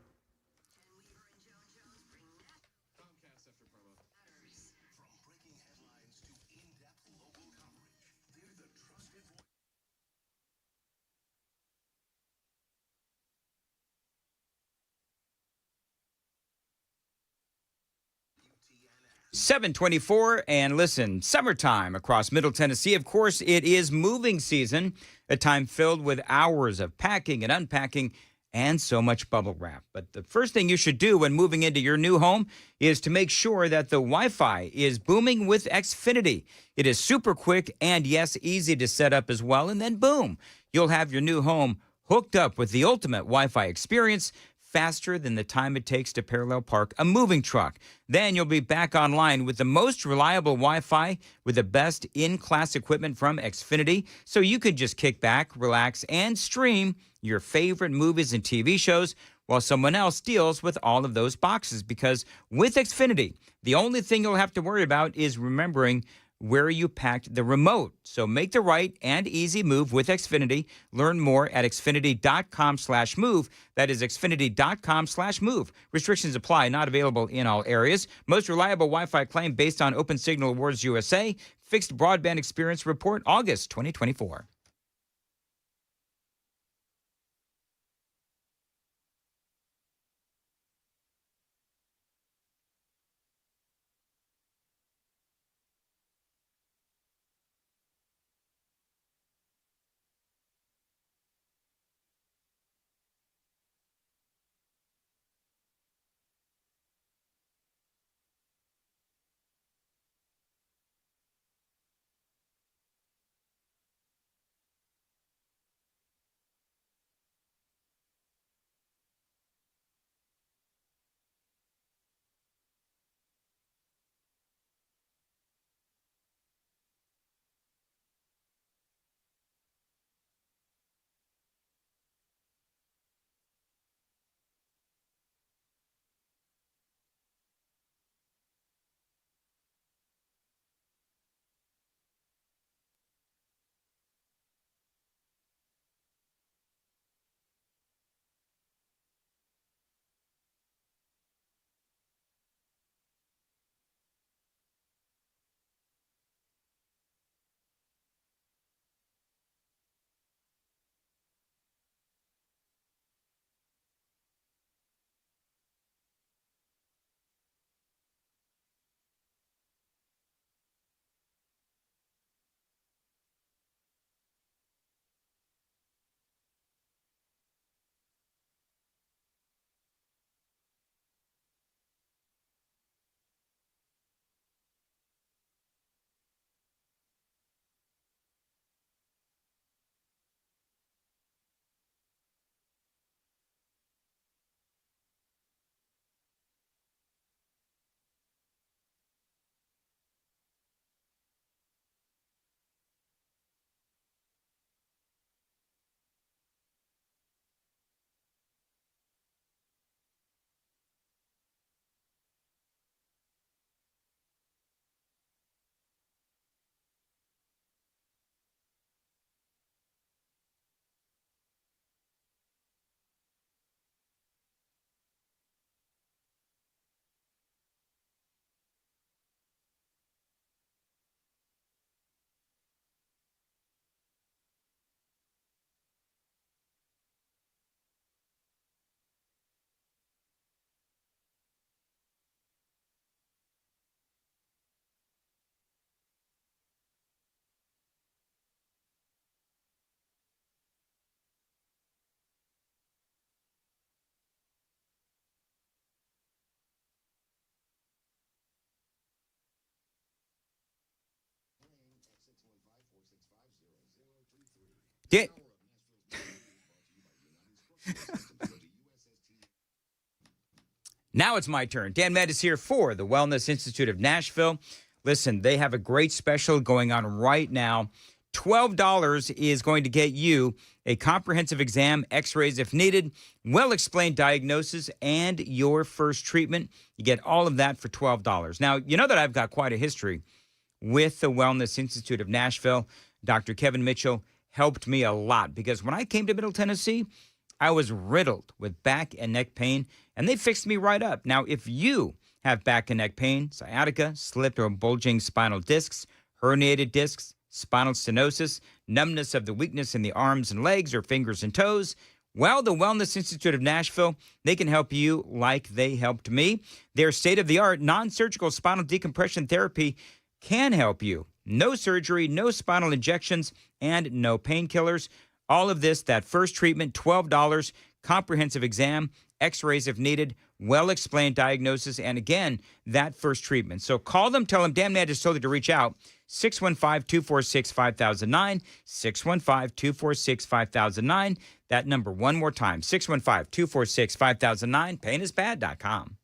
$7:24, and listen, summertime across Middle Tennessee. Of course, it is moving season, a time filled with hours of packing and unpacking and so much bubble wrap. But the first thing you should do when moving into your new home is to make sure that the Wi-Fi is booming with Xfinity. It is super quick and, yes, easy to set up as well. And then, boom, you'll have your new home hooked up with the ultimate Wi-Fi experience, faster than the time it takes to parallel park a moving truck. Then you'll be back online with the most reliable Wi-Fi with the best in-class equipment from Xfinity, so you could just kick back, relax, and stream your favorite movies and TV shows while someone else deals with all of those boxes. Because with Xfinity, the only thing you'll have to worry about is remembering where you packed the remote. So make the right and easy move with Xfinity. Learn more at Xfinity.com/move. That is Xfinity.com/move. Restrictions apply, not available in all areas. Most reliable Wi-Fi claim based on Open Signal Awards USA. Fixed Broadband Experience Report, August 2024. Now it's my turn. Dan Med is here for the Wellness Institute of Nashville. Listen, they have a great special going on right now. $12 is going to get you a comprehensive exam, x-rays if needed, well-explained diagnosis, and your first treatment. You get all of that for $12. Now, you know that I've got quite a history with the Wellness Institute of Nashville. Dr. Kevin Mitchell helped me a lot because when I came to Middle Tennessee, I was riddled with back and neck pain, and they fixed me right up. Now, if you have back and neck pain, sciatica, slipped or bulging spinal discs, herniated discs, spinal stenosis, numbness of the weakness in the arms and legs or fingers and toes, well, the Wellness Institute of Nashville, they can help you like they helped me. Their state-of-the-art non-surgical spinal decompression therapy can help you. No surgery, no spinal injections, and no painkillers. All of this, that first treatment, $12, comprehensive exam, x-rays if needed, well-explained diagnosis, and again, that first treatment. So call them, tell them Dan Med just told you to reach out, 615-246-5009, 615-246-5009. That number one more time, 615-246-5009, painisbad.com.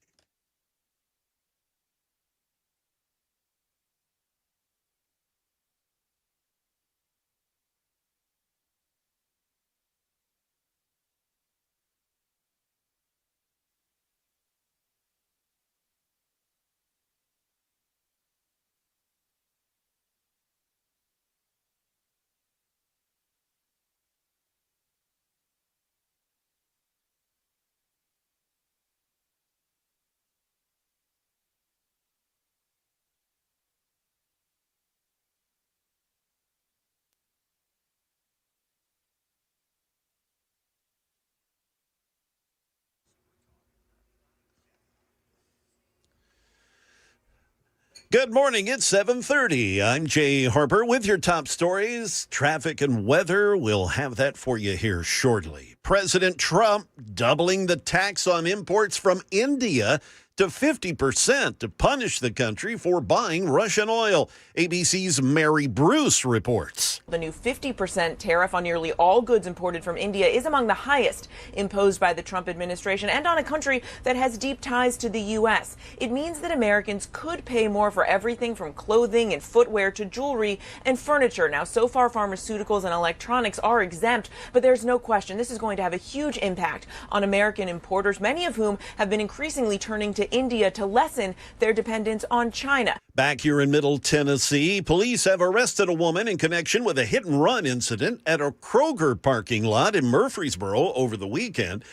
Good morning. It's 7:30. I'm Jay Harper with your top stories, traffic and weather. We'll have that for you here shortly. President Trump doubling the tax on imports from India to 50% to punish the country for buying Russian oil. ABC's Mary Bruce reports. The new 50% tariff on nearly all goods imported from India is among the highest imposed by the Trump administration and on a country that has deep ties to the U.S. It means that Americans could pay more for everything from clothing and footwear to jewelry and furniture. Now, so far, pharmaceuticals and electronics are exempt, but there's no question this is going to have a huge impact on American importers, many of whom have been increasingly turning to India to lessen their dependence on China. Back here in Middle Tennessee, police have arrested a woman in connection with a hit-and-run incident at a Kroger parking lot in Murfreesboro over the weekend.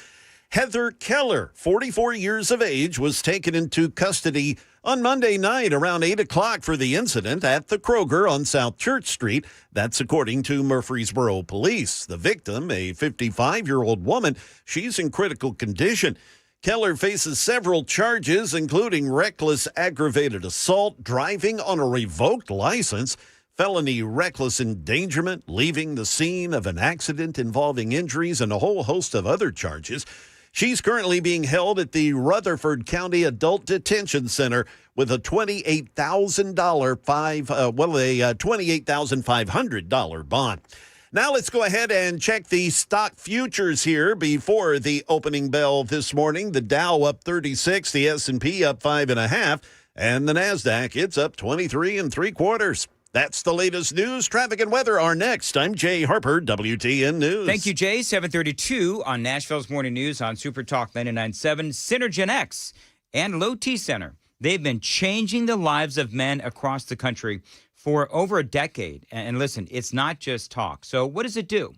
Heather Keller, 44 years of age, was taken into custody on Monday night around 8 o'clock for the incident at the Kroger on South Church Street. That's according to Murfreesboro police. The victim, a 55-year-old woman, she's in critical condition. Keller faces several charges, including reckless aggravated assault, driving on a revoked license, felony reckless endangerment, leaving the scene of an accident involving injuries, and a whole host of other charges. She's currently being held at the Rutherford County Adult Detention Center with a $28,500 bond. Now let's go ahead and check the stock futures here before the opening bell this morning. The Dow up 36, the S&P up 5.5, and the NASDAQ, it's up 23 3/4. That's the latest news. Traffic and weather are next. I'm Jay Harper, WTN News. Thank you, Jay. 7:32 on Nashville's Morning News on Super Talk 99.7. Synergen X and Low T Center. They've been changing the lives of men across the country for over a decade. And listen, it's not just talk. So what does it do?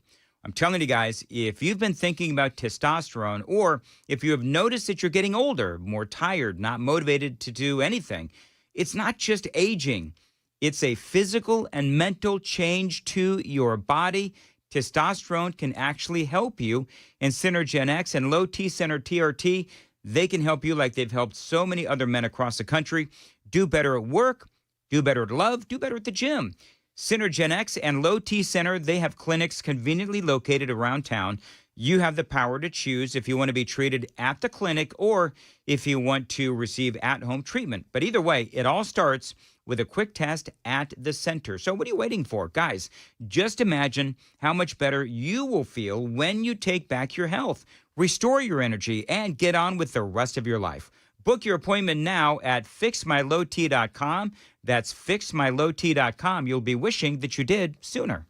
I'm telling you guys, if you've been thinking about testosterone, or if you have noticed that you're getting older, more tired, not motivated to do anything, it's not just aging. It's a physical and mental change to your body. Testosterone can actually help you. And Synergen X and Low T Center TRT, they can help you like they've helped so many other men across the country do better at work, do better at love, do better at the gym. Synergen and Low T Center, they have clinics conveniently located around town. You have the power to choose if you want to be treated at the clinic or if you want to receive at-home treatment. But either way, it all starts with a quick test at the center. So what are you waiting for? Guys, just imagine how much better you will feel when you take back your health, restore your energy, and get on with the rest of your life. Book your appointment now at fixmylowt.com. That's fixmylowt.com. You'll be wishing that you did sooner.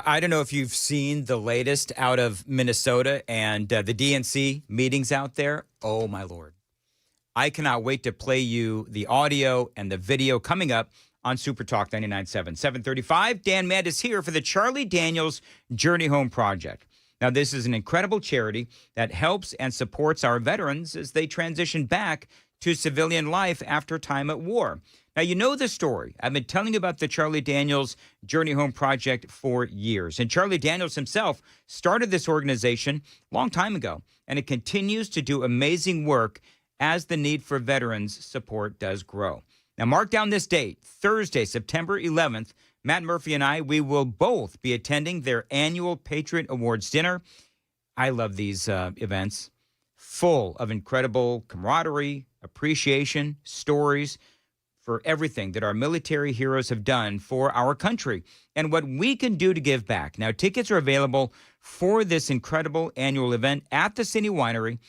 I don't know if you've seen the latest out of Minnesota and the DNC meetings out there. Oh, my Lord. I cannot wait to play you the audio and the video coming up on Super Talk 99.7. 7:35, Dan Mandis here for the Charlie Daniels Journey Home Project. Now, this is an incredible charity that helps and supports our veterans as they transition back to civilian life after time at war. Now, you know the story. I've been telling you about the Charlie Daniels Journey Home Project for years. And Charlie Daniels himself started this organization a long time ago, and it continues to do amazing work as the need for veterans support does grow. Now, mark down this date, Thursday, September 11th. Matt Murphy and I, we will both be attending their annual Patriot Awards dinner. I love these events, full of incredible camaraderie, appreciation, stories, for everything that our military heroes have done for our country and what we can do to give back. Now, tickets are available for this incredible annual event at the City Winery.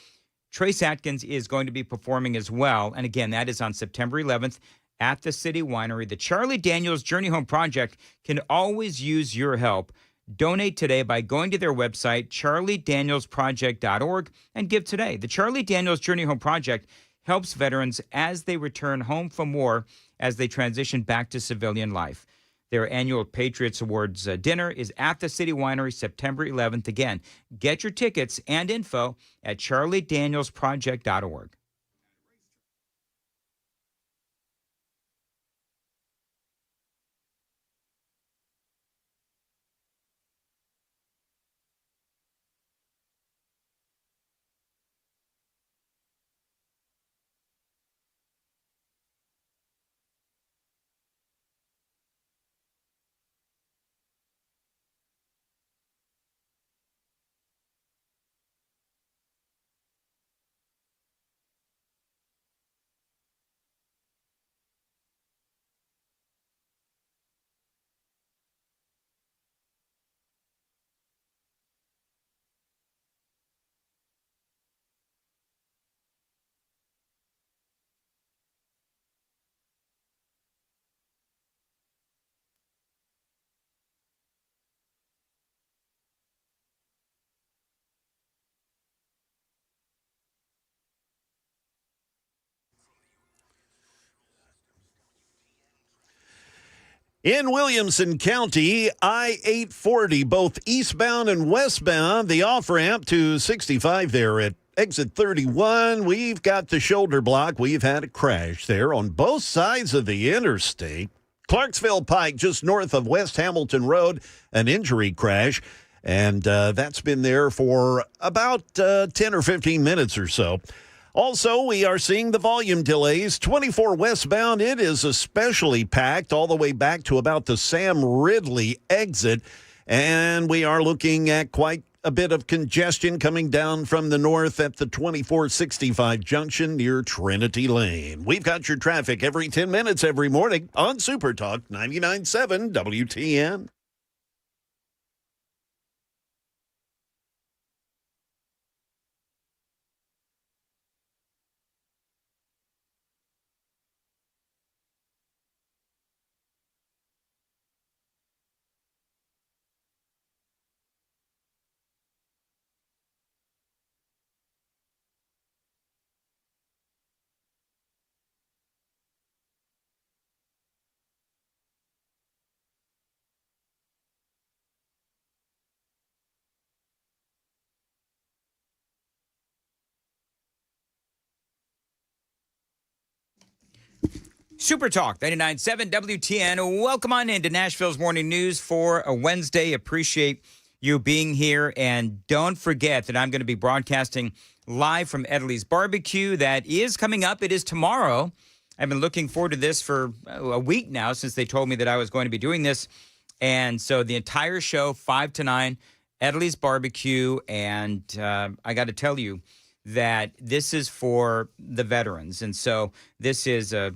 Trace Atkins is going to be performing as well. And again, that is on September 11th at the City Winery. The Charlie Daniels Journey Home Project can always use your help. Donate today by going to their website, charliedanielsproject.org, and give today. The Charlie Daniels Journey Home Project helps veterans as they return home from war, as they transition back to civilian life. Their annual Patriots Awards dinner is at the City Winery, September 11th. Again, get your tickets and info at charliedanielsproject.org. In Williamson County, I-840, both eastbound and westbound, the off-ramp to 65 there at exit 31. We've got the shoulder block. We've had a crash there on both sides of the interstate. Clarksville Pike, just north of West Hamilton Road, an injury crash. And that's been there for about 10 or 15 minutes or so. Also, we are seeing the volume delays. 24 westbound, it is especially packed all the way back to about the Sam Ridley exit. And we are looking at quite a bit of congestion coming down from the north at the 2465 junction near Trinity Lane. We've got your traffic every 10 minutes every morning on Super Talk 99.7 WTN. Super Talk 99.7 WTN. Welcome on into Nashville's Morning News for a Wednesday. Appreciate you being here. And don't forget that I'm going to be broadcasting live from Edley's Barbecue. That is coming up. It is tomorrow. I've been looking forward to this for a week now since they told me that I was going to be doing this. And so the entire show, 5 to 9, Edley's Barbecue. And I got to tell you that this is for the veterans. And so this is an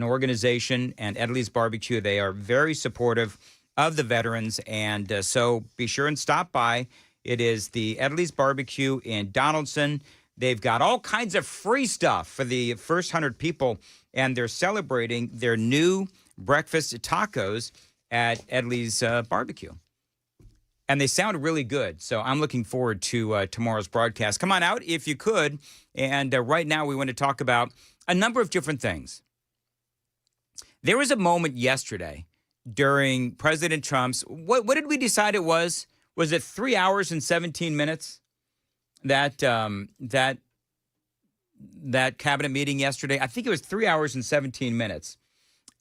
organization, and Edley's Barbecue, they are very supportive of the veterans. And so be sure and stop by. It is the Edley's Barbecue in Donaldson. They've got all kinds of free stuff for the first 100 people, and they're celebrating their new breakfast tacos at Edley's Barbecue. And they sound really good, so I'm looking forward to tomorrow's broadcast. Come on out if you could. And right now we want to talk about a number of different things. There was a moment yesterday during President Trump's, what did we decide it was? Was it 3 hours and 17 minutes? That cabinet meeting yesterday? I think it was 3 hours and 17 minutes.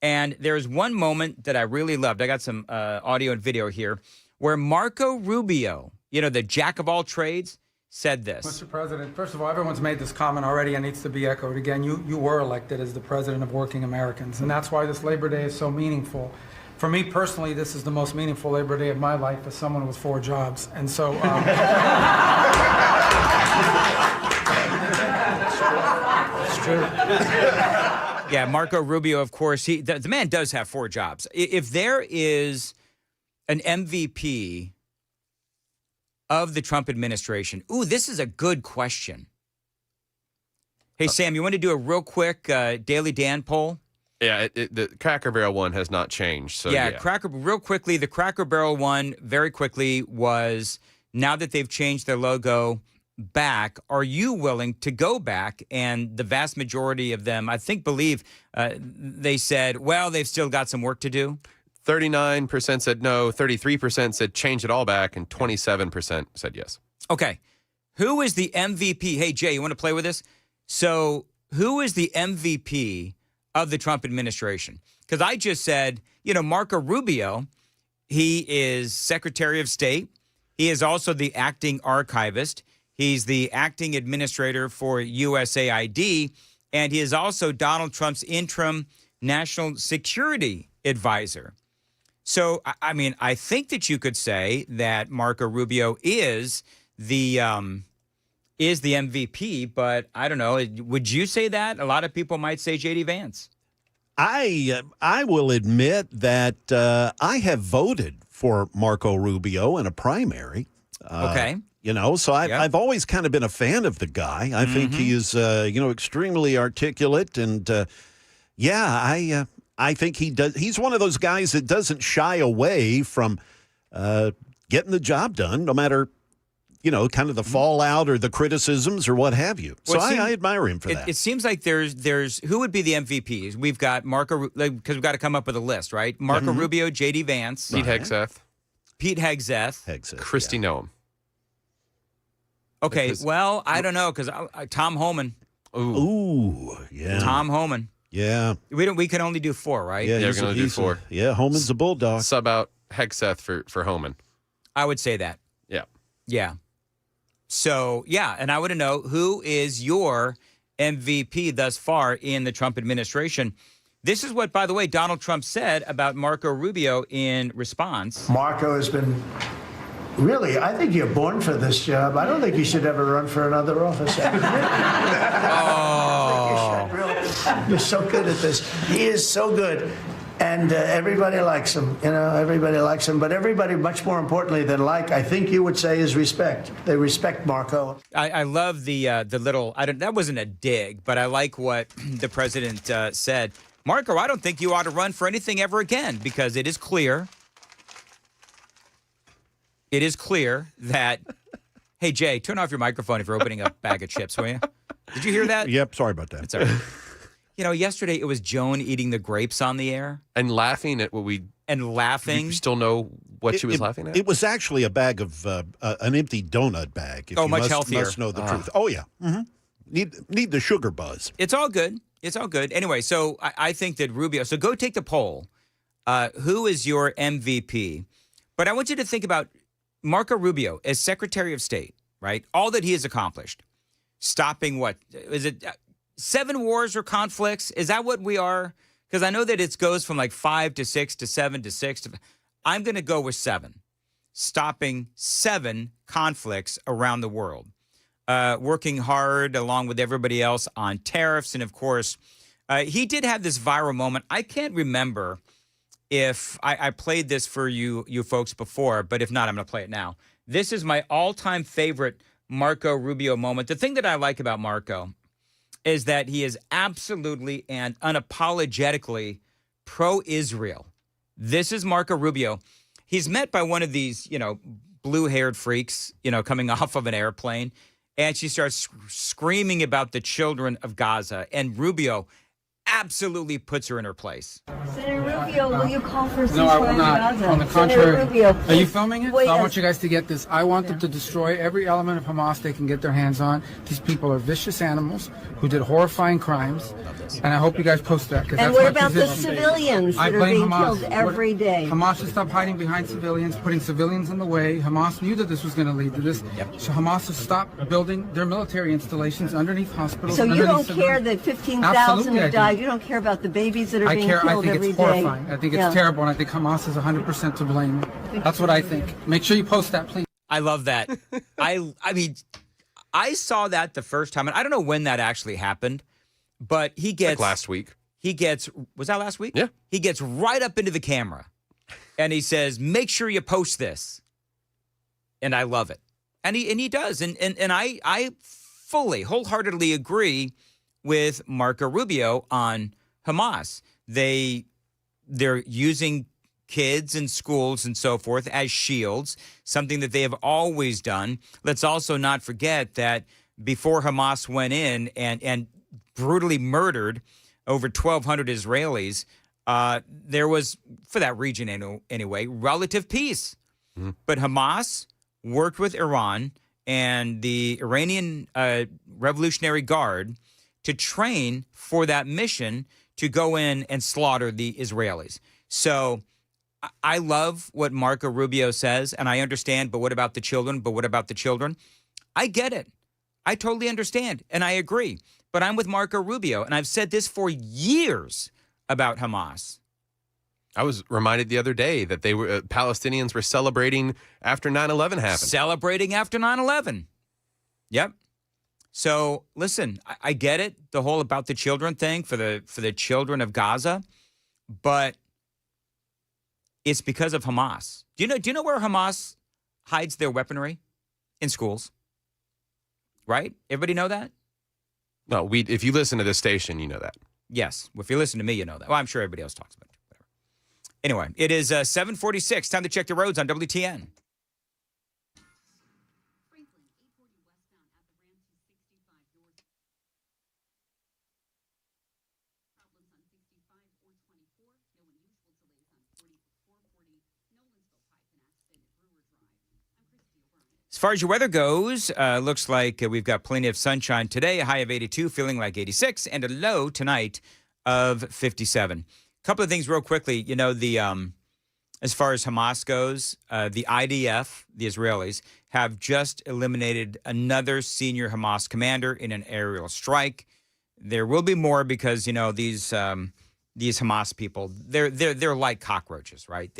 And there's one moment that I really loved. I got some audio and video here, where Marco Rubio, the jack of all trades, said this. Mr. President, first of all, everyone's made this comment already and needs to be echoed again. You were elected as the president of working Americans, and that's why this Labor Day is so meaningful. For me personally, this is the most meaningful Labor Day of my life as someone with 4 jobs. And so... it's true. Yeah, Marco Rubio, of course, the man does have 4 jobs. If there is an MVP of the Trump administration? Ooh, this is a good question. Hey, Sam, you want to do a real quick Daily Dan poll? Yeah, the Cracker Barrel one has not changed. So yeah. Real quickly, the Cracker Barrel one, very quickly, was now that they've changed their logo back, are you willing to go back? And the vast majority of them, I think, they said, well, they've still got some work to do. 39% said no, 33% said change it all back, and 27% said yes. Okay. Who is the MVP? Hey, Jay, you want to play with this? So who is the MVP of the Trump administration? Because I just said, Marco Rubio, he is Secretary of State. He is also the acting archivist. He's the acting administrator for USAID. And he is also Donald Trump's interim national security advisor. So, I mean, I think that you could say that Marco Rubio is the MVP, but I don't know. Would you say that? A lot of people might say J.D. Vance. I will admit that I have voted for Marco Rubio in a primary. Okay. So I've always kind of been a fan of the guy. I think he is, extremely articulate, and I think he does. He's one of those guys that doesn't shy away from getting the job done, no matter, kind of the fallout or the criticisms or what have you. So I admire him for that. It seems like there's who would be the MVPs? We've got Marco, because we've got to come up with a list, right? Marco Rubio, J.D. Vance, Pete Hegseth, Kristi Noem. Okay, well, I don't know, because Tom Homan. Ooh, yeah. Tom Homan. Yeah. We can only do 4, right? Yeah, you're going to do 4. Homan's a bulldog. Sub out Hegseth for Homan. I would say that. Yeah. Yeah. So, and I want to know, who is your MVP thus far in the Trump administration. This is what, by the way, Donald Trump said about Marco Rubio in response. Marco has been really, I think you're born for this job. I don't think you should ever run for another office. You're so good at this. He is so good. And everybody likes him. You know, everybody likes him. But everybody, much more importantly than like, I think you would say, is respect. They respect Marco. I love the little, that wasn't a dig, but I like what the president said. Marco, I don't think you ought to run for anything ever again, because it is clear that, hey, Jay, turn off your microphone if you're opening a bag of chips, will you? Did you hear that? Yep, sorry about that. It's all right. You know, yesterday it was Joan eating the grapes on the air. And laughing at what we... And laughing. You still know what she was laughing at? It was actually a bag of, an empty donut bag. If you much healthier. Must know the truth. Oh, yeah. Mm-hmm. Need the sugar buzz. It's all good. It's all good. Anyway, so I think that Rubio... So go take the poll. Who is your MVP? But I want you to think about Marco Rubio as Secretary of State, right? All that he has accomplished. Stopping what? Is it 7 wars or conflicts? Is that what we are? Because I know that it goes from like 5 to 6 to 7 to 6. I'm going to go with 7. Stopping 7 conflicts around the world. Working hard along with everybody else on tariffs. And of course, he did have this viral moment. I can't remember if I played this for you folks before, but if not, I'm going to play it now. This is my all-time favorite Marco Rubio moment. The thing that I like about Marco is that he is absolutely and unapologetically pro-Israel. This is Marco Rubio. He's met by one of these, blue-haired freaks, coming off of an airplane, and she starts screaming about the children of Gaza, and Rubio absolutely puts her in her place. Senator Rubio, will you call for a ceasefire? No, I will not. Gaza? On the contrary. Rubio, Are you filming it? wait So I want you guys to get this. I want them to destroy every element of Hamas they can get their hands on. These people are vicious animals who did horrifying crimes. And I hope you guys post that. And what about the civilians that are being killed every day? Hamas should stop hiding behind civilians, putting civilians in the way. Hamas knew that this was going to lead to this. So Hamas should stop building their military installations underneath hospitals. So you don't care that 15,000 have died? You don't care about the babies that are being killed every day? I think it's horrifying. I think it's terrible, and I think Hamas is 100% to blame. That's what I think. Make sure you post that, please. I love that. I mean, I saw that the first time, and I don't know when that actually happened, but he gets... Like last week. Was that last week? Yeah. He gets right up into the camera, and he says, make sure you post this. And I love it. And he does. And I fully, wholeheartedly agree with Marco Rubio on Hamas. They're using kids in schools and so forth as shields, something that they have always done. Let's also not forget that before Hamas went in and brutally murdered over 1,200 Israelis, there was, for that region anyway, relative peace. Mm-hmm. But Hamas worked with Iran and the Iranian Revolutionary Guard to train for that mission to go in and slaughter the Israelis. So I love what Marco Rubio says, and I understand, but what about the children? But what about the children? I get it. I totally understand, and I agree. But I'm with Marco Rubio, and I've said this for years about Hamas. I was reminded the other day that they were Palestinians were celebrating after 9/11 happened. Celebrating after 9/11. Yep. So listen, I get it, the whole about the children thing for the children of Gaza, but it's because of Hamas. Do you know where Hamas hides their weaponry? In schools. Right? Everybody know that? No, if you listen to this station, you know that. Yes. Well, if you listen to me, you know that. Well, I'm sure everybody else talks about it. Whatever. Anyway, it is 7:46. Time to check the roads on WTN. As far as your weather goes, looks like we've got plenty of sunshine today, a high of 82, feeling like 86, and a low tonight of 57. A couple of things real quickly. You know, as far as Hamas goes, the IDF, the Israelis, have just eliminated another senior Hamas commander in an aerial strike. There will be more because, you know, these Hamas people, they're like cockroaches, right?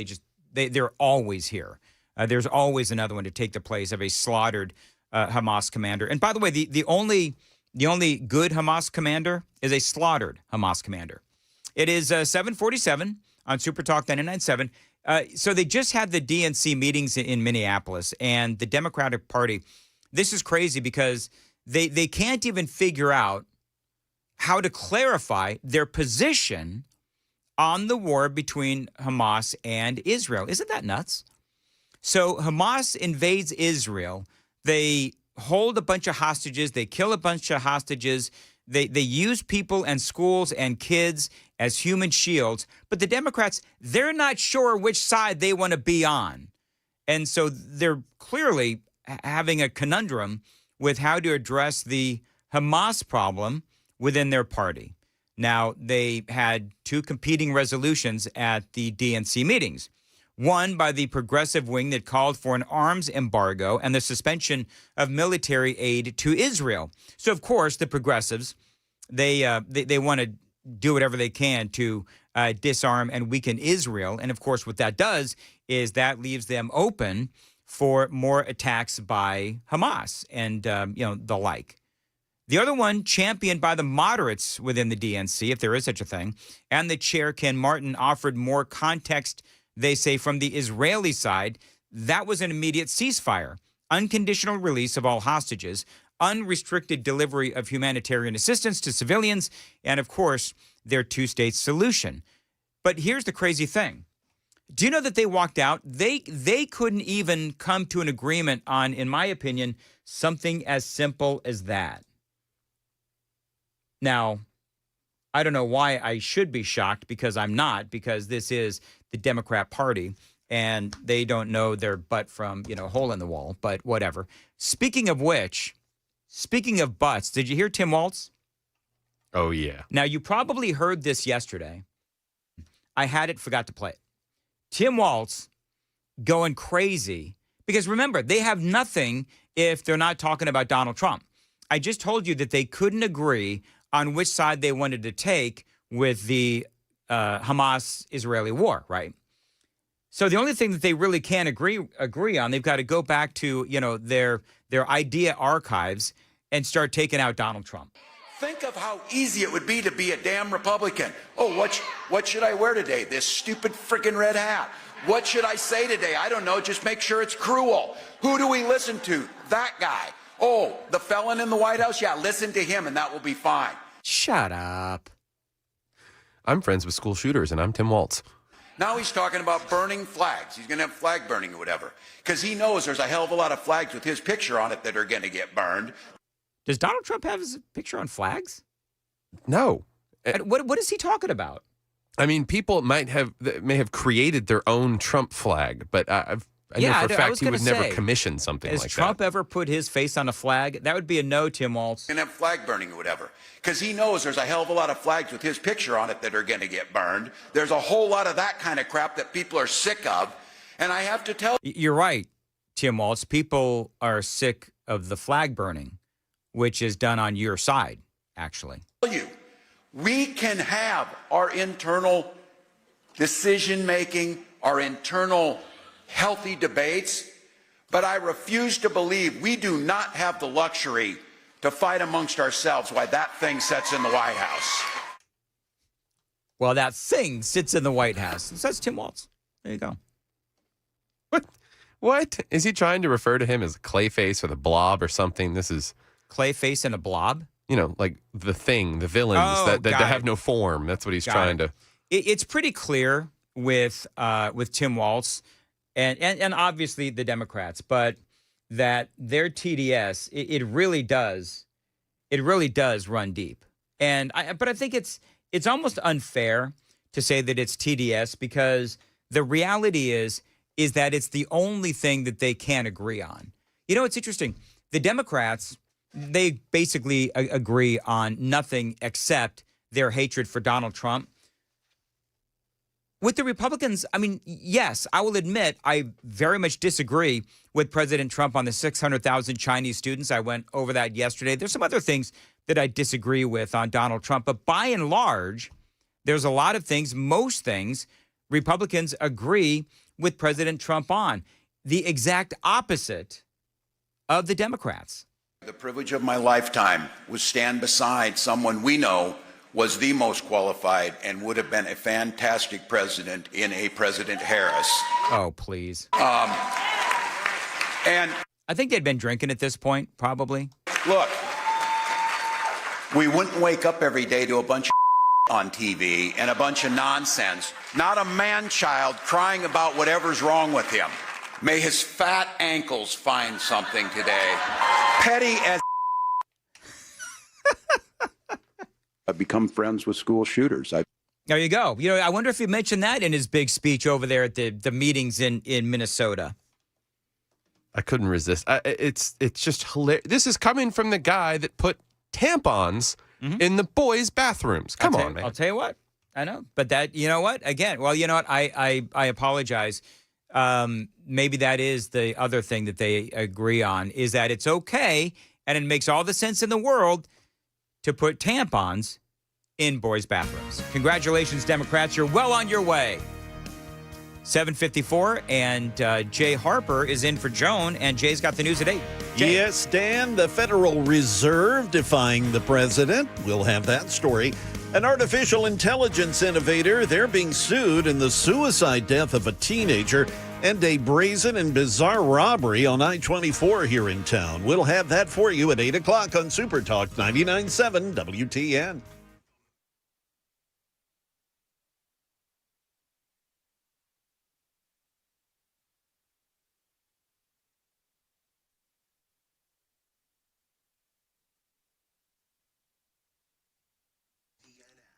They're always here. There's always another one to take the place of a slaughtered Hamas commander. And by the way, the only good Hamas commander is a slaughtered Hamas commander. It is 7:47 on Super Talk 99.7. So they just had the DNC meetings in Minneapolis, and the Democratic Party. This is crazy because they can't even figure out how to clarify their position on the war between Hamas and Israel. Isn't that nuts? So Hamas invades Israel. They hold a bunch of hostages. They kill a bunch of hostages. They use people and schools and kids as human shields. But the Democrats, they're not sure which side they want to be on. And so they're clearly having a conundrum with how to address the Hamas problem within their party. Now, they had two competing resolutions at the DNC meetings. One by the progressive wing that called for an arms embargo and the suspension of military aid to Israel. So, of course, the progressives, they want to do whatever they can to disarm and weaken Israel. And, of course, what that does is that leaves them open for more attacks by Hamas and, the like. The other one, championed by the moderates within the DNC, if there is such a thing, and the chair, Ken Martin, offered more context, they say, from the Israeli side. That was an immediate ceasefire, unconditional release of all hostages, unrestricted delivery of humanitarian assistance to civilians, and, of course, their two-state solution. But here's the crazy thing. Do you know that they walked out? They couldn't even come to an agreement on, in my opinion, something as simple as that. Now, I don't know why I should be shocked, because I'm not, because this is the Democrat Party, and they don't know their butt from, hole in the wall, but whatever. Speaking of which, speaking of butts, did you hear Tim Walz? Oh, yeah. Now, you probably heard this yesterday. I had it, forgot to play it. Tim Walz going crazy, because remember, they have nothing if they're not talking about Donald Trump. I just told you that they couldn't agree on which side they wanted to take with the Hamas-Israeli war, right? So the only thing that they really can't agree on, they've got to go back to, their idea archives and start taking out Donald Trump. Think of how easy it would be to be a damn Republican. Oh, what should I wear today? This stupid freaking red hat. What should I say today? I don't know. Just make sure it's cruel. Who do we listen to? That guy. Oh, the felon in the White House? Yeah, listen to him and that will be fine. Shut up. I'm friends with school shooters, and I'm Tim Walz. Now he's talking about burning flags. He's going to have flag burning or whatever. Because he knows there's a hell of a lot of flags with his picture on it that are going to get burned. Does Donald Trump have his picture on flags? No. What is he talking about? I mean, people may have created their own Trump flag, but I know for a fact he would never commission something like that. Has Trump ever put his face on a flag? That would be a no, Tim Walz. Going to have flag burning or whatever. Because he knows there's a hell of a lot of flags with his picture on it that are going to get burned. There's a whole lot of that kind of crap that people are sick of. And I have to tell you. You're right, Tim Walz. People are sick of the flag burning, which is done on your side, actually. We can have our internal decision-making, our internal healthy debates, but I refuse to believe we do not have the luxury to fight amongst ourselves while that thing sits in the White House. Well, that thing sits in the White House. That's Tim Walz. There you go. What? Is he trying to refer to him as Clayface or the Blob or something? This is Clayface and a blob? Like the thing, the villains that have no form. That's what he's trying to. It's pretty clear with Tim Walz and obviously the Democrats, but that their TDS, it really does run deep. But I think it's almost unfair to say that it's TDS, because the reality is that it's the only thing that they can agree on. It's interesting. The Democrats, they basically agree on nothing except their hatred for Donald Trump. With the Republicans, I mean, yes, I will admit I very much disagree with President Trump on the 600,000 Chinese students. I went over that yesterday. There's some other things that I disagree with on Donald Trump, but by and large, there's a lot of things, most things, Republicans agree with President Trump on. The exact opposite of the Democrats. The privilege of my lifetime was stand beside someone we know was the most qualified and would have been a fantastic president in a President Harris. Oh, please. And I think they'd been drinking at this point, probably. Look, we wouldn't wake up every day to a bunch of on TV and a bunch of nonsense, not a man-child crying about whatever's wrong with him. May his fat ankles find something today. Petty as I've become friends with school shooters. There you go. You know, I wonder if he mentioned that in his big speech over there at the meetings in Minnesota. I couldn't resist. It's just hilarious. This is coming from the guy that put tampons in the boys' bathrooms. Come on, man. I'll tell you what. I know. But that, you know what? Again, well, you know what? I apologize. Maybe that is the other thing that they agree on, is that it's okay, and it makes all the sense in the world to put tampons in boys' bathrooms. Congratulations, Democrats. You're well on your way. 7:54, and Jay Harper is in for Joan, and Jay's got the news at 8. Jay. Yes, Dan, the Federal Reserve defying the president. We'll have that story. An artificial intelligence innovator, they're being sued in the suicide death of a teenager and a brazen and bizarre robbery on I-24 here in town. We'll have that for you at 8 o'clock on Super Talk 99.7 WTN.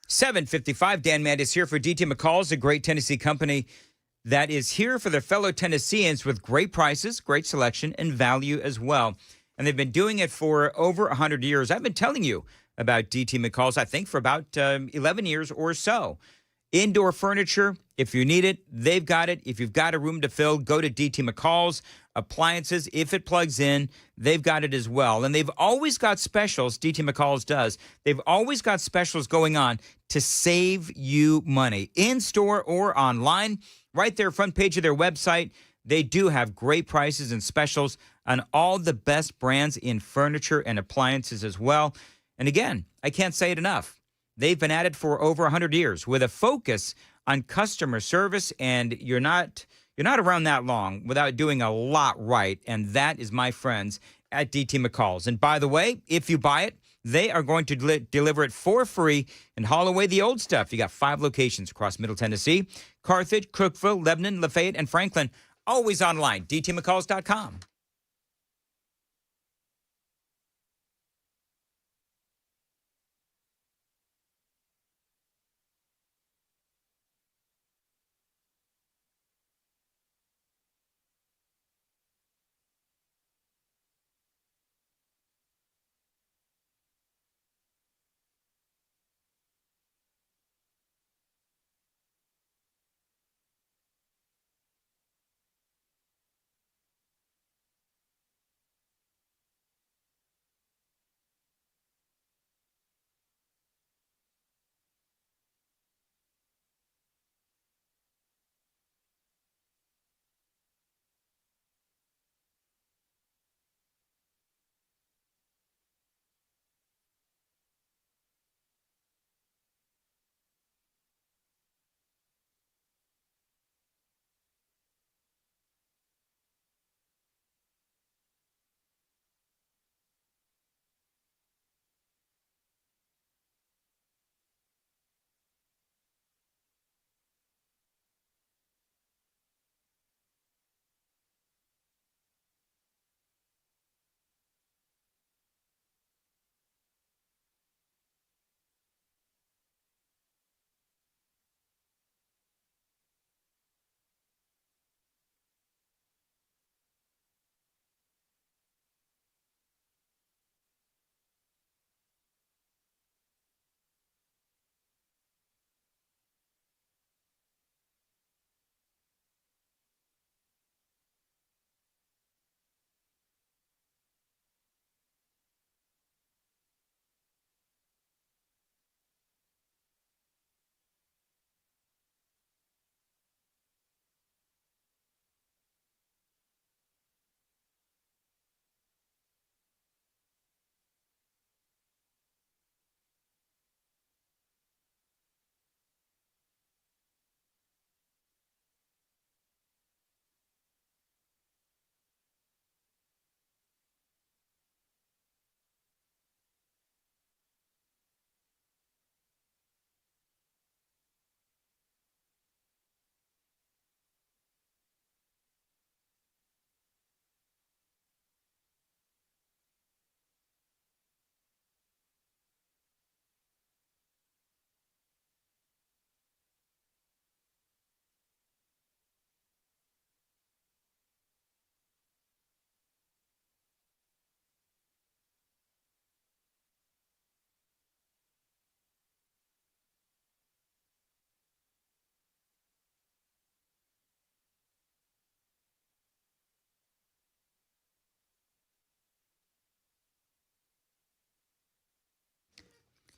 $7.55. Dan Mandis here for DT McCall's, a great Tennessee company that is here for their fellow Tennesseans with great prices, great selection, and value as well. And they've been doing it for over 100 years. I've been telling you about DT McCall's, I think, for about 11 years or so. Indoor furniture, if you need it, they've got it. If you've got a room to fill, go to DT McCall's. Appliances, if it plugs in, they've got it as well. And they've always got specials, DT McCall's does. They've always got specials going on to save you money, in-store or online. Right there, front page of their website, they do have great prices and specials on all the best brands in furniture and appliances as well. And again, I can't say it enough. They've been at it for over 100 years with a focus on customer service, and you're not around that long without doing a lot right, and that is my friends at DT McCall's. And by the way, if you buy it, they are going to deliver it for free and haul away the old stuff. You got 5 locations across Middle Tennessee: Carthage, Cookeville, Lebanon, Lafayette, and Franklin. Always online, dtmccalls.com.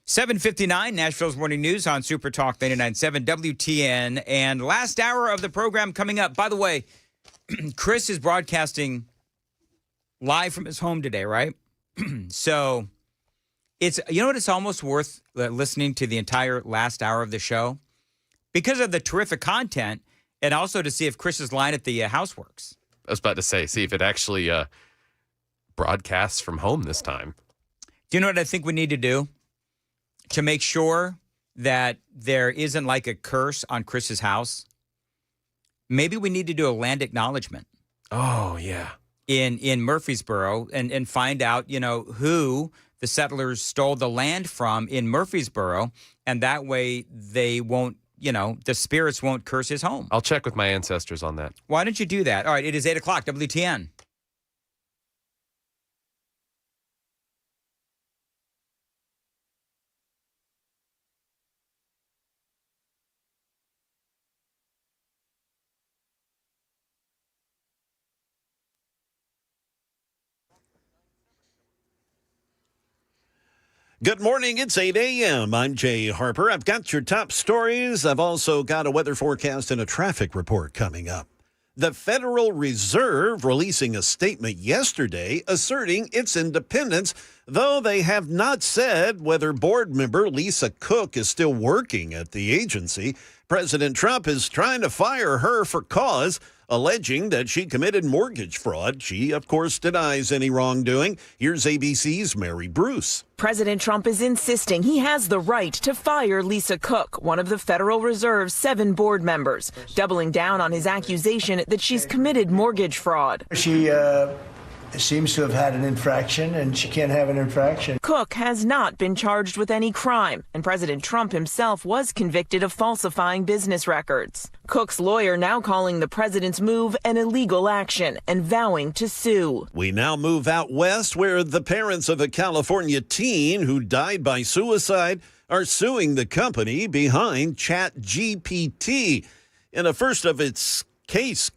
7:59, Nashville's Morning News on Super Talk 99.7 WTN. And last hour of the program coming up. By the way, Chris is broadcasting live from his home today, right? So it's, you know what, it's almost worth listening to the entire last hour of the show because of the terrific content and also to see if Chris's line at the house works. I was about to say, see if it actually broadcasts from home this time. Do you know what I think we need to do to make sure that there isn't like a curse on Chris's house? Maybe we need to do a land acknowledgement. Oh, yeah. In Murfreesboro and find out, you know, who the settlers stole the land from in Murfreesboro. And that way they won't, you know, the spirits won't curse his home. I'll check with my ancestors on that. Why don't you do that? All right, it is 8 o'clock, WTN. Good morning. It's 8 a.m. I'm Jay Harper. I've got your top stories. I've also got a weather forecast and a traffic report coming up. The Federal Reserve releasing a statement yesterday asserting its independence, though they have not said whether board member Lisa Cook is still working at the agency. President Trump is trying to fire her for cause, alleging that she committed mortgage fraud. She, of course, denies any wrongdoing. Here's ABC's Mary Bruce. President Trump is insisting he has the right to fire Lisa Cook, one of the Federal Reserve's 7 board members, doubling down on his accusation that she's committed mortgage fraud. She seems to have had an infraction, and she can't have an infraction. Cook has not been charged with any crime, and President Trump himself was convicted of falsifying business records. Cook's lawyer now calling the president's move an illegal action and vowing to sue. We now move out west, where the parents of a California teen who died by suicide are suing the company behind ChatGPT. In a first of its kind case,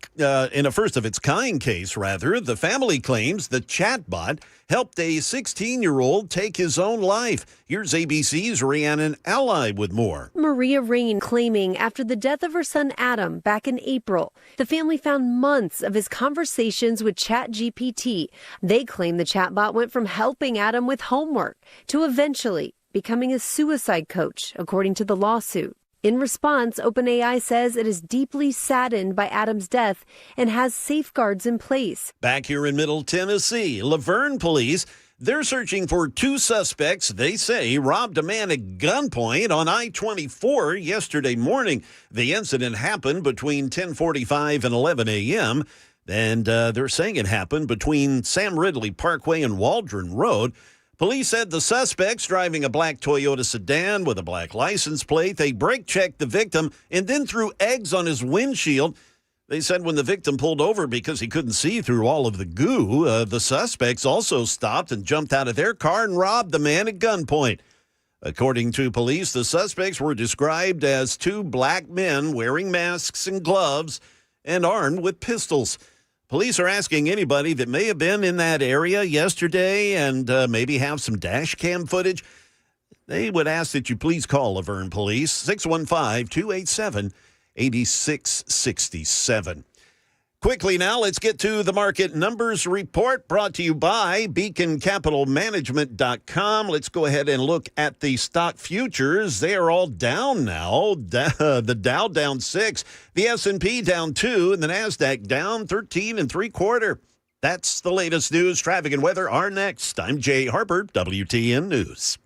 the family claims the chatbot helped a 16-year-old take his own life. Here's ABC's Rhiannon Ally with more. Maria Rain claiming after the death of her son Adam back in April, the family found months of his conversations with ChatGPT. They claim the chatbot went from helping Adam with homework to eventually becoming a suicide coach, according to the lawsuit. In response, OpenAI says it is deeply saddened by Adam's death and has safeguards in place. Back here in Middle Tennessee, Laverne police, they're searching for 2 suspects they say robbed a man at gunpoint on I-24 yesterday morning. The incident happened between 10:45 and 11 a.m., and they're saying it happened between Sam Ridley Parkway and Waldron Road. Police said the suspects, driving a black Toyota sedan with a black license plate, they brake-checked the victim and then threw eggs on his windshield. They said when the victim pulled over because he couldn't see through all of the goo, the suspects also stopped and jumped out of their car and robbed the man at gunpoint. According to police, the suspects were described as 2 black men wearing masks and gloves and armed with pistols. Police are asking anybody that may have been in that area yesterday and maybe have some dash cam footage. They would ask that you please call Laverne Police, 615-287-8667. Quickly now, let's get to the market numbers report brought to you by BeaconCapitalManagement.com. Let's go ahead and look at the stock futures. They are all down now. The Dow down 6, the S&P down 2, and the NASDAQ down 13 3/4. That's the latest news. Traffic and weather are next. I'm Jay Harper, WTN News.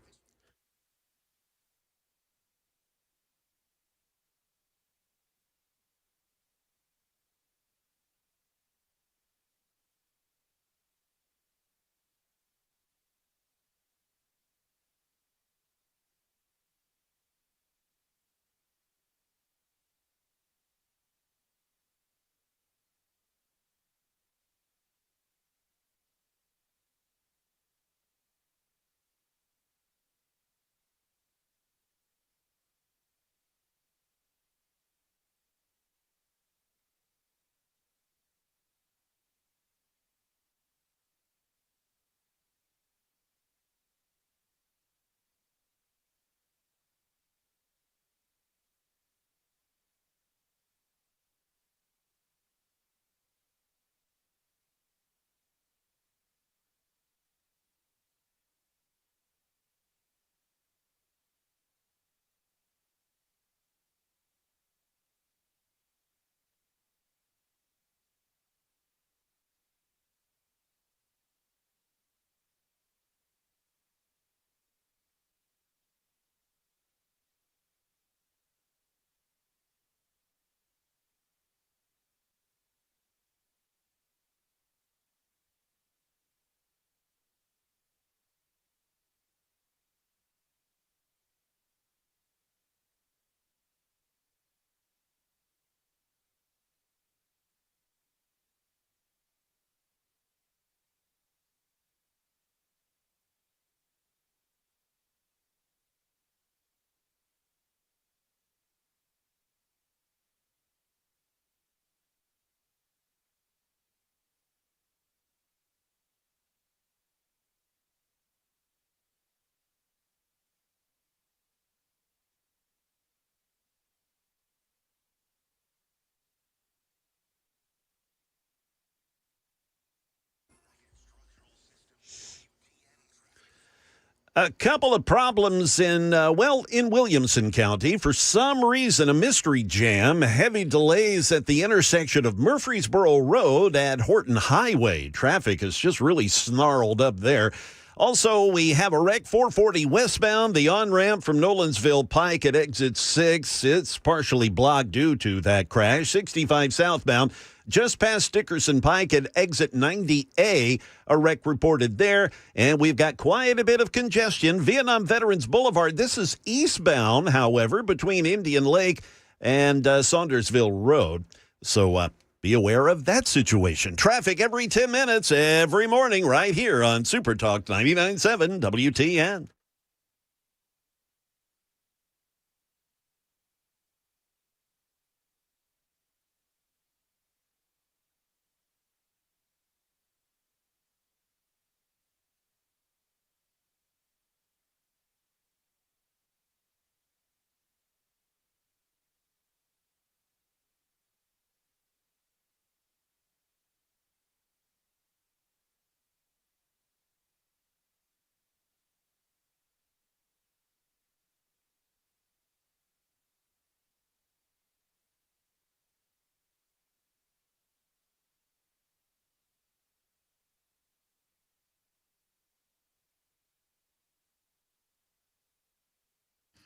A couple of problems in Williamson County. For some reason, a mystery jam, heavy delays at the intersection of Murfreesboro Road at Horton Highway. Traffic is just really snarled up there. Also, we have a wreck 440 westbound, the on-ramp from Nolensville Pike at exit 6. It's partially blocked due to that crash. 65 southbound, just past Dickerson Pike at exit 90A, a wreck reported there. And we've got quite a bit of congestion. Vietnam Veterans Boulevard, this is eastbound, however, between Indian Lake and Saundersville Road. So be aware of that situation. Traffic every 10 minutes, every morning, right here on Super Talk 99.7 WTN.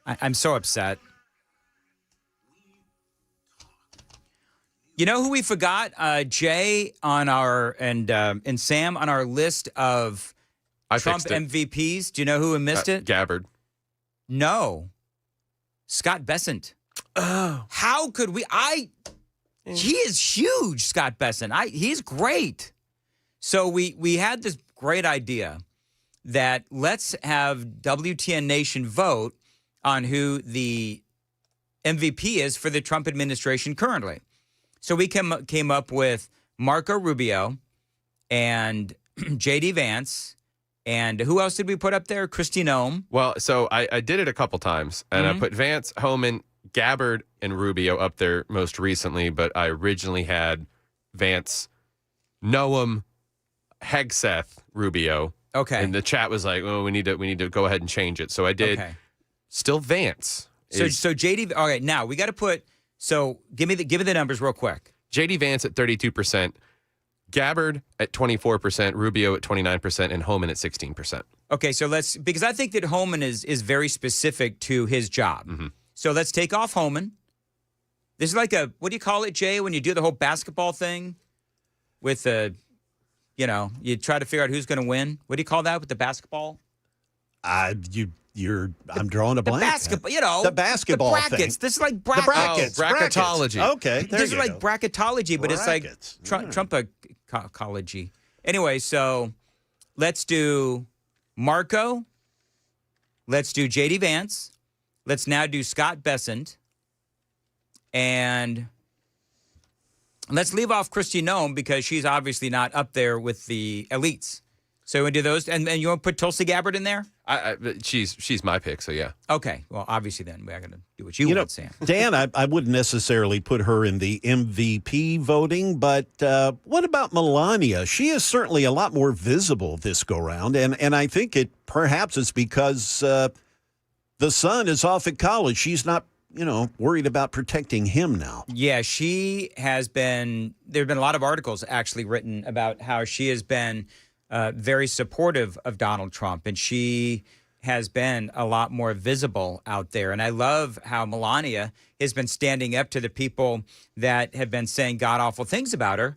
I'm so upset. You know who we forgot? Jay on our and Sam on our list of Trump MVPs. Do you know who missed it? Gabbard. No. Scott Bessent. Oh. How could we? He is huge, Scott Bessent. He's great. So we had this great idea that let's have WTN Nation vote on who the MVP is for the Trump administration currently. So we came up with Marco Rubio and J.D. Vance. And who else did we put up there? Kristi Noem. Well, so I did it a couple times. And I put Vance, Homan, Gabbard, and Rubio up there most recently. But I originally had Vance, Noem, Hegseth, Rubio. Okay. And the chat was like, "Oh, we need to go ahead and change it." So I did. Okay. Still Vance. So JD. All right, now we got to put. So give me the numbers real quick. JD Vance at 32%, Gabbard at 24%, Rubio at 29%, and Homan at 16%. Okay, so because I think that Homan is very specific to his job. Mm-hmm. So let's take off Homan. This is like what do you call it, Jay, when you do the whole basketball thing with you try to figure out who's going to win. What do you call that with the basketball? I'm drawing a blank. The basketball, the basketball the brackets. thing. This is like brackets. Bracketology. Okay, this is like bracketology, but it's like Trumpology. Anyway, so let's do Marco. Let's do J.D. Vance. Let's now do Scott Bessent. And let's leave off Kristi Noem because she's obviously not up there with the elites. So we do those, and you want to put Tulsi Gabbard in there? She's my pick, so yeah. Okay, well, obviously then we're going to do what you want, Sam. Dan, I wouldn't necessarily put her in the MVP voting, but what about Melania? She is certainly a lot more visible this go-round, and I think perhaps it's because the son is off at college. She's not worried about protecting him now. Yeah, she has been. There have been a lot of articles actually written about how she has been very supportive of Donald Trump, and she has been a lot more visible out there. And I love how Melania has been standing up to the people that have been saying god-awful things about her.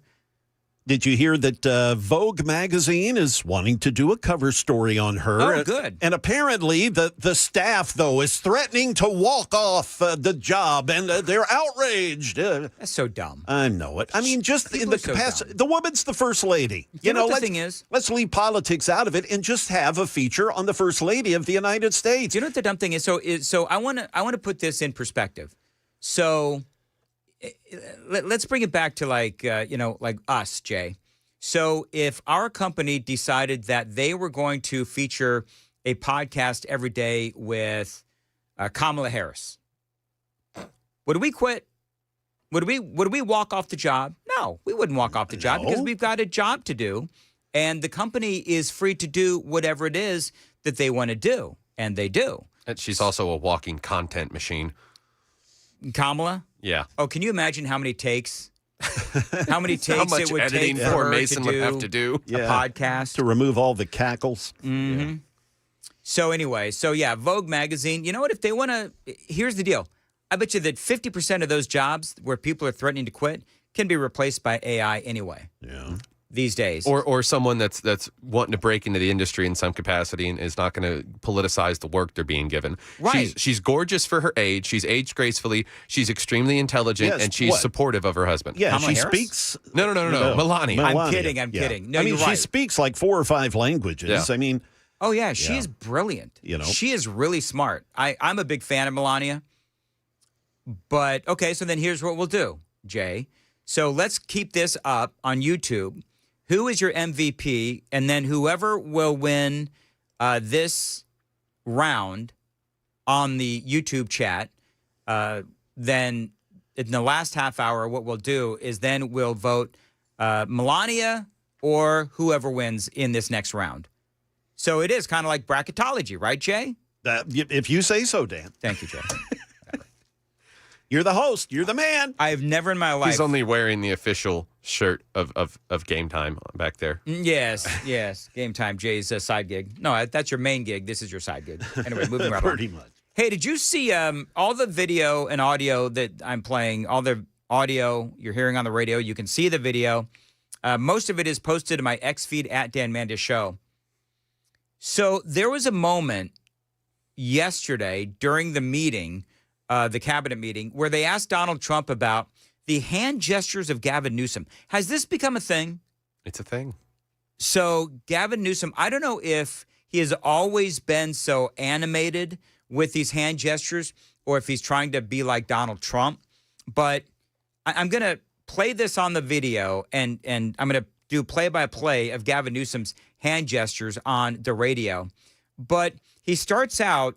Did you hear that Vogue magazine is wanting to do a cover story on her? Oh, good. And apparently the staff, though, is threatening to walk off the job, and they're outraged. That's so dumb. I know it. I mean, just in the capacity, the woman's the first lady. You know what the thing is? Let's leave politics out of it and just have a feature on the first lady of the United States. You know what the dumb thing is? So I want to put this in perspective. So let's bring it back to like us, Jay. So if our company decided that they were going to feature a podcast every day with Kamala Harris, would we quit? Would we walk off the job? No, we wouldn't walk off the job because we've got a job to do. And the company is free to do whatever it is that they want to do, and they do. And she's also a walking content machine. Kamala? Yeah. Oh, can you imagine how many takes? How many takes How much it would editing take for poor her Mason to would do have to do. a podcast? To remove all the cackles. Mm-hmm. So anyway, Vogue magazine, you know what? If they want to, here's the deal. I bet you that 50% of those jobs where people are threatening to quit can be replaced by AI anyway. Yeah. These days. Or someone that's wanting to break into the industry in some capacity and is not going to politicize the work they're being given. Right. She's gorgeous for her age. She's aged gracefully. She's extremely intelligent, Yes, and she's what? supportive of her husband. Yeah, Kamala she Harris? speaks. No. Melania. I'm kidding. I'm kidding. No, I mean, you're she right. speaks like 4 or 5 languages. Yeah. I mean, Oh, yeah, she is brilliant. You know? She is really smart. I'm a big fan of Melania. But, okay, so then here's what we'll do, Jay. So let's keep this up on YouTube. Who is your MVP? And then whoever will win this round on the YouTube chat, then in the last half hour, what we'll do is then we'll vote Melania or whoever wins in this next round. So it is kind of like bracketology, right, Jay? if you say so, Dan. Thank you, Jay. You're the host. You're the man. I have never in my life. He's only wearing the official shirt of Game Time back there. Yes. Game Time, Jay's side gig. No, that's your main gig. This is your side gig. Anyway, moving right on. Pretty much. Hey, did you see all the video and audio that I'm playing, all the audio you're hearing on the radio? You can see the video. Most of it is posted to my X feed at Dan Mandis Show. So there was a moment yesterday during the meeting, the cabinet meeting, where they asked Donald Trump about the hand gestures of Gavin Newsom. Has this become a thing? It's a thing. So Gavin Newsom, I don't know if he has always been so animated with these hand gestures or if he's trying to be like Donald Trump, but I'm going to play this on the video and I'm going to do play-by-play of Gavin Newsom's hand gestures on the radio. But he starts out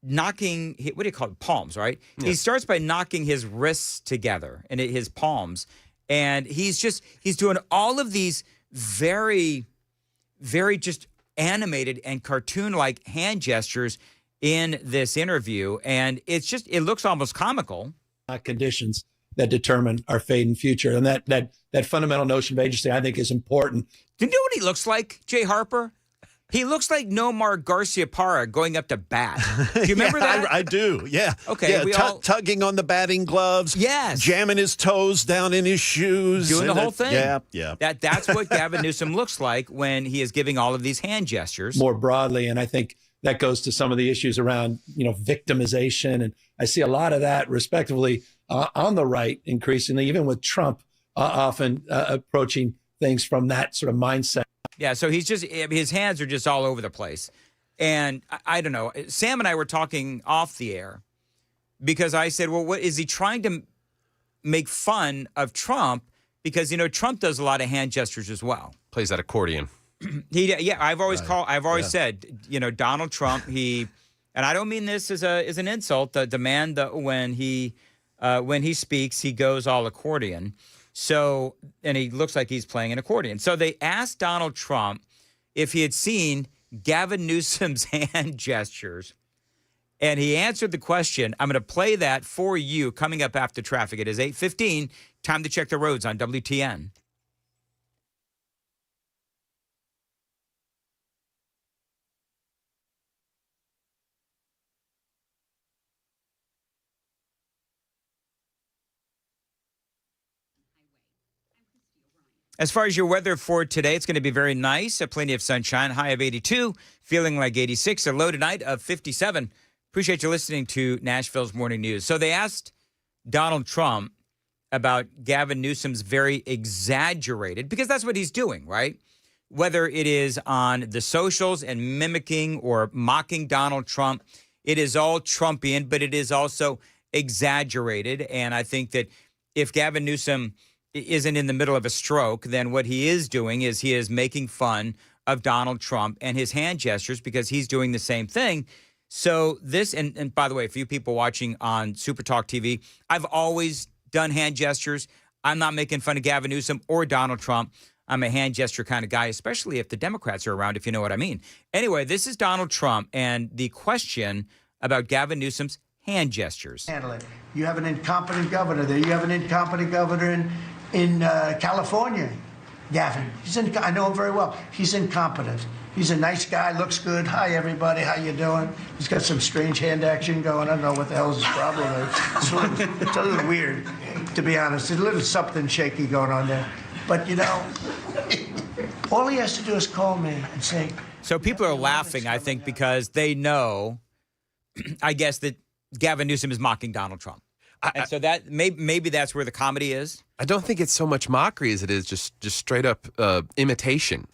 knocking, what do you call it, palms, right? Yeah. He starts by knocking his wrists together and his palms. And he's doing all of these very, very just animated and cartoon-like hand gestures in this interview. And it looks almost comical. Conditions that determine our fate and future. And that fundamental notion of agency, I think, is important. Do you know what he looks like, Jay Harper? He looks like Nomar Garcia-Parra going up to bat. Do you remember that? I do, yeah. Okay. Yeah, tugging on the batting gloves. Yes. Jamming his toes down in his shoes. Doing the whole thing. Yeah. That's what Gavin Newsom looks like when he is giving all of these hand gestures. More broadly, and I think that goes to some of the issues around, victimization. And I see a lot of that, respectively, on the right, increasingly, even with Trump often approaching things from that sort of mindset. Yeah, so his hands are just all over the place. And I don't know, Sam and I were talking off the air because I said, well, what is he trying to make fun of Trump? Because, Trump does a lot of hand gestures as well. Plays that accordion. I've always said, Donald Trump, and I don't mean this as an insult, the man that when he speaks, he goes all accordion. So, and he looks like he's playing an accordion. So they asked Donald Trump if he had seen Gavin Newsom's hand gestures, and he answered the question. I'm going to play that for you coming up after traffic. It is 8:15. Time to check the roads on WTN. As far as your weather for today, it's going to be very nice. Plenty of sunshine, high of 82, feeling like 86, a low tonight of 57. Appreciate you listening to Nashville's Morning News. So they asked Donald Trump about Gavin Newsom's very exaggerated, because that's what he's doing, right? Whether it is on the socials and mimicking or mocking Donald Trump, it is all Trumpian, but it is also exaggerated. And I think that if Gavin Newsom isn't in the middle of a stroke, then what he is doing is he is making fun of Donald Trump and his hand gestures because he's doing the same thing. So this, and by the way, for you people watching on Super Talk TV, I've always done hand gestures. I'm not making fun of Gavin Newsom or Donald Trump. I'm a hand gesture kind of guy, especially if the Democrats are around, if you know what I mean. Anyway, this is Donald Trump and the question about Gavin Newsom's hand gestures. Handle it. You have an incompetent governor there. You have an incompetent governor in California, Gavin. I know him very well. He's incompetent. He's a nice guy, looks good. Hi, everybody. How you doing? He's got some strange hand action going. I don't know what the hell his problem is. It's a little weird, to be honest. There's a little something shaky going on there. But, you know, all he has to do is call me and say... So people are laughing, I think, because they know, I guess, that Gavin Newsom is mocking Donald Trump. And so that maybe that's where the comedy is. I don't think it's so much mockery as it is just straight up imitation.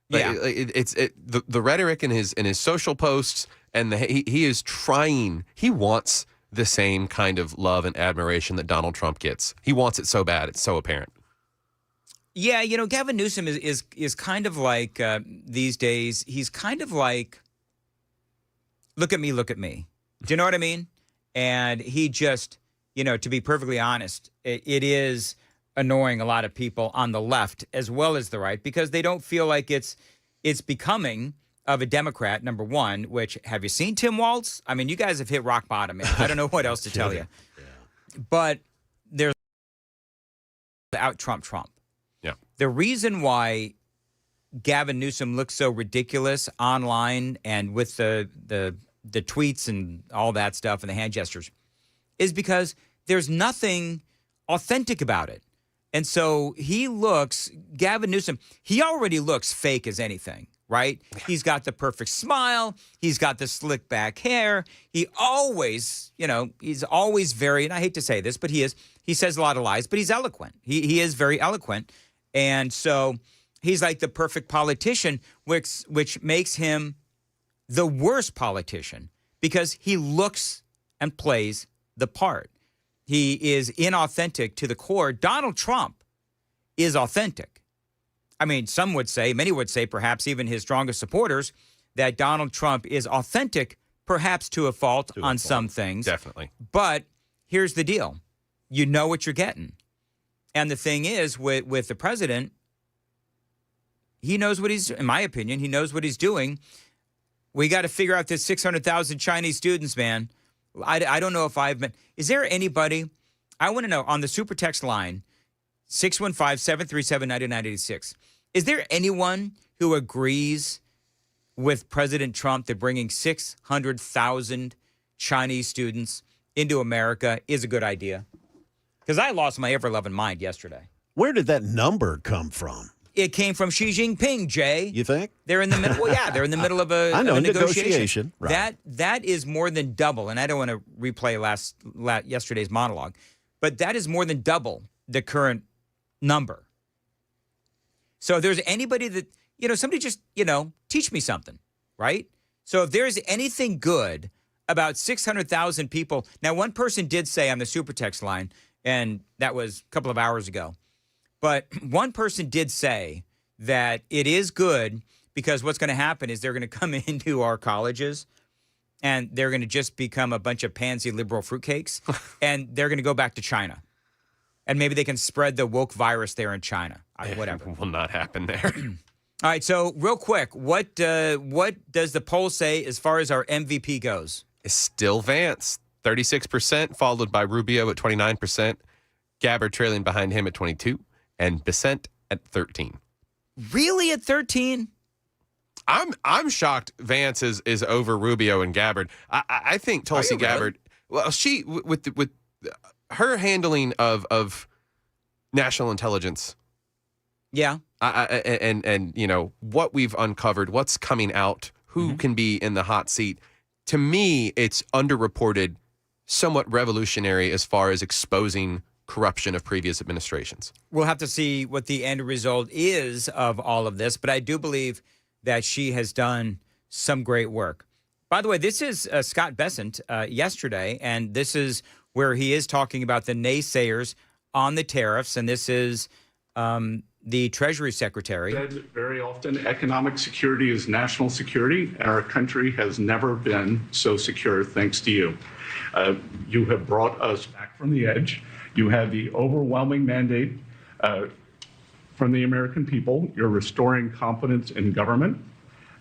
Yeah, the rhetoric in his social posts, and he is trying. He wants the same kind of love and admiration that Donald Trump gets. He wants it so bad; it's so apparent. Yeah, you know, Gavin Newsom is kind of like these days. He's kind of like, look at me, look at me. Do you know what I mean? And he just, you know, to be perfectly honest, it is annoying a lot of people on the left as well as the right because they don't feel like it's becoming of a Democrat, number one, which, have you seen Tim Walz? I mean, you guys have hit rock bottom. I don't know what else to tell you. Yeah. But there's out Trump. Yeah. The reason why Gavin Newsom looks so ridiculous online and with the tweets and all that stuff and the hand gestures is because there's nothing authentic about it. And so Gavin Newsom, he already looks fake as anything, right? He's got the perfect smile. He's got the slick back hair. He always, he's always very, and I hate to say this, but he says a lot of lies, but he's eloquent. He is very eloquent. And so he's like the perfect politician, which makes him the worst politician because he looks and plays the part. He is inauthentic to the core. Donald Trump is authentic. I mean, some would say, many would say, perhaps even his strongest supporters, that Donald Trump is authentic, perhaps to a fault on some things. Definitely. But here's the deal. You know what you're getting. And the thing is, with the president, he knows what in my opinion, he knows what he's doing. We got to figure out this 600,000 Chinese students, man. I don't know if is there anybody, I want to know, on the super text line, 615-737-9986, is there anyone who agrees with President Trump that bringing 600,000 Chinese students into America is a good idea? Because I lost my ever-loving mind yesterday. Where did that number come from? It came from Xi Jinping, Jay. You think? They're in the middle. Well, yeah, they're in the middle of a, negotiation. Right. That is more than double, and I don't want to replay yesterday's monologue, but that is more than double the current number. So if there's anybody that, somebody just, teach me something, right? So if there's anything good about 600,000 people, now one person did say on the super text line, and that was a couple of hours ago, but one person did say that it is good because what's going to happen is they're going to come into our colleges and they're going to just become a bunch of pansy liberal fruitcakes and they're going to go back to China. And maybe they can spread the woke virus there in China. Whatever. It will not happen there. All right, so real quick, what does the poll say as far as our MVP goes? It's still Vance, 36%, followed by Rubio at 29%, Gabbard trailing behind him at 22%. And Bissett at 13. Really, at 13? I'm shocked Vance is over Rubio and Gabbard. I think Tulsi Gabbard. Really? Well, she with her handling of national intelligence. Yeah. And what we've uncovered, what's coming out, who can be in the hot seat. To me, it's underreported, somewhat revolutionary as far as exposing corruption of previous administrations. We'll have to see what the end result is of all of this, but I do believe that she has done some great work. By the way, this is Scott Bessent yesterday, and this is where he is talking about the naysayers on the tariffs, and this is the Treasury Secretary. Very often, economic security is national security, and our country has never been so secure thanks to you. You have brought us back from the edge. You have the overwhelming mandate from the American people. You're restoring confidence in government,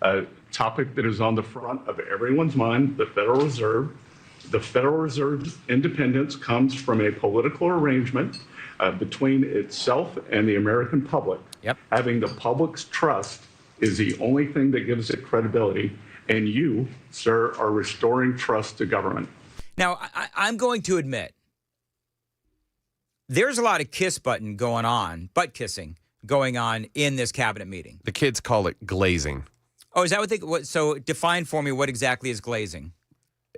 a topic that is on the front of everyone's mind, the Federal Reserve. The Federal Reserve's independence comes from a political arrangement between itself and the American public. Yep. Having the public's trust is the only thing that gives it credibility. And you, sir, are restoring trust to government. Now, I'm going to admit, there's a lot of kiss button going on, butt kissing going on in this cabinet meeting. The kids call it glazing. Oh, is that so define for me what exactly is glazing?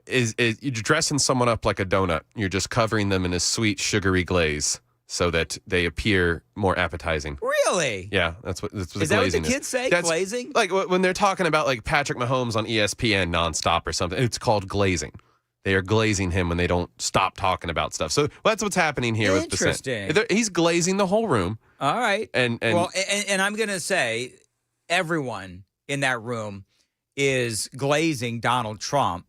Is you're dressing someone up like a donut. You're just covering them in a sweet, sugary glaze so that they appear more appetizing. Really? Yeah, that's what Is the that what glazing the kids say, That's glazing? Like when they're talking about like Patrick Mahomes on ESPN nonstop or something, it's called glazing. They are glazing him when they don't stop talking about stuff. So that's what's happening here with Bassett. Interesting. He's glazing the whole room. All right. And I'm going to say everyone in that room is glazing Donald Trump.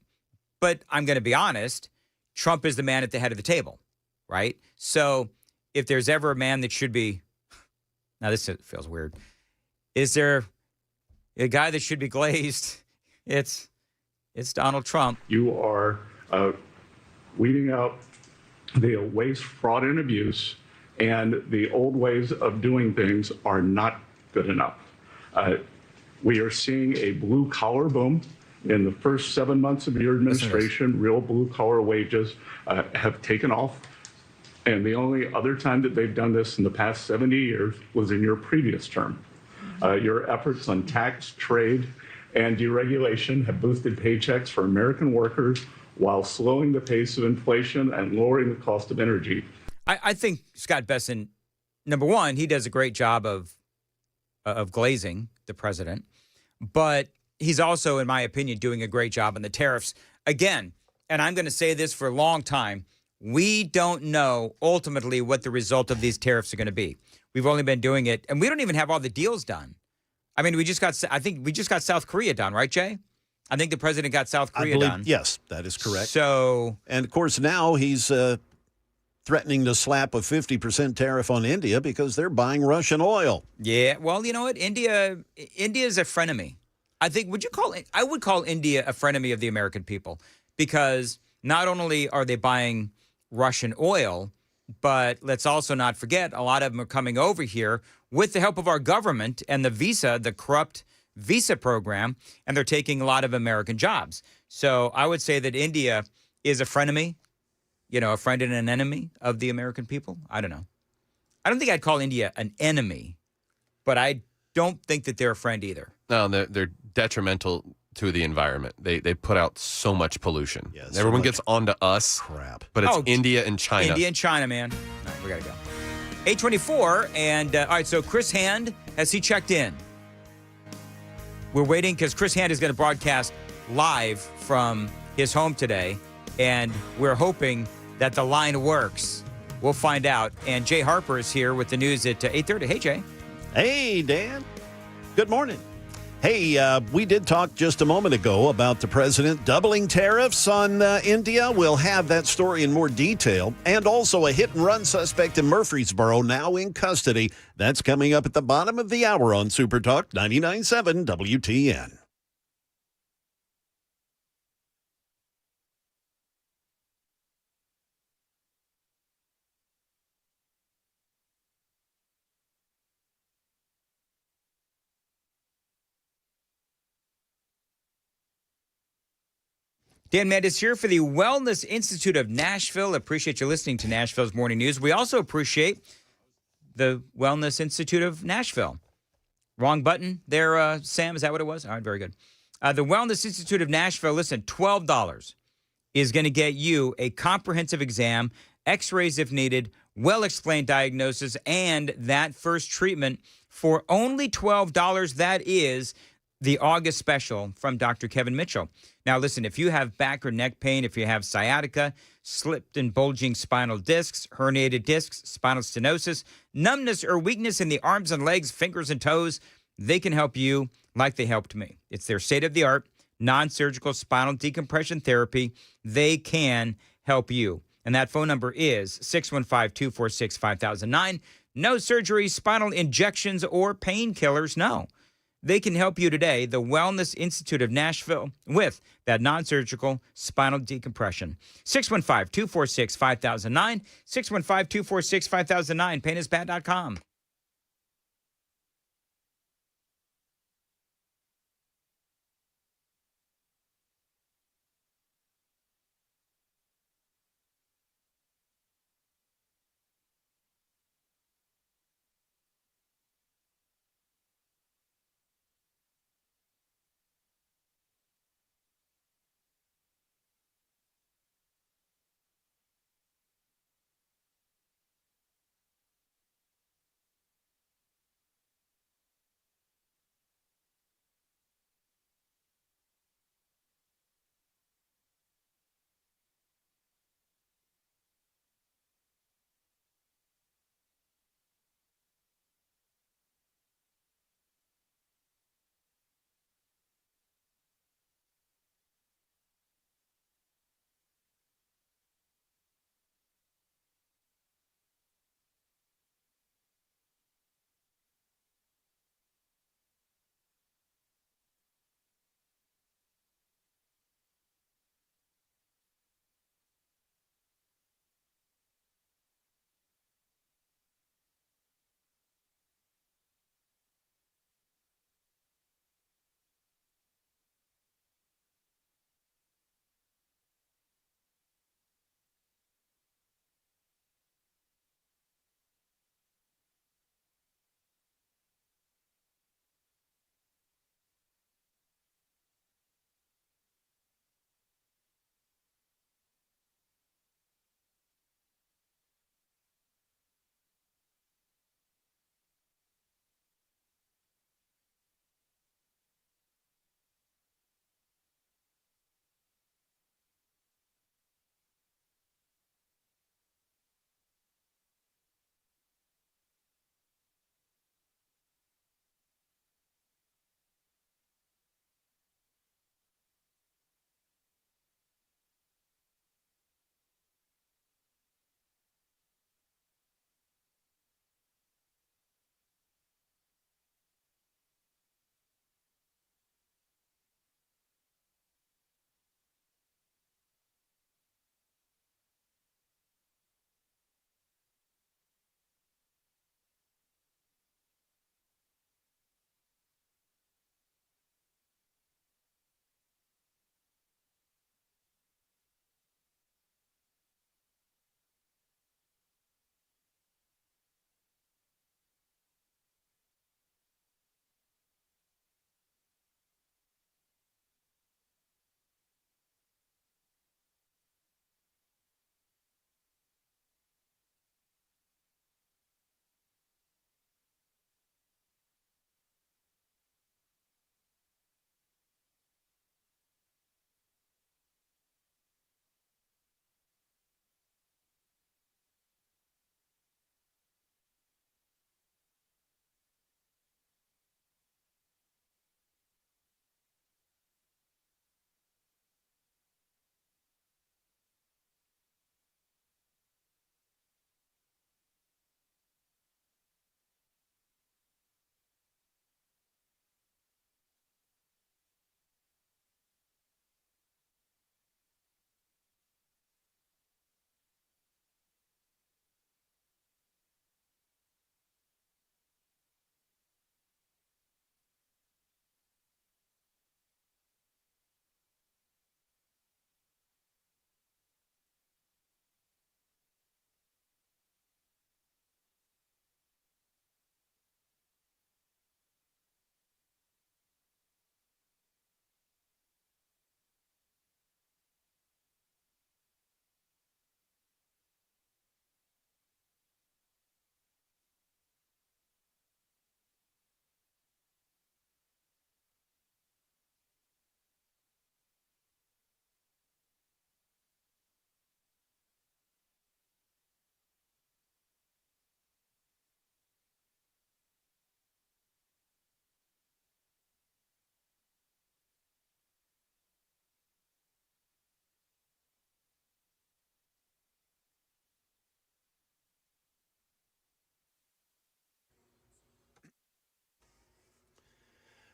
But I'm going to be honest, Trump is the man at the head of the table, right? So if there's ever a man that should be, now this feels weird, is there a guy that should be glazed? It's Donald Trump. You are weeding out the waste, fraud, and abuse, and the old ways of doing things are not good enough. We are seeing a blue-collar boom. In the first 7 months of your administration, real blue-collar wages have taken off. And the only other time that they've done this in the past 70 years was in your previous term. Your efforts on tax, trade, and deregulation have boosted paychecks for American workers while slowing the pace of inflation and lowering the cost of energy. I think Scott Bessent, number one, he does a great job of glazing the president. But he's also, in my opinion, doing a great job on the tariffs. Again, and I'm going to say this for a long time, we don't know ultimately what the result of these tariffs are going to be. We've only been doing it, and we don't even have all the deals done. I mean, I think we just got South Korea done, right, Jay? I think the president got South Korea done. Yes, that is correct. So, and of course, now he's threatening to slap a 50% tariff on India because they're buying Russian oil. Yeah, well, you know what? India is a frenemy. I would call India a frenemy of the American people because not only are they buying Russian oil, but let's also not forget a lot of them are coming over here with the help of our government and the corrupt visa program, and they're taking a lot of American jobs. So I would say that India is a frenemy, a friend and an enemy of the American people. I don't know. I don't think I'd call India an enemy, but I don't think that they're a friend either. No, they're detrimental to the environment. They put out so much pollution. Yeah, Everyone gets onto us. Crap. But it's India and China. India and China, man. All right, we got to go. 8:24, and all right, so Chris Hand, has he checked in? We're waiting because Chris Hand is going to broadcast live from his home today, and we're hoping that the line works. We'll find out. And Jay Harper is here with the news at 8:30. Hey, Jay. Hey, Dan. Good morning. Hey, we did talk just a moment ago about the president doubling tariffs on India. We'll have that story in more detail. And also a hit-and-run suspect in Murfreesboro now in custody. That's coming up at the bottom of the hour on Super Talk 99.7 WTN. Dan Mendes here for the Wellness Institute of Nashville. Appreciate you listening to Nashville's Morning News. We also appreciate the Wellness Institute of Nashville. Wrong button there, Sam. Is that what it was? All right, very good. The Wellness Institute of Nashville, listen, $12 is going to get you a comprehensive exam, x-rays if needed, well-explained diagnosis, and that first treatment for only $12. That is the August special from Dr. Kevin Mitchell. Now, listen, if you have back or neck pain, if you have sciatica, slipped and bulging spinal discs, herniated discs, spinal stenosis, numbness or weakness in the arms and legs, fingers and toes, they can help you like they helped me. It's their state-of-the-art, non-surgical spinal decompression therapy. They can help you. And that phone number is 615-246-5009. No surgery, spinal injections, or painkillers. No. They can help you today, the Wellness Institute of Nashville, with that non-surgical spinal decompression. 615-246-5009, 615-246-5009, painisbat.com.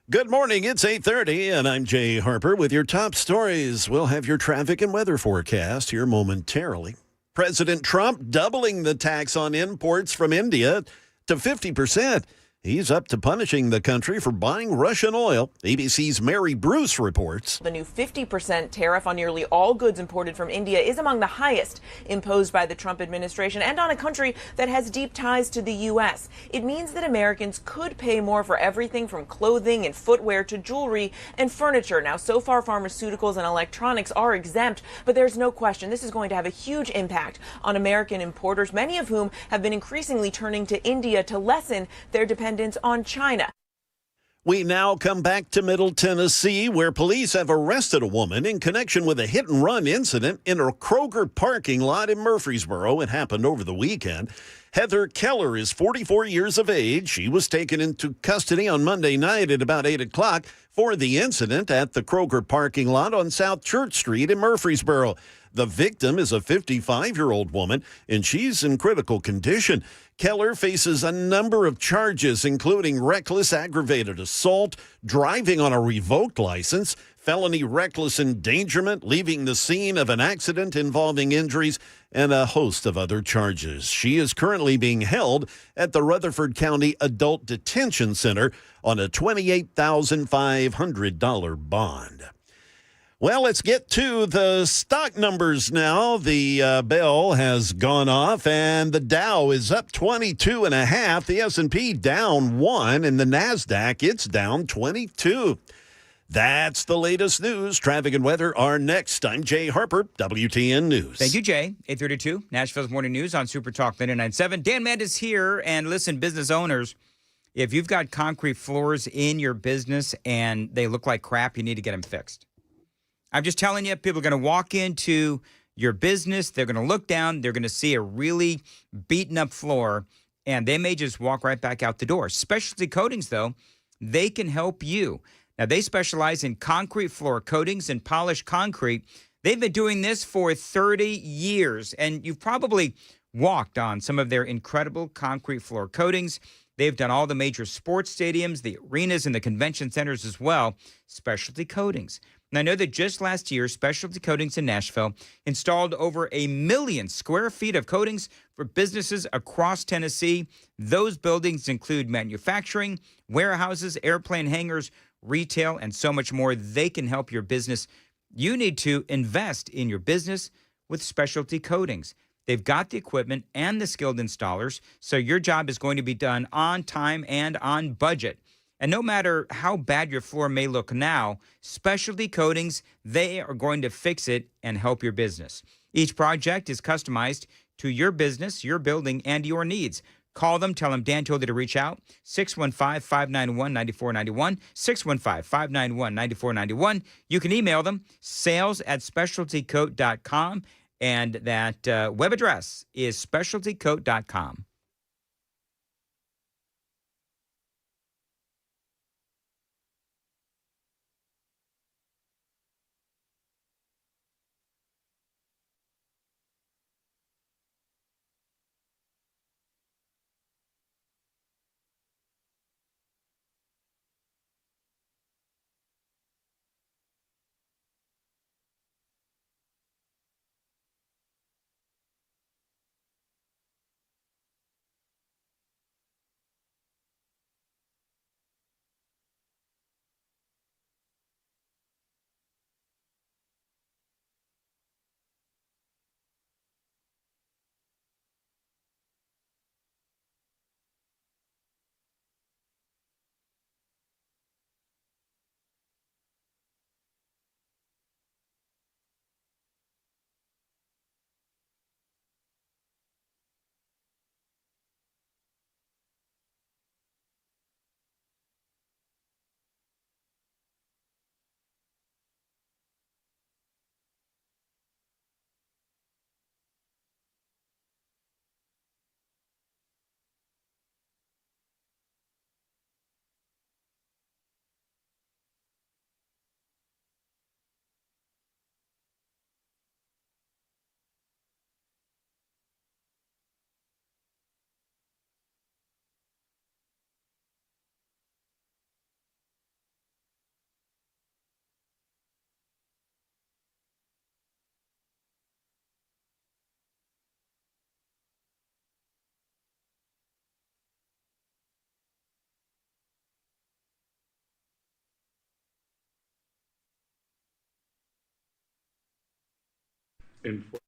Good morning. It's 8:30, and I'm Jay Harper with your top stories. We'll have your traffic and weather forecast here momentarily. President Trump doubling the tax on imports from India to 50%. He's up to punishing the country for buying Russian oil. ABC's Mary Bruce reports. The new 50% tariff on nearly all goods imported from India is among the highest imposed by the Trump administration and on a country that has deep ties to the U.S. It means that Americans could pay more for everything from clothing and footwear to jewelry and furniture. Now, so far, pharmaceuticals and electronics are exempt, but there's no question this is going to have a huge impact on American importers, many of whom have been increasingly turning to India to lessen their dependence on China. We now come back to Middle Tennessee, where police have arrested a woman in connection with a hit-and-run incident in a Kroger parking lot in Murfreesboro. It happened over the weekend. Heather Keller is 44 years of age. She was taken into custody on Monday night at about 8 o'clock for the incident at the Kroger parking lot on South Church Street in Murfreesboro. The victim is a 55-year-old woman, and she's in critical condition. Keller faces a number of charges, including reckless aggravated assault, driving on a revoked license, felony reckless endangerment, leaving the scene of an accident involving injuries, and a host of other charges. She is currently being held at the Rutherford County Adult Detention Center on a $28,500 bond. Well, let's get to the stock numbers now. The bell has gone off, and the Dow is up 22.5. The S&P down 1, and the NASDAQ, it's down 22. That's the latest news. Traffic and weather are next. I'm Jay Harper, WTN News. Thank you, Jay. 8:32, Nashville's Morning News on Super Talk 99.7. Dan Mendes here, and listen, business owners, if you've got concrete floors in your business and they look like crap, you need to get them fixed. I'm just telling you, people are going to walk into your business, they're going to look down, they're going to see a really beaten up floor, and they may just walk right back out the door. Specialty Coatings, though, they can help you. Now, they specialize in concrete floor coatings and polished concrete. They've been doing this for 30 years, and you've probably walked on some of their incredible concrete floor coatings. They've done all the major sports stadiums, the arenas, and the convention centers as well. Specialty Coatings. And I know that just last year, Specialty Coatings in Nashville installed over 1 million square feet of coatings for businesses across Tennessee. Those buildings include manufacturing, warehouses, airplane hangars, retail, and so much more. They can help your business. You need to invest in your business with Specialty Coatings. They've got the equipment and the skilled installers, so your job is going to be done on time and on budget. And no matter how bad your floor may look now, Specialty Coatings, they are going to fix it and help your business. Each project is customized to your business, your building, and your needs. Call them. Tell them Dan told you to reach out. 615-591-9491. 615-591-9491. You can email them, sales@specialtycoat.com. And that web address is specialtycoat.com. inflation.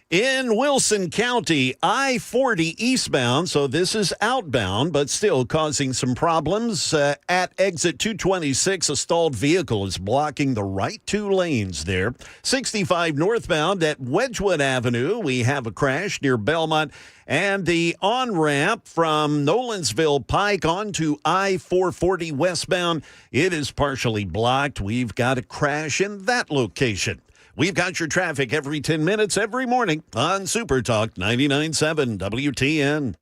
In Wilson County, I-40 eastbound, so this is outbound, but still causing some problems. At exit 226, a stalled vehicle is blocking the right two lanes there. 65 northbound at Wedgwood Avenue, we have a crash near Belmont. And the on-ramp from Nolensville Pike onto I-440 westbound, it is partially blocked. We've got a crash in that location. We've got your traffic every 10 minutes, every morning on Super Talk 99.7 WTN.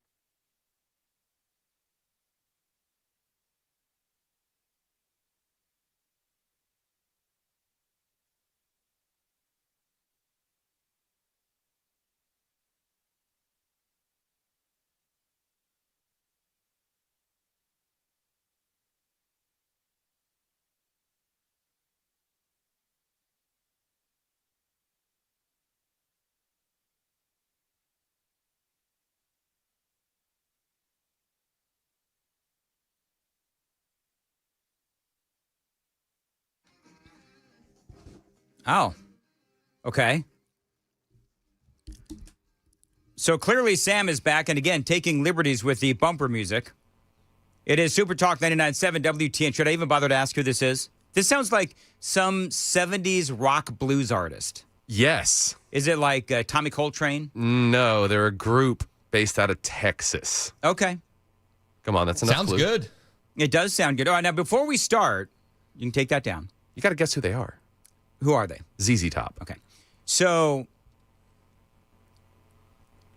Oh, okay. So clearly Sam is back, and again, taking liberties with the bumper music. It is Super Talk 99.7 WTN. Should I even bother to ask who this is? This sounds like some 70s rock blues artist. Yes. Is it like Tommy Coltrane? No, they're a group based out of Texas. Okay. Come on, that's enough. Sounds clue. good. It does sound good. All right, now before we start, you can take that down. You got to guess who they are. Who are they? ZZ Top. Okay. So,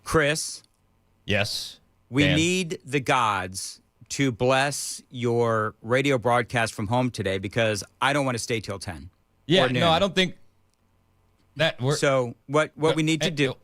Chris. Yes. We Dan. need the gods to bless your radio broadcast from home today because I don't want to stay till 10. Yeah, or noon. no, I don't think that we're. So what we need to do?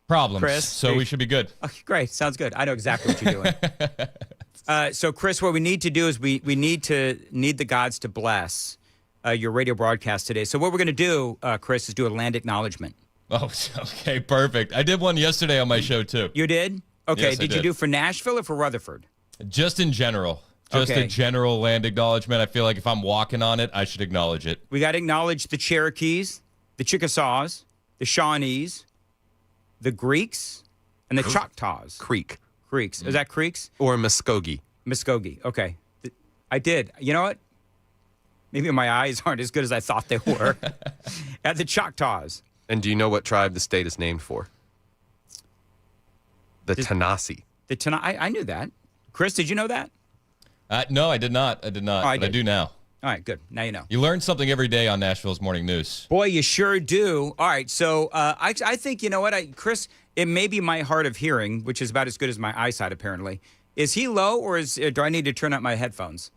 Problems. Chris, so we should be good. Okay, great. Sounds good. I know exactly what you're doing. So, Chris, what we need to do is we need the gods to bless your radio broadcast today. So what we're going to do, Chris, is do a land acknowledgement. Oh, okay, perfect. I did one yesterday on my show, too. You did? Okay. Yes, I did you do for Nashville or for Rutherford? Just in general. Just Okay. a general land acknowledgement. I feel like if I'm walking on it, I should acknowledge it. We got to acknowledge the Cherokees, the Chickasaws, the Shawnees, the Greeks, and the Choctaws. Creek. Creeks. Is that Creeks? Or Muskogee. Muskogee. Okay. I did. You know what? Maybe my eyes aren't as good as I thought they were. At the Choctaws. And do you know what tribe the state is named for? The Tanasi. I knew that. Chris, did you know that? No, I did not. I did not. Oh, I but I did. do now. All right, good. Now you know. You learn something every day on Nashville's Morning News. Boy, you sure do. All right, so I think, you know what, Chris, it may be my hard of hearing, which is about as good as my eyesight, apparently. Is he low, or do I need to turn up my headphones?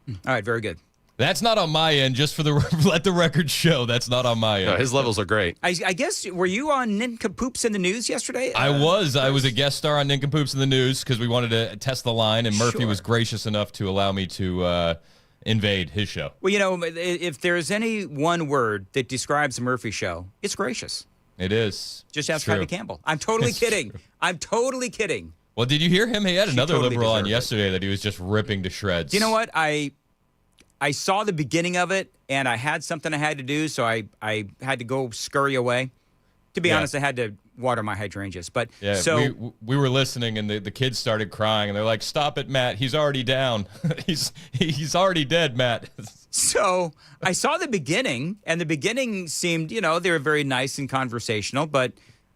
All right, very good. That's not on my end, just for the let the record show. That's not on my end. No, his levels are great. I guess, were you on Nincompoops in the News yesterday? I was a guest star on Nincompoops in the News because we wanted to test the line, and Murphy was gracious enough to allow me to invade his show. Well, you know, if there's any one word that describes the Murphy show, it's gracious. It is. Just ask True. Heidi Campbell. I'm totally kidding. I'm totally kidding. Well, did you hear him? He had She another totally liberal on deserved it. yesterday that he was just ripping to shreds. You know what? I saw the beginning of it, and I had something I had to do, so I had to go scurry away. To be honest, I had to water my hydrangeas. But Yeah, so we were listening, and the kids started crying, and they're like, "Stop it, Matt! He's already down. he's already dead, Matt." So I saw the beginning, and the beginning seemed, you know, they were very nice and conversational, but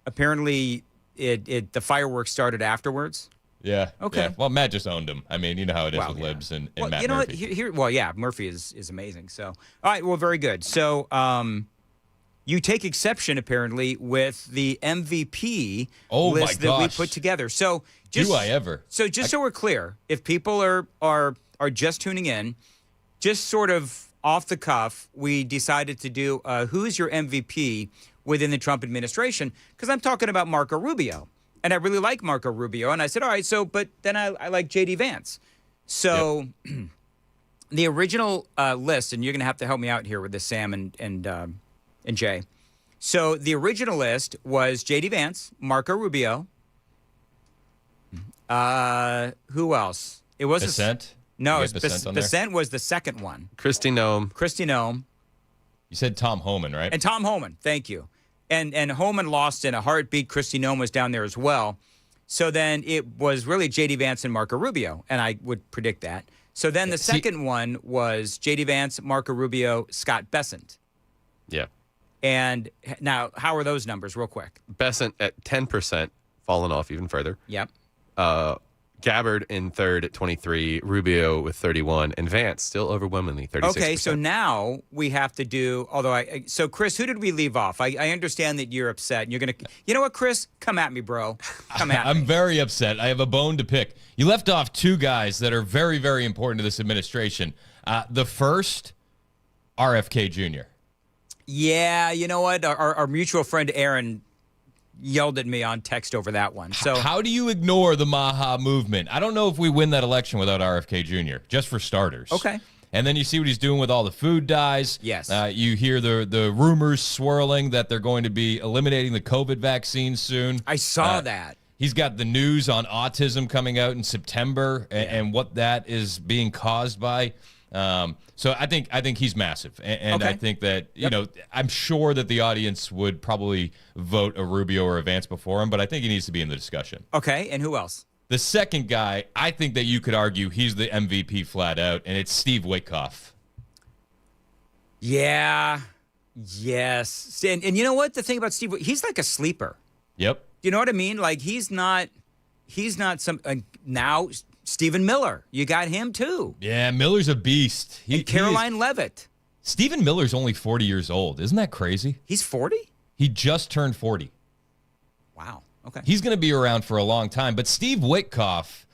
apparently the fireworks started afterwards. Yeah. Okay. Yeah. Well, Matt just owned him. I mean, you know how it is with libs and Well, Matt you know Murphy. what? Well, yeah, Murphy is amazing. So, all right, well, very good. So, you take exception apparently with the MVP Oh, my list that we gosh. put together. So, Do I ever? So, just so we're clear, if people are just tuning in, just sort of off the cuff, we decided to do who's your MVP within the Trump administration, because I'm talking about Marco Rubio. And I really like Marco Rubio. And I said, all right, so, but then I like J.D. Vance. So the original list, and you're going to have to help me out here with this, Sam and Jay. So the original list was J.D. Vance, Marco Rubio. Who else? It was Bissent? No, Bissent Bissent was the second one. Kristi Noem. You said Tom Homan, right? And Tom Homan, thank you. And Homan lost in a heartbeat. Kristi Noem was down there as well. So then it was really J.D. Vance and Marco Rubio, and I would predict that. So then the second one was J.D. Vance, Marco Rubio, Scott Bessent. Yeah. And now, how are those numbers, real quick? Bessent at 10%, fallen off even further. Yep. Gabbard in third at 23, Rubio with 31, and Vance still overwhelmingly 36%. Okay, so now we have to do, so Chris, who did we leave off? I understand that you're upset, and you're going to, you know what, Chris? Come at me, bro. Come at me. I'm very upset. I have a bone to pick. You left off two guys that are very, very important to this administration. The first, RFK Jr. Yeah, you know what? Our mutual friend Aaron yelled at me on text over that one. So how do you ignore the Maha movement? I don't know if we win that election without RFK Jr., just for starters. Okay. And then you see what he's doing with all the food dyes. Yes. You hear the rumors swirling that they're going to be eliminating the COVID vaccine soon. I saw that. He's got the news on autism coming out in September and what that is being caused by. So I think he's massive, and Okay. I think that I'm sure that the audience would probably vote a Rubio or a Vance before him, but I think he needs to be in the discussion. Okay, and who else? The second guy, I think that you could argue he's the MVP flat out, and it's Steve Witkoff. Yeah, yes, and you know what? The thing about Steve, he's like a sleeper. Yep. You know what I mean? Like he's not some now. Stephen Miller, you got him too. Yeah, Miller's a beast. And Caroline Levitt. Stephen Miller's only 40 years old. Isn't that crazy? He's 40? He just turned 40. Wow. Okay. He's going to be around for a long time. But Steve Witkoff,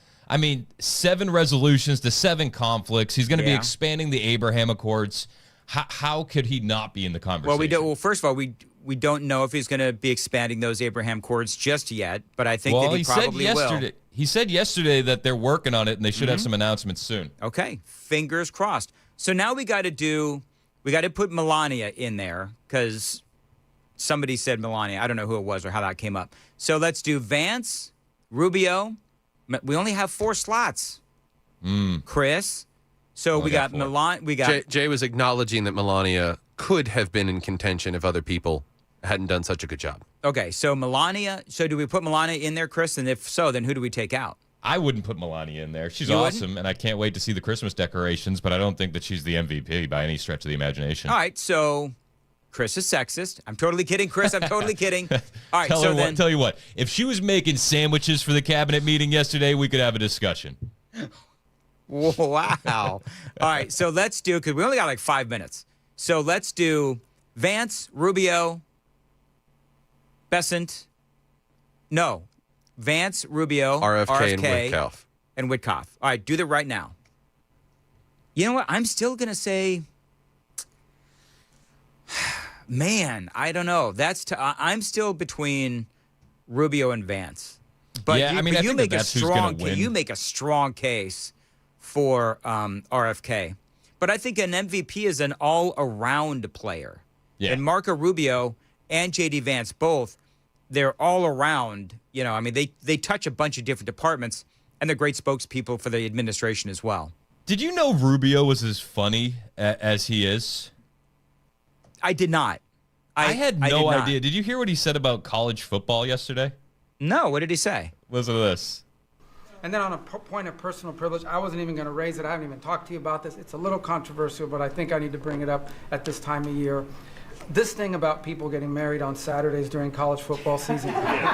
7 resolutions to 7 conflicts. He's going to be expanding the Abraham Accords. How could he not be in the conversation? Well, first of all, we don't know if he's going to be expanding those Abraham Accords just yet, but I think that he probably will. He said yesterday that they're working on it and they should have some announcements soon. Okay, fingers crossed. So now we got to put Melania in there because somebody said Melania. I don't know who it was or how that came up. So let's do Vance, Rubio. We only have 4 slots. Chris. So we got Melania. Jay was acknowledging that Melania could have been in contention if other people hadn't done such a good job. Okay, so Melania. So do we put Melania in there, Chris? And if so, then who do we take out? I wouldn't put Melania in there. She's You awesome, wouldn't? and I can't wait to see the Christmas decorations, but I don't think that she's the MVP by any stretch of the imagination. All right, so Chris is sexist. I'm totally kidding, Chris. I'm totally kidding. All right, Tell you what, if she was making sandwiches for the cabinet meeting yesterday, we could have a discussion. Wow. All right, so let's do, because we only got like 5 minutes. So let's do Vance, Rubio, Bessent. No. Vance, Rubio, RFK and Witkoff. And Witkoff. All right, do that right now. You know what? I'm still going to say, man, I don't know. I'm still between Rubio and Vance. But Yeah, I mean, I think that that's who's gonna win. You make a strong case for RFK. But I think an MVP is an all-around player. Yeah. And Marco Rubio and J.D. Vance both, they're all around. They touch a bunch of different departments, and they're great spokespeople for the administration as well. Did you know Rubio was as funny as he is? I did not. I had I no did not. idea. Did you hear what he said about college football yesterday? No, what did he say? Listen to this. And then on a point of personal privilege, I wasn't even going to raise it. I haven't even talked to you about this. It's a little controversial, but I think I need to bring it up at this time of year. This thing about people getting married on Saturdays during college football season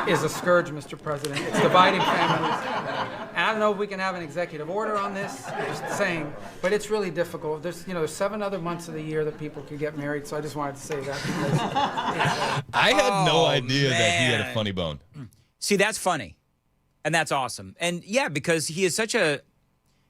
is a scourge, Mr. President. It's dividing families. And I don't know if we can have an executive order on this. I'm just saying, but it's really difficult. There's 7 other months of the year that people could get married, so I just wanted to say that. Because I had no idea that he had a man. funny bone. See, that's funny. And that's awesome. And yeah, because he is such a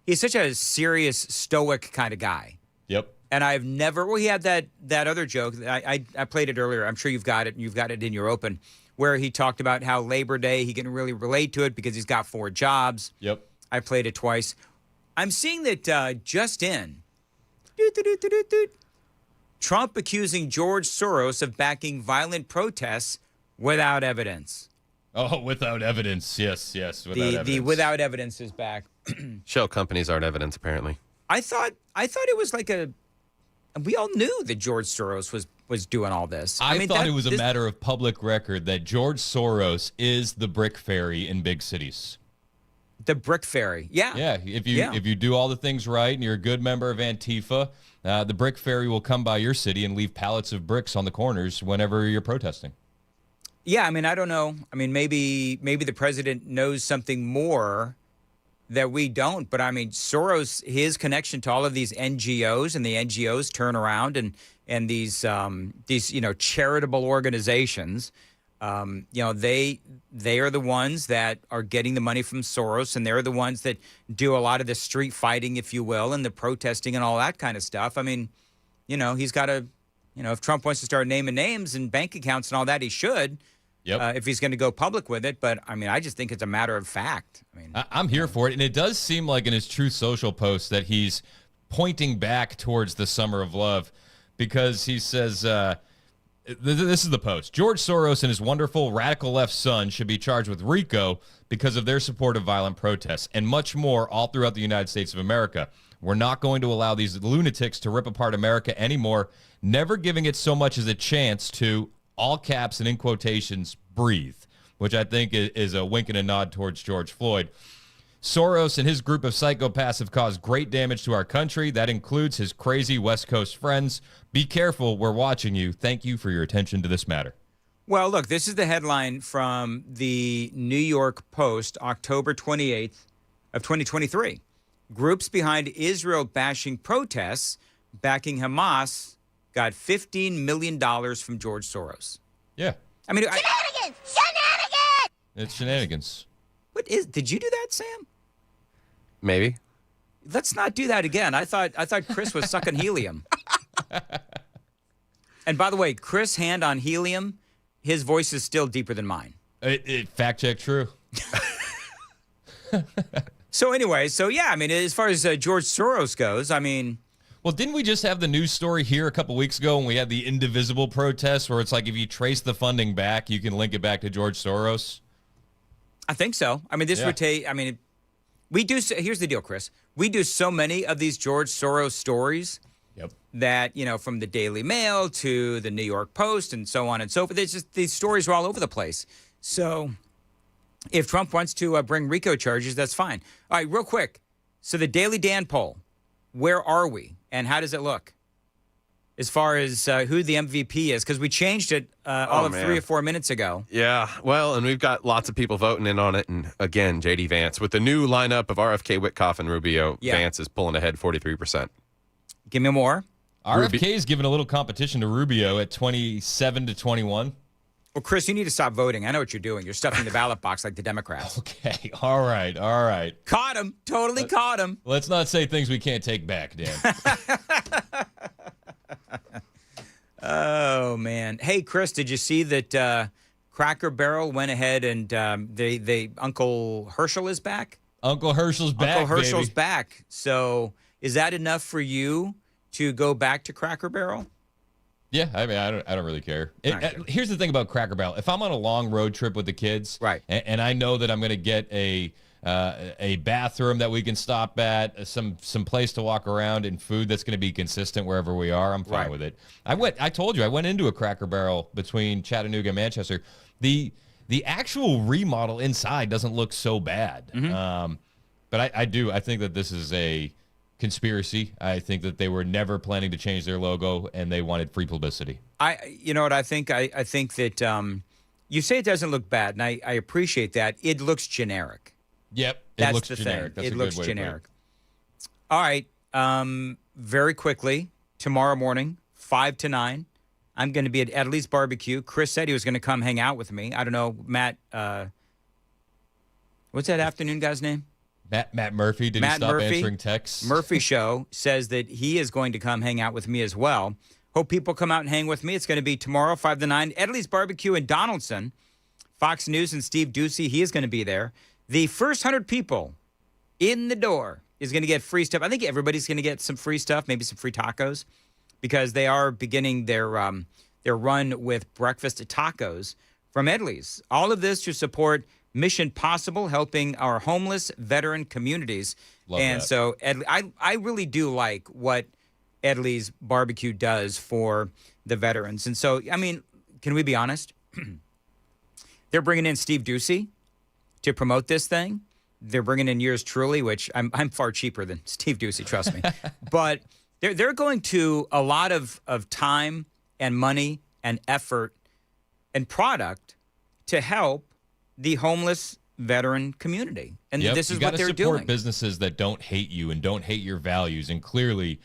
serious, stoic kind of guy. Yep. And I've never. Well, he had that other joke. I played it earlier. I'm sure you've got it. And you've got it in your open, where he talked about how Labor Day he can really relate to it because he's got 4 jobs. Yep. I played it twice. I'm seeing that just in. Trump accusing George Soros of backing violent protests without evidence. Oh, without evidence. Yes, without evidence. The without evidence is back. Shell companies aren't evidence, apparently. I thought it was like we all knew that George Soros was doing all this. I thought it was a matter of public record that George Soros is the brick fairy in big cities. The brick fairy. Yeah. Yeah. If you do all the things right and you're a good member of Antifa, the brick fairy will come by your city and leave pallets of bricks on the corners whenever you're protesting. Yeah, I mean, I don't know. I mean, maybe the president knows something more that we don't. But I mean, Soros, his connection to all of these NGOs, and the NGOs turn around and these charitable organizations, they are the ones that are getting the money from Soros, and they're the ones that do a lot of the street fighting, if you will, and the protesting and all that kind of stuff. I mean, he's got to, if Trump wants to start naming names and bank accounts and all that, he should. Yep. If he's going to go public with it. But, I mean, I just think it's a matter of fact. I mean, I'm here for it. And it does seem like in his Truth Social post that he's pointing back towards the summer of love, because he says, this is the post. George Soros and his wonderful radical left son should be charged with RICO because of their support of violent protests and much more all throughout the United States of America. We're not going to allow these lunatics to rip apart America anymore, never giving it so much as a chance to, all caps and in quotations, breathe, which I think is a wink and a nod towards George Floyd. Soros and his group of psychopaths have caused great damage to our country. That includes his crazy West Coast friends. Be careful. We're watching you. Thank you for your attention to this matter. Well, look, this is the headline from the New York Post, October 28th of 2023. Groups behind Israel-bashing protests backing Hamas got $15 million from George Soros. Yeah. I mean, Shenanigans! Shenanigans! It's shenanigans. Did you do that, Sam? Maybe. Let's not do that again. I thought Chris was sucking helium. And by the way, Chris' hand on helium, his voice is still deeper than mine. Fact check true. So anyway, I mean, as far as George Soros goes, I mean... Well, didn't we just have the news story here a couple weeks ago when we had the Indivisible protests where it's like if you trace the funding back, you can link it back to George Soros? I think so. I mean, this would take... I mean, we do... Here's the deal, Chris. We do so many of these George Soros stories that, from the Daily Mail to the New York Post and so on and so forth. It's just these stories are all over the place. So if Trump wants to bring RICO charges, that's fine. All right, real quick. So the Daily Dan poll, where are we? And how does it look as far as who the MVP is? Because we changed it all of 3 or 4 minutes ago. Yeah, well, and we've got lots of people voting in on it. And again, J.D. Vance, with the new lineup of RFK, Witkoff, and Rubio, Vance is pulling ahead 43%. Give me more. RFK is giving a little competition to Rubio at 27-21. Well, Chris, you need to stop voting. I know what you're doing. You're stuffing the ballot box like the Democrats. Okay, all right. Caught him. Totally caught him. Let's not say things we can't take back, Dan. Oh, man. Hey, Chris, did you see that Cracker Barrel went ahead and they Uncle Herschel is back? Uncle Herschel's back, Uncle Herschel's baby. back. So is that enough for you to go back to Cracker Barrel? Yeah, I mean, I don't really care. Here's the thing about Cracker Barrel. If I'm on a long road trip with the kids, right, and I know that I'm going to get a bathroom that we can stop at, some place to walk around, and food that's going to be consistent wherever we are, I'm fine with it. I told you, I went into a Cracker Barrel between Chattanooga and Manchester. The actual remodel inside doesn't look so bad. Mm-hmm. But I think that this is a conspiracy. I think that they were never planning to change their logo, and they wanted free publicity. You know what I think? I think that you say it doesn't look bad, and I appreciate that. It looks generic. Yep, That's looks the generic. thing. That's it a looks good way to put generic. All right. Very quickly, tomorrow morning, 5 to 9, I'm going to be at Edley's Barbecue. Chris said he was going to come hang out with me. I don't know, Matt. What's that afternoon guy's name? Matt Murphy, did he stop answering texts? Murphy Show says that he is going to come hang out with me as well. Hope people come out and hang with me. It's going to be tomorrow, 5 to 9. Edley's Barbecue in Donaldson. Fox News and Steve Ducey, he is going to be there. The first 100 people in the door is going to get free stuff. I think everybody's going to get some free stuff, maybe some free tacos, because they are beginning their run with breakfast tacos from Edley's. All of this to support Mission Possible, helping our homeless veteran communities. Love and that. so Edley, I really do like what Edley's Barbecue does for the veterans. And so, I mean, can we be honest? They're bringing in Steve Ducey to promote this thing. They're bringing in yours truly, which I'm far cheaper than Steve Ducey, trust me. But they're going to a lot of time and money and effort and product to help the homeless veteran community. And Yep, this is you what gotta they're support doing. businesses that don't hate you and don't hate your values. And clearly,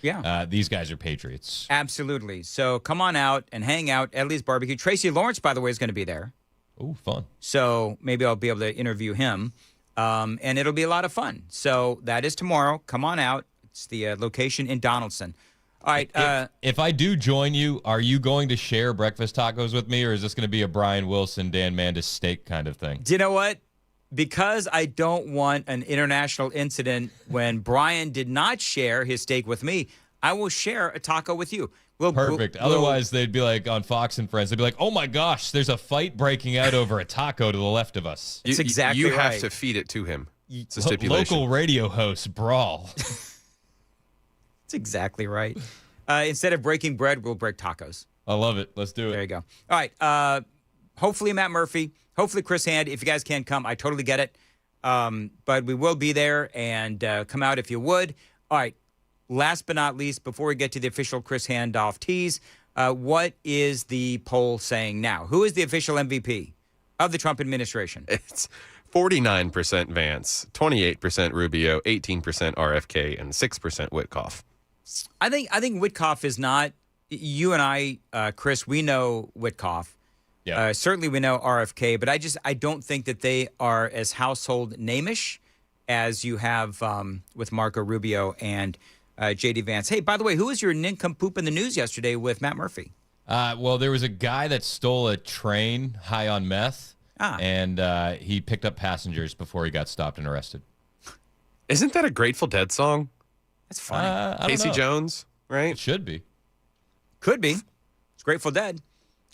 these guys are patriots. Absolutely. So come on out and hang out. Edley's Barbecue. Tracy Lawrence, by the way, is going to be there. Oh, fun. So maybe I'll be able to interview him. And it'll be a lot of fun. So that is tomorrow. Come on out. It's the location in Donaldson. All right. If I do join you, are you going to share breakfast tacos with me, or is this going to be a Brian Wilson, Dan Mandis steak kind of thing? Do you know what? Because I don't want an international incident when Brian did not share his steak with me, I will share a taco with you. Perfect. Otherwise, they'd be like on Fox and Friends. They'd be like, "Oh my gosh, there's a fight breaking out over a taco to the left of us." That's exactly You right. have to feed it to him. It's a stipulation. Local radio hosts brawl. That's exactly right. Instead of breaking bread, we'll break tacos. I love it. Let's do it. There you go. All right. Hopefully Matt Murphy. Hopefully Chris Hand. If you guys can't come, I totally get it. But we will be there, and come out if you would. All right. Last but not least, before we get to the official Chris Handoff tease, what is the poll saying now? Who is the official MVP of the Trump administration? It's 49% Vance, 28% Rubio, 18% RFK, and 6% Witkoff. I think Witkoff is not. You and I, Chris, we know Witkoff. Yeah. Certainly we know RFK, but I don't think that they are as household name-ish as you have with Marco Rubio and J.D. Vance. Hey, by the way, who was your nincompoop in the news yesterday with Matt Murphy? Well, there was a guy that stole a train high on meth, and he picked up passengers before he got stopped and arrested. Isn't that a Grateful Dead song? That's funny. I don't Casey know. Jones, right? It should be. Could be. It's Grateful Dead.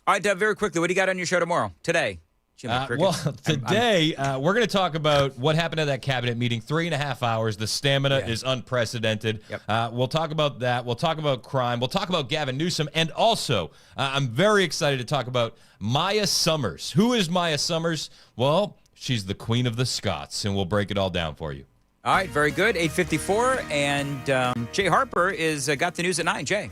All right, very quickly, what do you got on your show tomorrow? Today? Jimmy Crickets. Well, today we're going to talk about what happened at that cabinet meeting. 3.5 hours. The stamina is unprecedented. Yep. We'll talk about that. We'll talk about crime. We'll talk about Gavin Newsom. And also, I'm very excited to talk about Maya Summers. Who is Maya Summers? Well, she's the queen of the Scots, and we'll break it all down for you. All right, very good. 8:54, and Jay Harper is got the news at 9. Jay.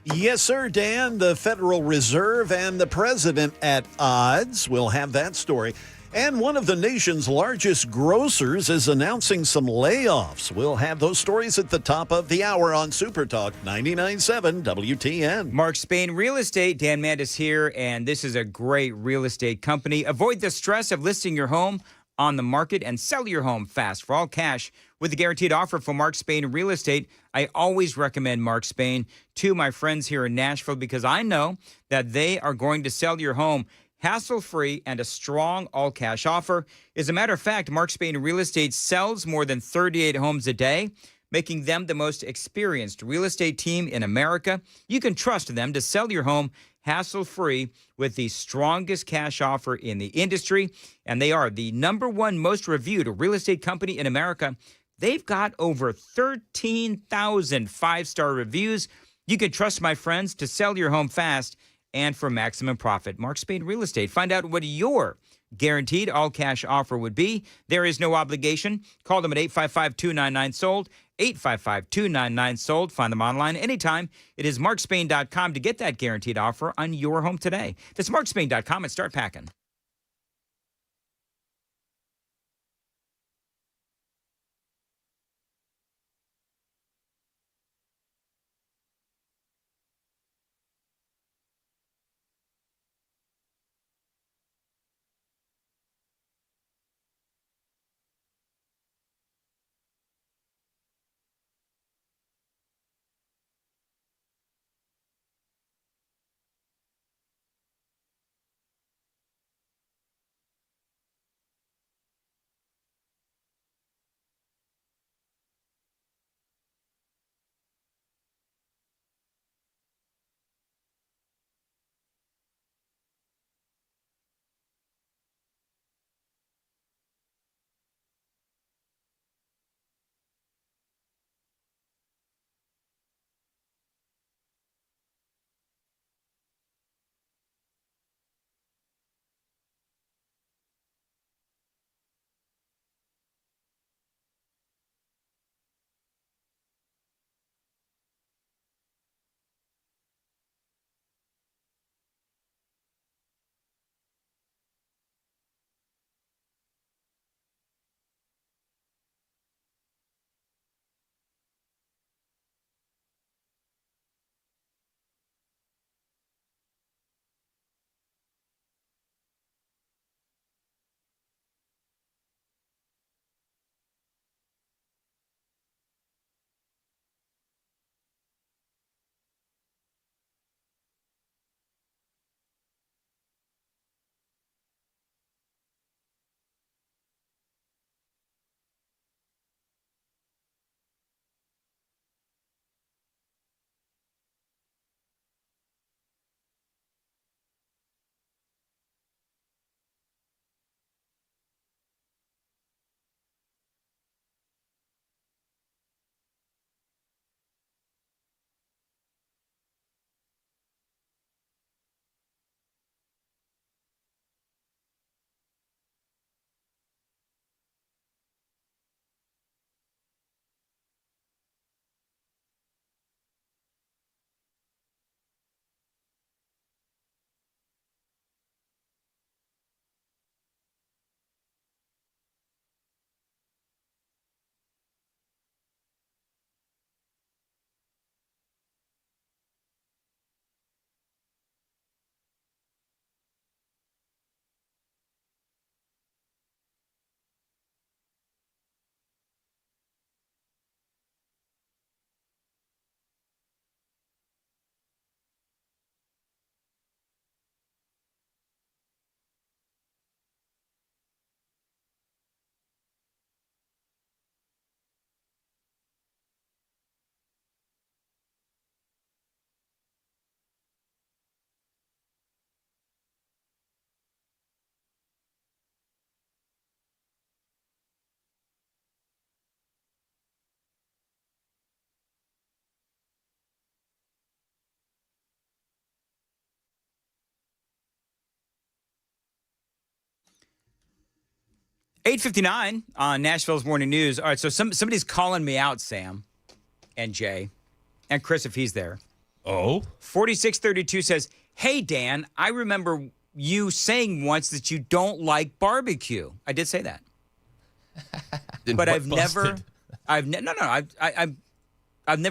Yes, sir, Dan. The Federal Reserve and the president at odds. We'll have that story. And one of the nation's largest grocers is announcing some layoffs. We'll have those stories at the top of the hour on Super Talk 99.7 WTN. Mark Spain Real Estate. Dan Mandis here, and this is a great real estate company. Avoid the stress of listing your home on the market and sell your home fast for all cash with a guaranteed offer from Mark Spain Real Estate. I always recommend Mark Spain to my friends here in Nashville because I know that they are going to sell your home hassle-free and a strong all-cash offer. As a matter of fact, Mark Spain Real Estate sells more than 38 homes a day, making them the most experienced real estate team in America. You can trust them to sell your home hassle-free with the strongest cash offer in the industry. And they are the #1 most reviewed real estate company in America. They've got over 13,000 five-star reviews. You can trust my friends to sell your home fast and for maximum profit. Mark Spain Real Estate. Find out what your guaranteed all-cash offer would be. There is no obligation. Call them at 855-299-SOLD, 855-299-SOLD. Find them online anytime. It is markspain.com to get that guaranteed offer on your home today. That's markspain.com and start packing. 8:59 on Nashville's Morning News. All right, so somebody's calling me out, Sam and Jay and Chris, if he's there. Oh? 4632 says, hey, Dan, I remember you saying once that you don't like barbecue. I did say that. But I've never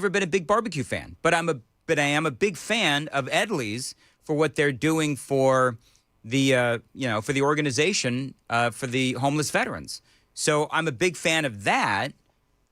been a big barbecue fan. But I am a big fan of Edley's for what they're doing for the for the organization for the homeless veterans. So I'm a big fan of that.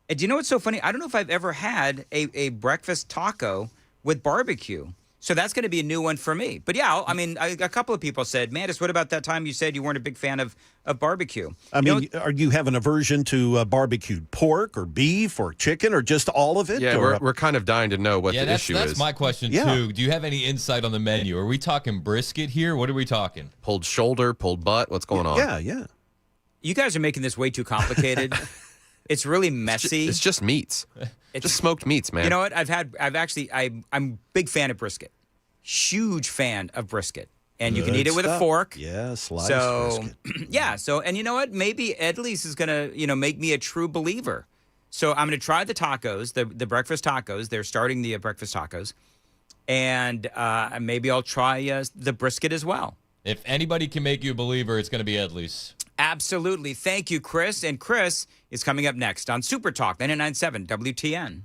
And do you know what's so funny? I don't know if I've ever had a breakfast taco with barbecue. So that's going to be a new one for me. But yeah, a couple of people said, Mandis, what about that time you said you weren't a big fan of barbecue? Are you have an aversion to barbecued pork or beef or chicken or just all of it? Yeah, we're kind of dying to know what the issue is. That's my question, too. Do you have any insight on the menu? Are we talking brisket here? What are we talking? Pulled shoulder, pulled butt? What's going on? Yeah. You guys are making this way too complicated. It's really messy. It's just meats. It's just smoked meats, man. You know what? I'm a big fan of brisket. Huge fan of brisket. And you can eat it with a fork. Yeah, sliced brisket. Yeah, and you know what? Maybe Edley's is going to, make me a true believer. So I'm going to try the tacos, the breakfast tacos. They're starting the breakfast tacos. And maybe I'll try the brisket as well. If anybody can make you a believer, it's going to be Edley's. Absolutely. Thank you, Chris. And Chris is coming up next on Super Talk 99.7 WTN.